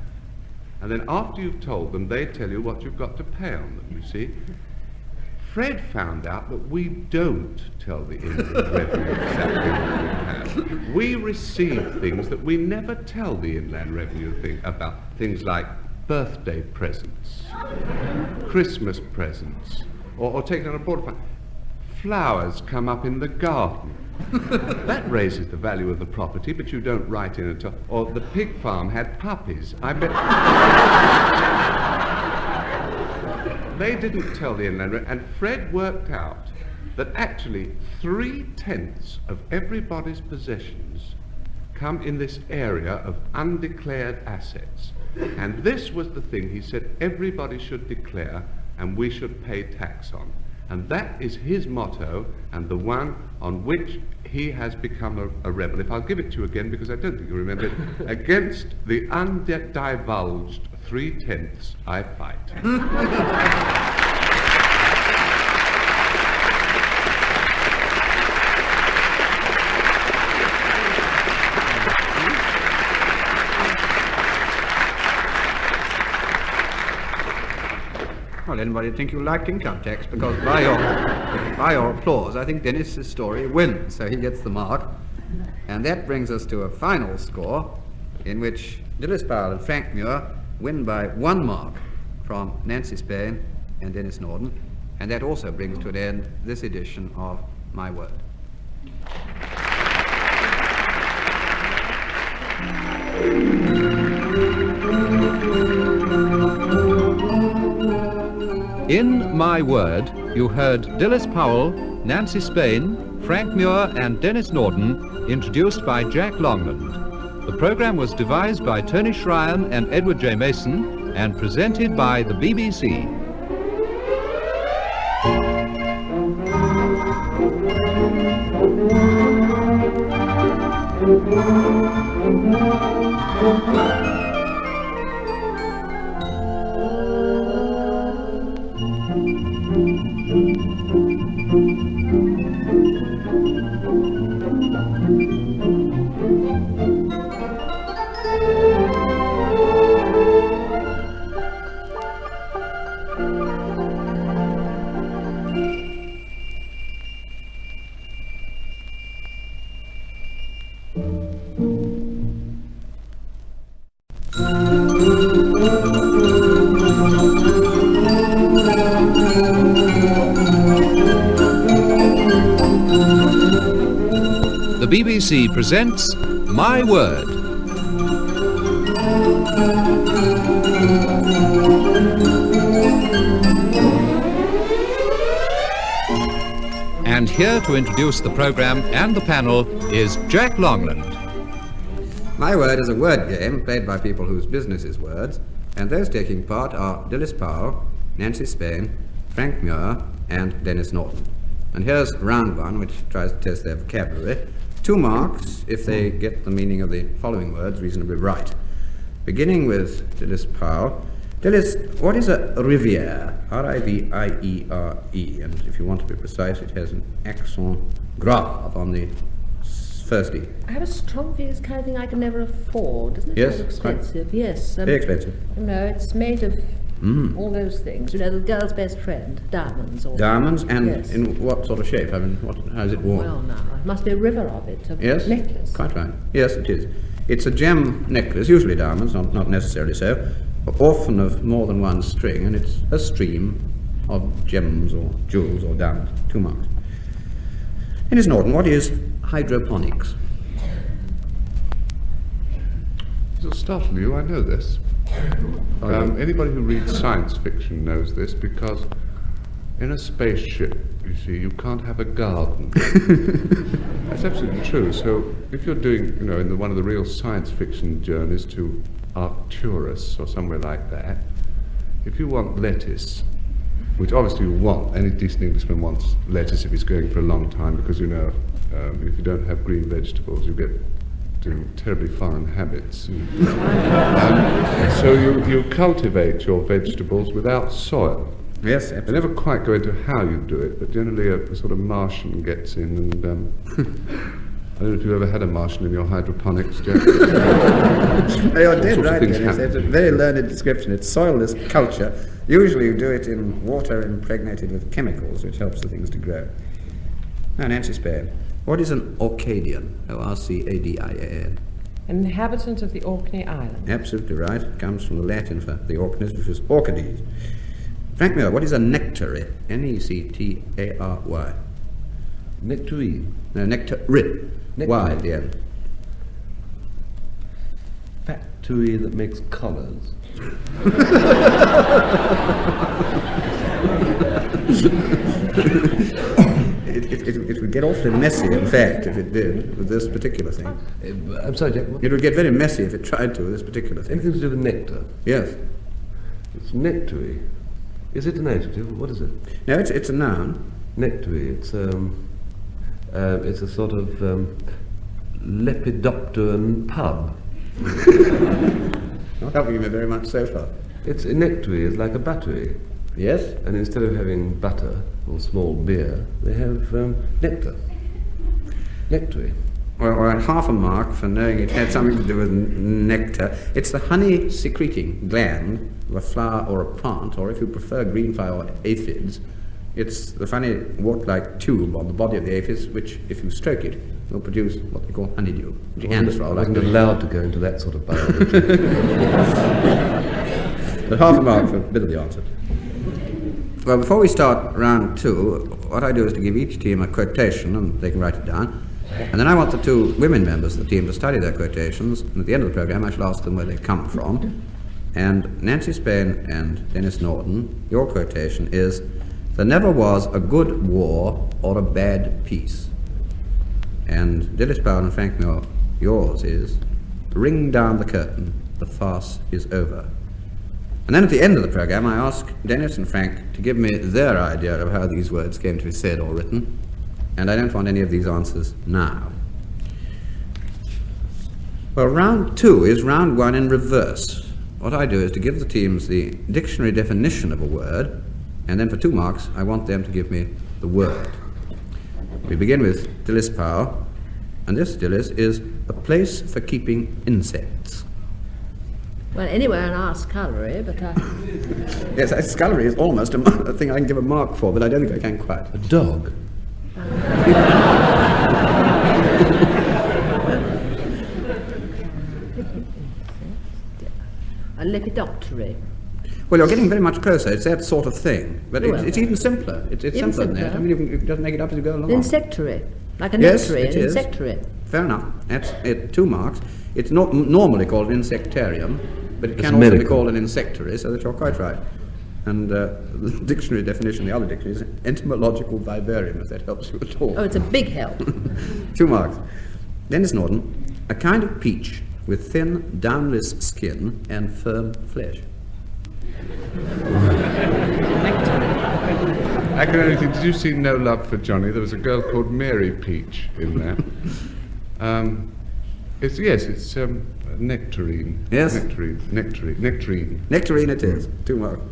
And then after you've told them, they tell you what you've got to pay on them, you see. Fred found out that we don't tell the Inland Revenue exactly what we have. We receive things that we never tell the Inland Revenue about, things like birthday presents, Christmas presents, or taken on a broader point, flowers come up in the garden. That raises the value of the property, but you don't write in at all. Or the pig farm had puppies. I bet they didn't tell the Inland Revenue, and Fred worked out that actually 3/10 of everybody's possessions come in this area of undeclared assets. And this was the thing he said everybody should declare and we should pay tax on. And that is his motto and the one on which he has become a rebel. If I'll give it to you again, because I don't think you remember it. "Against the undivulged 3/10 I fight." Well, anybody think you liked income tax, because by your applause, I think Denis's story wins, so he gets the mark. And that brings us to a final score, in which Denis Powell and Frank Muir win by 1 mark from Nancy Spain and Denis Norden, and that also brings to an end this edition of My Word. In My Word, you heard Denis Powell, Nancy Spain, Frank Muir and Denis Norden, introduced by Jack Longland. The program was devised by Tony Schreien and Edward J. Mason and presented by the BBC. The BBC presents My Word. here to introduce the program and the panel is Jack Longland. My Word is a word game played by people whose business is words, and those taking part are Denis Powell, Nancy Spain, Frank Muir, and Denis Norden. And here's round one, which tries to test their vocabulary. 2 marks if they get the meaning of the following words reasonably right. Beginning with Denis Powell. Denis, what is a rivière? R-I-V-I-E-R-E. And if you want to be precise, it has an accent grave on the first E. I have a strong feeling it's the kind of thing I can never afford. Isn't it Yes, rather expensive? quite. Yes. Very expensive. No, it's made of all those things. You know, the girl's best friend, diamonds. Or Diamonds, and yes. in what sort of shape? I mean, how is it worn? Well, now, it must be a river of it, a Yes, necklace. quite right. Yes, it is. It's a gem necklace, usually diamonds, not necessarily so, but often of more than one string, and it's a stream of gems or jewels or diamonds. 2 marks. Denis Norden, what is hydroponics? It'll startle you, I know this. Anybody who reads science fiction knows this, because in a spaceship, you see, you can't have a garden. That's absolutely true. So if you're doing, in one of the real science fiction journeys to Arcturus or somewhere like that, if you want lettuce, which obviously you want, any decent Englishman wants lettuce if he's going for a long time, because if you don't have green vegetables, you get terribly foreign habits. So you cultivate your vegetables without soil. Yes, I absolutely. never quite go into how you do it, but generally a sort of Martian gets in and... I don't know if you've ever had a Martian in your hydroponics, Jack. You're dead right, things Denis. happen. It's a very learned description. It's soilless culture. Usually you do it in water impregnated with chemicals, which helps the things to grow. Now, Nancy Spain, what is an Orcadian? O-R-C-A-D-I-A-N. Inhabitant of the Orkney Islands. Absolutely right. It comes from the Latin for the Orkneys, which is Orchides. Frank Muir, what is a nectary? N-E-C-T-A-R-Y. Nectarine. No, nectary. Y at the end. Factory that makes colours. It would get awfully messy, in fact, if it did, with this particular thing. I'm sorry, Jack. It would get very messy if it tried to with this particular thing. Anything to do with nectar? Yes. It's nectary. Is it an adjective? What is it? No, it's a noun. Nectary. It's a sort of lepidopteran pub. Not helping me very much so far. It's a nectary. It's like a buttery. Yes? And instead of having butter or small beer, they have nectar. Nectary. Well, half a mark for knowing it had something to do with nectar. It's the honey-secreting gland of a flower or a plant, or if you prefer greenfly or aphids, it's the funny wart-like tube on the body of the aphids, which, if you stroke it, will produce what they call honeydew. Which ants roll I like wasn't allowed to go into that sort of biology. But half a mark for a bit of the answer. Well, before we start round 2, what I do is to give each team a quotation, and they can write it down. And then I want the 2 women members of the team to study their quotations, and at the end of the program I shall ask them where they come from. And Nancy Spain and Denis Norden, your quotation is, "There never was a good war or a bad peace." And Denis Powell and Frank Muir, yours is, "Ring down the curtain, the farce is over." And then at the end of the program I ask Denis and Frank to give me their idea of how these words came to be said or written, and I don't want any of these answers now. Well, round 2 is round 1 in reverse. What I do is to give the teams the dictionary definition of a word, and then for 2 marks I want them to give me the word. We begin with Denis Powell, and this, Denis, is a place for keeping insects. Well, anywhere in our scullery, but Yes, scullery is almost a thing I can give a mark for, but I don't think I can quite. A dog. a lepidoptery. Well, you're getting very much closer. It's that sort of thing. But Well, it's even simpler. It's even simpler than that. simpler. I mean, you can just make it up as you go along. Insectary. Like a Yes, nectary, it an is. insectary. Fair enough. That's it. 2 marks. It's not normally called an insectarium, but it It's can also be medical. called an insectary, so that you're quite right. And the dictionary definition, the other dictionary, is entomological vivarium, if that helps you at all. Oh, it's a big help. 2 marks. Denis Norden, a kind of peach with thin, downless skin and firm flesh. I can only think, did you see No Love for Johnny? There was a girl called Mary Peach in there. It's nectarine. Yes. Nectarine. Nectarine it is. 2 marks.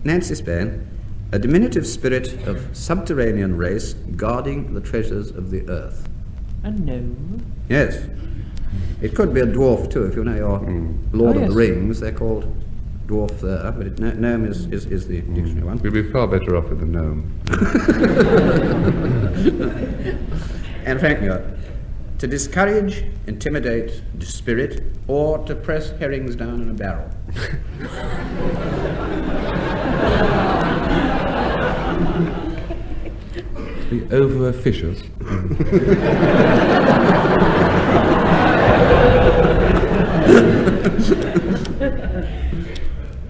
Nancy Spain, a diminutive spirit of subterranean race guarding the treasures of the earth. A gnome? Yes. It could be a dwarf too, if you know your Lord of the Rings. They're called dwarf there, but gnome is the dictionary one. You'd be far better off with a gnome. And Frank Muir, to discourage, intimidate, dispirit, or to press herrings down in a barrel. Be over officious.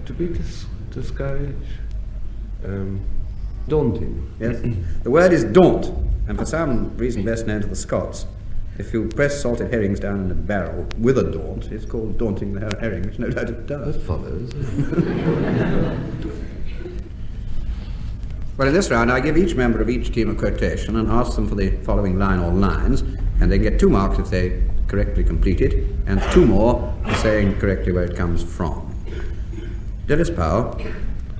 To be discouraged, daunting. Yes. The word is daunt, and for some reason best known to the Scots. If you press salted herrings down in a barrel with a daunt, it's called daunting the herring, which no doubt it does. That follows. Well, in this round, I give each member of each team a quotation and ask them for the following line or lines, and they get 2 marks if they correctly complete it, and 2 more for saying correctly where it comes from. Denis Powell,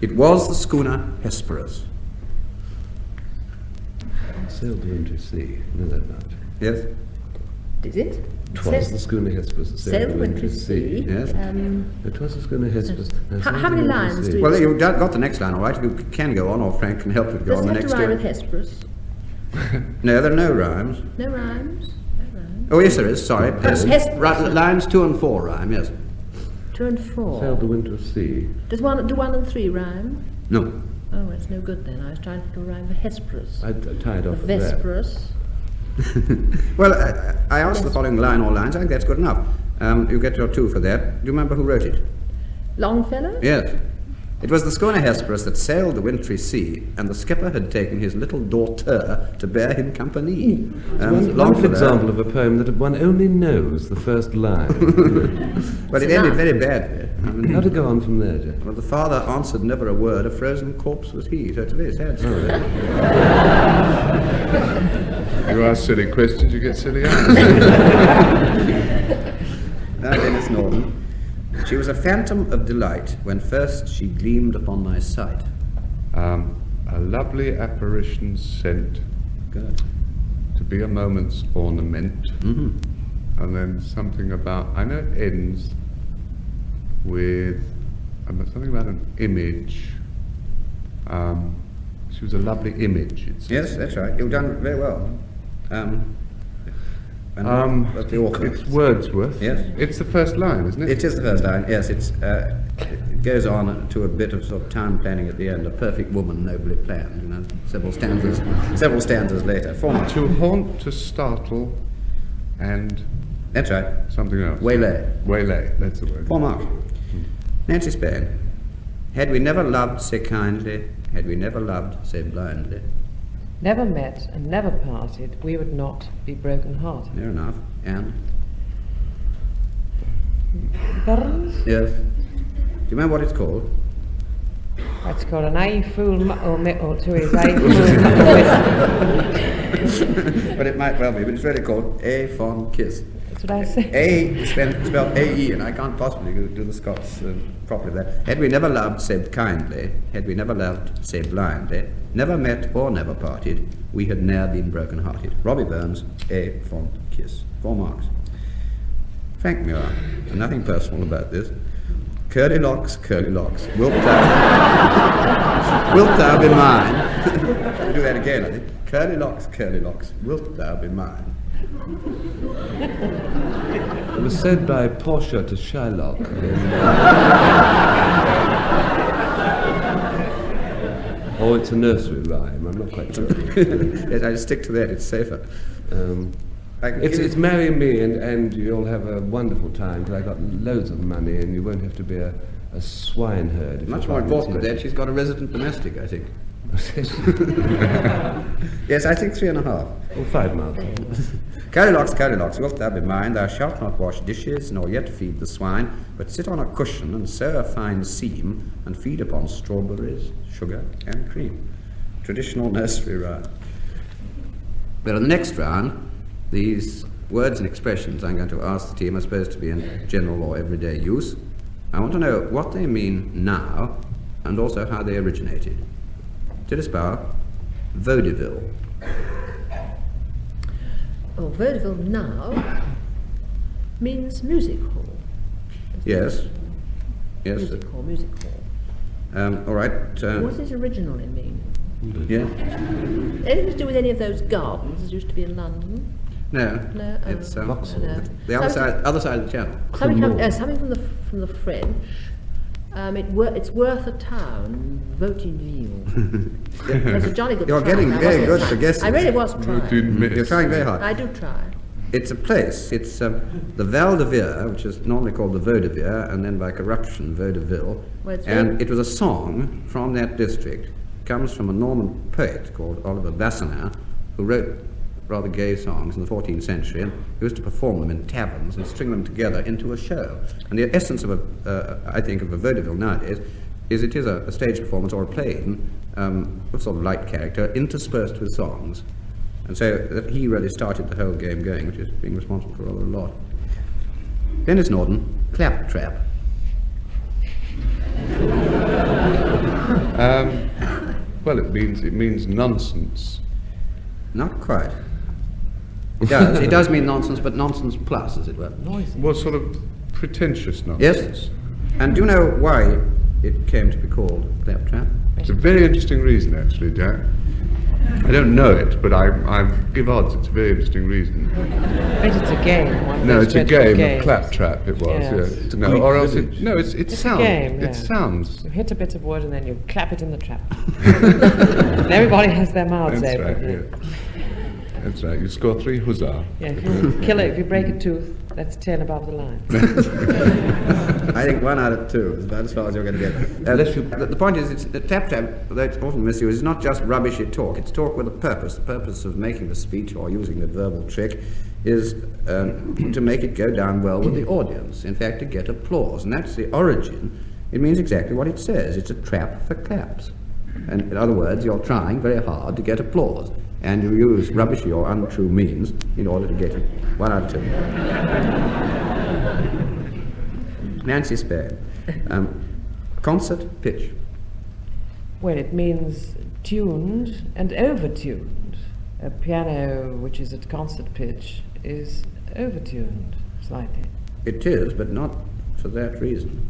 it was the schooner Hesperus. Sailed the wintry sea. Know that much. Yes? Did it? 'Twas the schooner Hesperus that Sailed the wintry sea. Yes. It was the schooner Hesperus. How many lines do you... Well, you've got the next line, all right. If you can go on, or Frank can help you to go Does on it the have next to rhyme two. with Hesperus? No, there are no rhymes. No rhymes? No rhymes. Oh, yes, there is, sorry. Yes. Hesperus. Right, lines 2 and 4 rhyme, yes. 2 and 4. Sailed the winter sea. Do 1 and 3 rhyme? No. Oh, it's no good then. I was trying to think of a rhyme for Hesperus. I tied off at that. Vesperus. Well, I asked the following line or lines. I think that's good enough. You get your 2 for that. Do you remember who wrote it? Longfellow? Yes. It was the schooner Hesperus that sailed the wintry sea, and the skipper had taken his little daughter to bear him company. One example of a poem that one only knows the first line. Well, it ended very badly. How to go on from there, Jeff? Well, the father answered never a word, a frozen corpse was he. So it's a very sad story. You ask silly questions, you get silly answers. Now, Denis Norden. She was a phantom of delight when first she gleamed upon my sight. A lovely apparition sent Good. to be a moment's ornament. Mm-hmm. And then something about, I know it ends with something about an image. She was a lovely image, it says. Yes, that's right. You've done very well. The author. It's Wordsworth. Yes. It's the first line, isn't it? It is the first line, yes. It goes on to a bit of sort of town planning at the end. A perfect woman nobly planned, you know, several stanzas later. 4 marks. To haunt, to startle, and That's right. something else. Waylay. Waylay, that's the word. 4 marks. Nancy Spain. Had we never loved so kindly, had we never loved so blindly. Never met and never parted, we would not be broken-hearted. Fair enough. And? Burns? Yes. Do you remember what it's called? That's called an A-fool or to his A-fool. But it might well be, but it's really called A Fond Kiss. That's what I said. A is spelled A-E, and I can't possibly do the Scots properly there. Had we never loved, said kindly, had we never loved, said blindly, never met or never parted, we had ne'er been broken-hearted. Robbie Burns, A Fond Kiss. 4 marks. Frank Muir, and nothing personal about this. Curly locks, wilt thou be mine? We'll do that again, I think. Curly locks, wilt thou be mine? It was said by Portia to Shylock. Oh, it's a nursery rhyme, I'm not quite sure. Yes, I stick to that, it's safer. It's marry me and you'll have a wonderful time because I got loads of money and you won't have to be a swineherd. Much more important than that, she's got a resident domestic, I think. Yes, I think 3.5. Or 5 miles. Currylocks, wilt thou be mine? Thou shalt not wash dishes, nor yet feed the swine, but sit on a cushion and sew a fine seam, and feed upon strawberries, sugar, and cream. Traditional nursery rhyme. But in the next round, these words and expressions I'm going to ask the team are supposed to be in general or everyday use. I want to know what they mean now, and also how they originated. To dispower, vaudeville. Oh, vaudeville now means music hall. Yes. Yes. Music hall. All right. What does it originally mean? Yeah. Anything to do with any of those gardens that used to be in London? No. No. It's no. the other side of the channel. Something from the French. It's worth a town. Vaudeville. That's a jolly good. You're getting very good for guessing. I really was trying. You're trying very hard. I do try. It's a place. It's the Val de Vere, which is normally called the Vaudeville, and then by corruption, vaudeville. And it was a song from that district. It comes from a Norman poet called Oliver Bassenin, who wrote rather gay songs in the 14th century, and he used to perform them in taverns and string them together into a show. And the essence of I think, of a vaudeville nowadays is it is a stage performance or a play with sort of light character interspersed with songs. And so that he really started the whole game going, which is being responsible for rather a lot. Denis Norden, claptrap. Well, it means nonsense. Not quite. It does mean nonsense, but nonsense plus, as it were. Well, sort of pretentious nonsense. Yes. And do you know why it came to be called claptrap? It's a very interesting reason, actually, Jack. I don't know it, but I give odds it's a very interesting reason. But it's a game. No, it's a game of claptrap, it was. Yes. Yes. It's No, or else it It's sounds. a game, yeah. It sounds. You hit a bit of wood and then you clap it in the trap. And everybody has their mouths That's open. right, yeah. That's right. You score 3 huzzah. Yeah, if you kill it, if you break a tooth, that's 10 above the line. I think 1 out of 2 is about as far as you're going to get. The point is, the claptrap, though it's often misused, is not just rubbishy talk. It's talk with a purpose. The purpose of making the speech or using the verbal trick is to make it go down well with the audience. In fact, to get applause. And that's the origin. It means exactly what it says. It's a trap for claps. And in other words, you're trying very hard to get applause. And you use rubbishy or untrue means in order to get it. 1 out of 2. Nancy Spain. Concert pitch. Well, it means tuned and over-tuned. A piano which is at concert pitch is over-tuned slightly. It is, but not for that reason.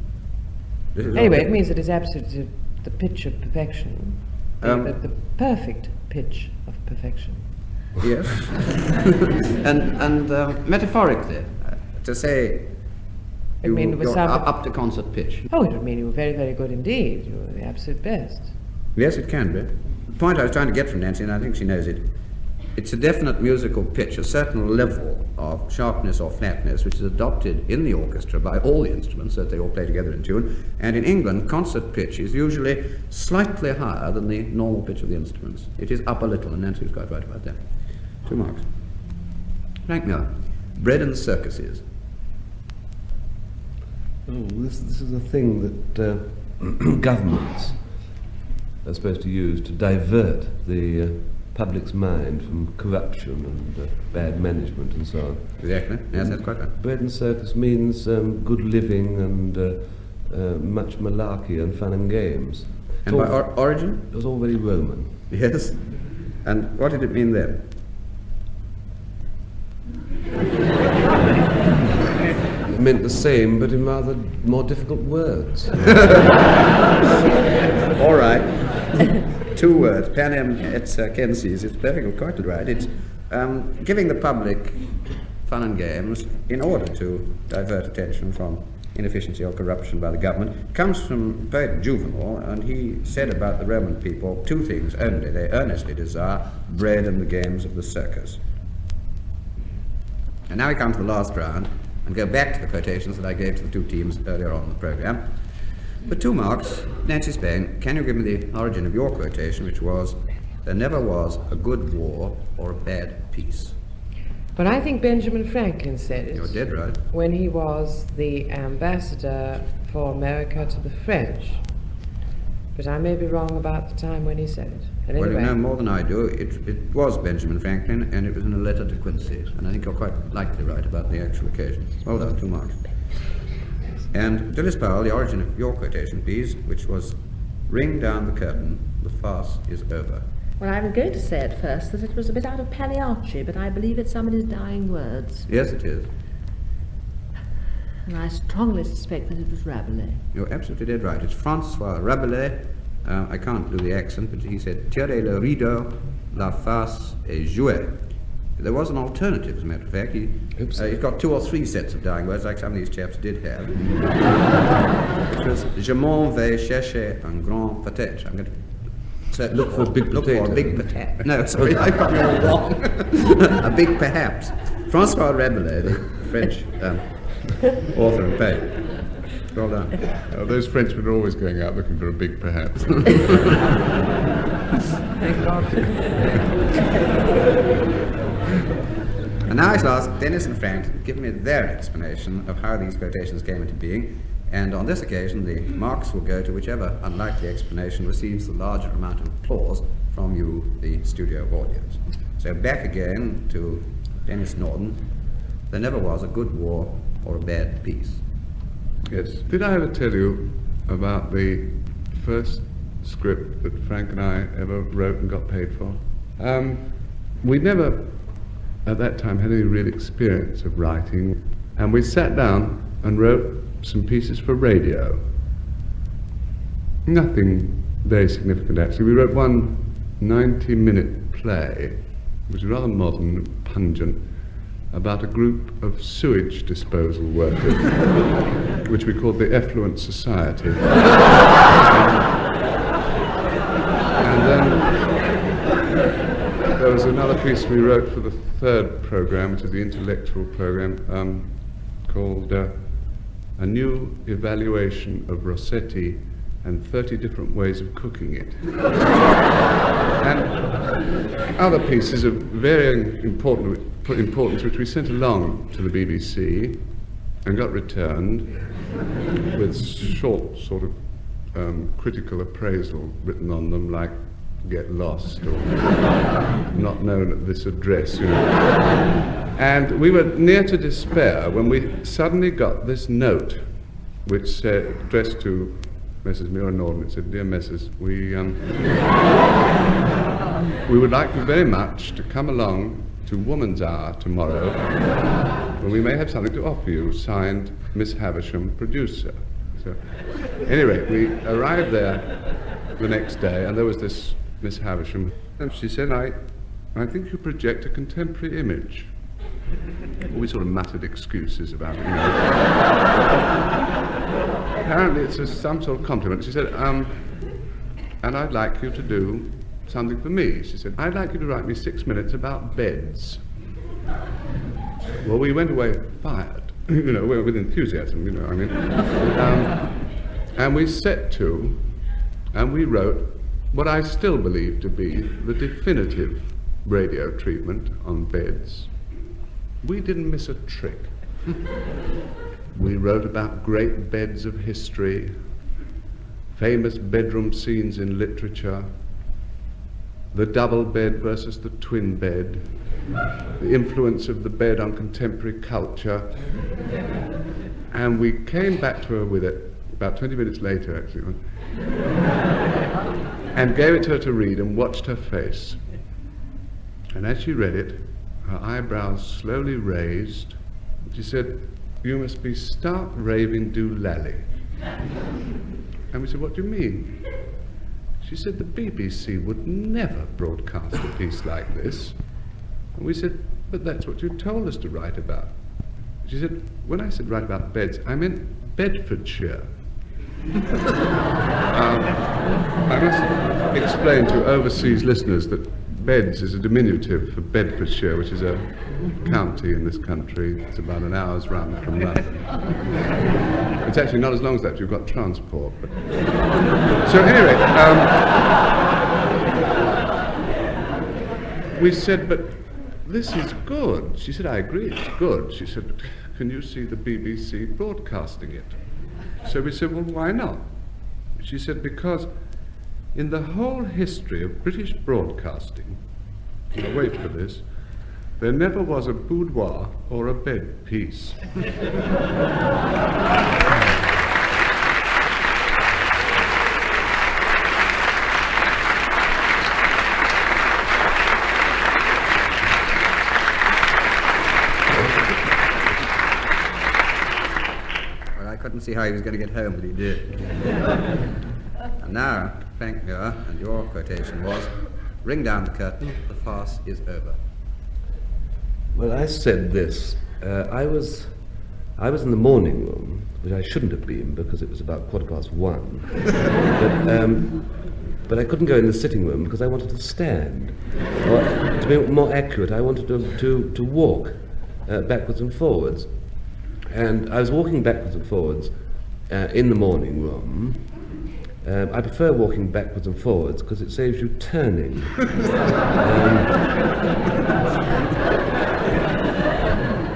Anyway, it means it is absolutely the pitch of perfection. The perfect pitch of perfection. Yes. and metaphorically, to say you're up to concert pitch. Oh, it would mean you were very, very good indeed. You were the absolute best. Yes, it can be. The point I was trying to get from Nancy, and I think she knows it, it's a definite musical pitch, a certain level of sharpness or flatness, which is adopted in the orchestra by all the instruments, so that they all play together in tune. And in England, concert pitch is usually slightly higher than the normal pitch of the instruments. It is up a little, and Nancy was quite right about that. 2 marks. Frank Muir, bread and circuses. Oh, this is a thing that governments are supposed to use to divert the public's mind from corruption and bad management and so on. Exactly. Yes, that's quite right. Bread and circus means good living and much malarkey and fun and games. And by origin? It was all very Roman. Yes. And what did it mean then? It meant the same, but in rather more difficult words. All right. 2 words, panem et circenses. It's perfectly quite right. It's giving the public fun and games in order to divert attention from inefficiency or corruption by the government. It comes from poet Juvenal, and he said about the Roman people 2 things only. They earnestly desire bread and the games of the circus. And now we come to the last round and go back to the quotations that I gave to the two teams earlier on in the programme. For 2 marks, Nancy Spain, can you give me the origin of your quotation, which was, "There never was a good war or a bad peace"? But I think Benjamin Franklin said it. You're dead right. When he was the ambassador for America to the French. But I may be wrong about the time when he said it. But Well, anyway, you know more than I do. It was Benjamin Franklin, and it was in a letter to Quincy. And I think you're quite likely right about the actual occasion. Well done, 2 marks. And Dillis Powell, the origin of your quotation, please, which was, "Ring down the curtain, the farce is over." Well, I was going to say at first that it was a bit out of Pagliacci, but I believe it's somebody's dying words. Yes, it is. And I strongly suspect that it was Rabelais. You're absolutely dead right. It's Francois Rabelais. I can't do the accent, but he said, "Tirez le rideau, la farce est jouée." There was an alternative, as a matter of fact. He's got 2 or 3 sets of dying words, like some of these chaps did have. It was, "Je m'en vais chercher un grand peut-être." I'm going to Look for a big look potato. for a big potato. No, sorry, I got it all wrong. A big perhaps. Francois Rabelais, the French author and poet. Well done. Those Frenchmen are always going out looking for a big perhaps. thank God. And now I shall ask Denis and Frank to give me their explanation of how these quotations came into being, and on this occasion the marks will go to whichever unlikely explanation receives the larger amount of applause from you, the studio audience. So back again to Denis Norden. There never was a good war or a bad peace. Yes. Did I ever tell you about the first script that Frank and I ever wrote and got paid for? We never, at that time, had any real experience of writing, and we sat down and wrote some pieces for radio. Nothing very significant, actually. We wrote one 90-minute play, which was rather modern and pungent, about a group of sewage disposal workers, which we called the Effluent Society. And then there was another piece we wrote for the 3rd programme, which is the intellectual programme, called A New Evaluation of Rossetti and 30 Different Ways of Cooking It. And other pieces of varying importance, which we sent along to the BBC and got returned with short sort of critical appraisal written on them, like "get lost" or "not known at this address," you know. And we were near to despair when we suddenly got this note, which said, addressed to Messrs. Muir and Norden. It said, "Dear Messrs, we would like you very much to come along to Woman's Hour tomorrow, when we may have something to offer you, signed Miss Havisham, producer." So, anyway, we arrived there the next day, and there was this Miss Havisham, and she said, I think you project a contemporary image." We sort of muttered excuses about it. You know. Apparently it's some sort of compliment. She said, "And I'd like you to do something for me." She said, "I'd like you to write me 6 minutes about beds." Well, we went away fired, you know, with enthusiasm, you know, I mean. And we set to, and we wrote what I still believe to be the definitive radio treatment on beds. We didn't miss a trick. We wrote about great beds of history, famous bedroom scenes in literature, the double bed versus the twin bed, the influence of the bed on contemporary culture. And we came back to her with it about 20 minutes later, actually, and gave it to her to read and watched her face. And as she read it, her eyebrows slowly raised. She said, "You must be stark raving doolally." And we said, "What do you mean?" She said, "The BBC would never broadcast a piece like this." And we said, "But that's what you told us to write about." She said, "When I said write about beds, I meant Bedfordshire." I must explain to overseas listeners that Beds is a diminutive for Bedfordshire, which is a county in this country. It's about an hour's run from London. It's actually not as long as that. You've got transport. But... So anyway, we said, but this is good. She said, I agree, it's good. She said, but can you see the BBC broadcasting it? So we said, well, why not? She said, because in the whole history of British broadcasting, now wait for this, there never was a boudoir or a bed piece. Well, I couldn't see how he was going to get home, but he did. And now, Frank Muir, and your quotation was, ring down the curtain, the farce is over. Well, I said this. I was in the morning room, which I shouldn't have been because it was about 1:15. But I couldn't go in the sitting room because I wanted to stand. Or, to be more accurate, I wanted to walk backwards and forwards. And I was walking backwards and forwards in the morning room. I prefer walking backwards and forwards because it saves you turning.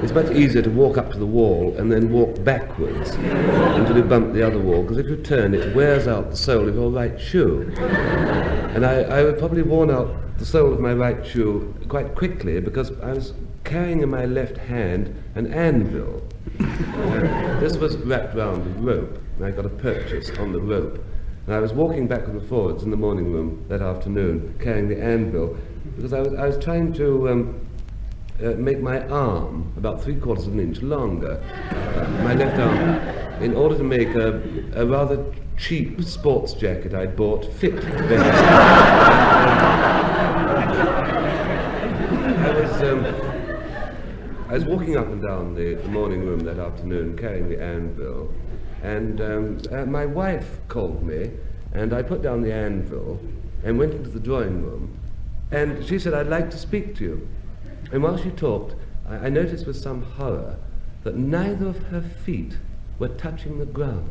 It's much easier to walk up to the wall and then walk backwards until you bump the other wall, because if you turn, it wears out the sole of your right shoe. And I would probably worn out the sole of my right shoe quite quickly because I was carrying in my left hand an anvil. This was wrapped round with rope, and I got a purchase on the rope. And I was walking backwards and forwards in the morning room that afternoon, carrying the anvil, because I was trying to make my arm about 3/4 of an inch longer, my left arm, in order to make a rather cheap sports jacket I'd bought fit better. I was walking up and down the morning room that afternoon, carrying the anvil, and my wife called me, and I put down the anvil and went into the drawing room, and she said, I'd like to speak to you. And while she talked, I noticed with some horror that neither of her feet were touching the ground.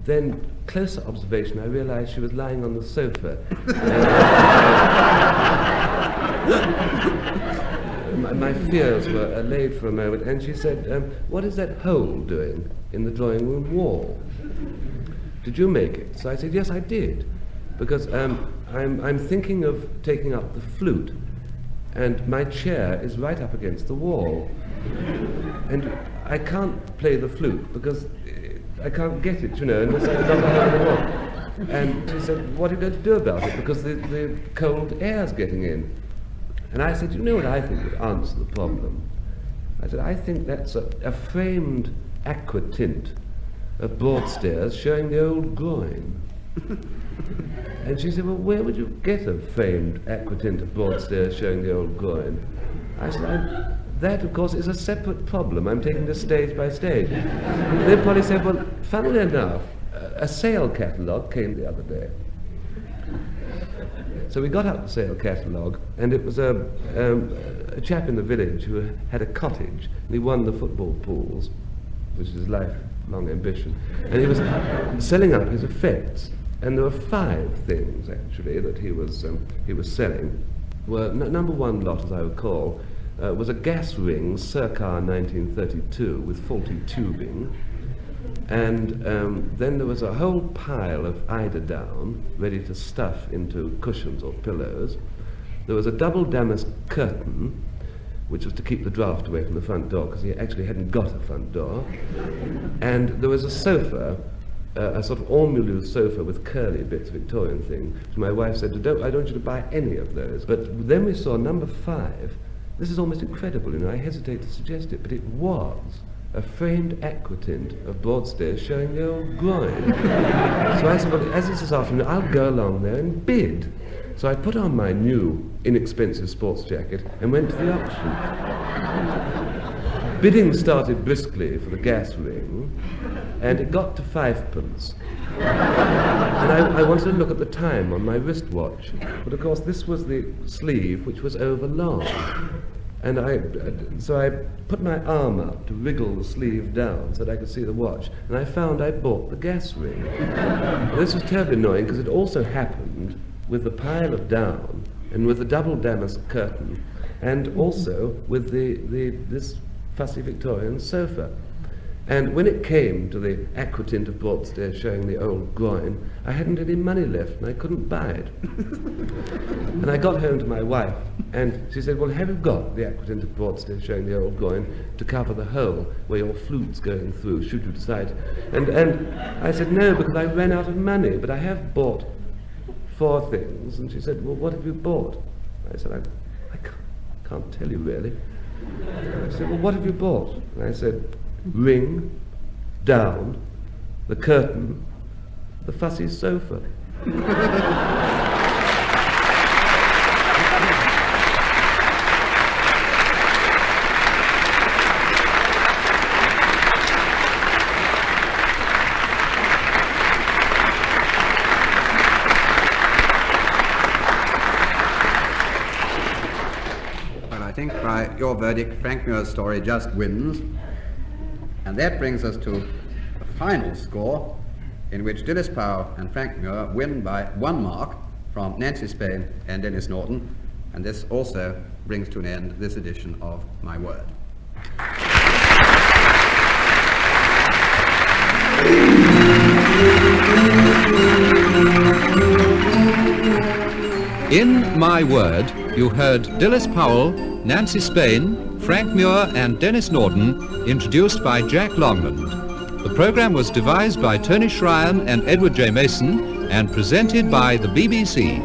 Then, closer observation, I realized she was lying on the sofa. My fears were allayed for a moment, and she said, what is that hole doing in the drawing room wall? Did you make it? So I said, yes, I did, because I'm thinking of taking up the flute, and my chair is right up against the wall, and I can't play the flute because I can't get it, unless I don't have the wall. And she said, what are you going to do about it? Because the cold air's getting in. And I said, you know what I think would answer the problem? I said, I think that's a framed aquatint of Broadstairs showing the old groin. And she said, well, where would you get a framed aquatint of Broadstairs showing the old groin? I said, that, of course, is a separate problem. I'm taking this stage by stage. They probably said, well, funnily enough, a sale catalogue came the other day. So we got out the sale catalogue, and it was a chap in the village who had a cottage, and he won the football pools, which is his lifelong ambition. And he was selling up his effects, and there were 5 things, actually, that he was selling. Well, number one lot, as I recall, was a gas ring circa 1932 with faulty tubing. And then there was a whole pile of eiderdown ready to stuff into cushions or pillows. There was a double damask curtain, which was to keep the draft away from the front door, because he actually hadn't got a front door. And there was a sofa, a sort of Omnibus sofa with curly bits, Victorian thing. So my wife said, I don't want you to buy any of those. But then we saw number 5. This is almost incredible, I hesitate to suggest it, but it was a framed aquatint of Broadstairs showing the old groin. So I said, well, as it's this afternoon, I'll go along there and bid. So I put on my new, inexpensive sports jacket and went to the auction. bidding started briskly for the gas ring, and it got to 5p. And I wanted to look at the time on my wristwatch, but of course this was the sleeve which was over long. And so I put my arm up to wriggle the sleeve down so that I could see the watch, and I found I bought the gas ring. This was terribly annoying because it also happened with the pile of down and with the double damask curtain and also with this fussy Victorian sofa. And when it came to the aquatint of Broadstairs showing the old groin, I hadn't any money left and I couldn't buy it. And I got home to my wife and she said, well, have you got the aquatint of Broadstairs showing the old groin to cover the hole where your flute's going through, should you decide? And I said, no, because I ran out of money, but I have bought 4 things. And she said, well, what have you bought? I said, I can't tell you really. And I said, well, what have you bought? And I said, ring, down, the curtain, the fussy sofa. Well, I think by your verdict, Frank Muir's story just wins. And that brings us to the final score, in which Denis Powell and Frank Muir win by 1 mark from Nancy Spain and Denis Norden, and this also brings to an end this edition of My Word. In My Word, you heard Denis Powell, Nancy Spain, Frank Muir and Denis Norden, introduced by Jack Longland. The programme was devised by Tony Shryan and Edward J. Mason and presented by the BBC.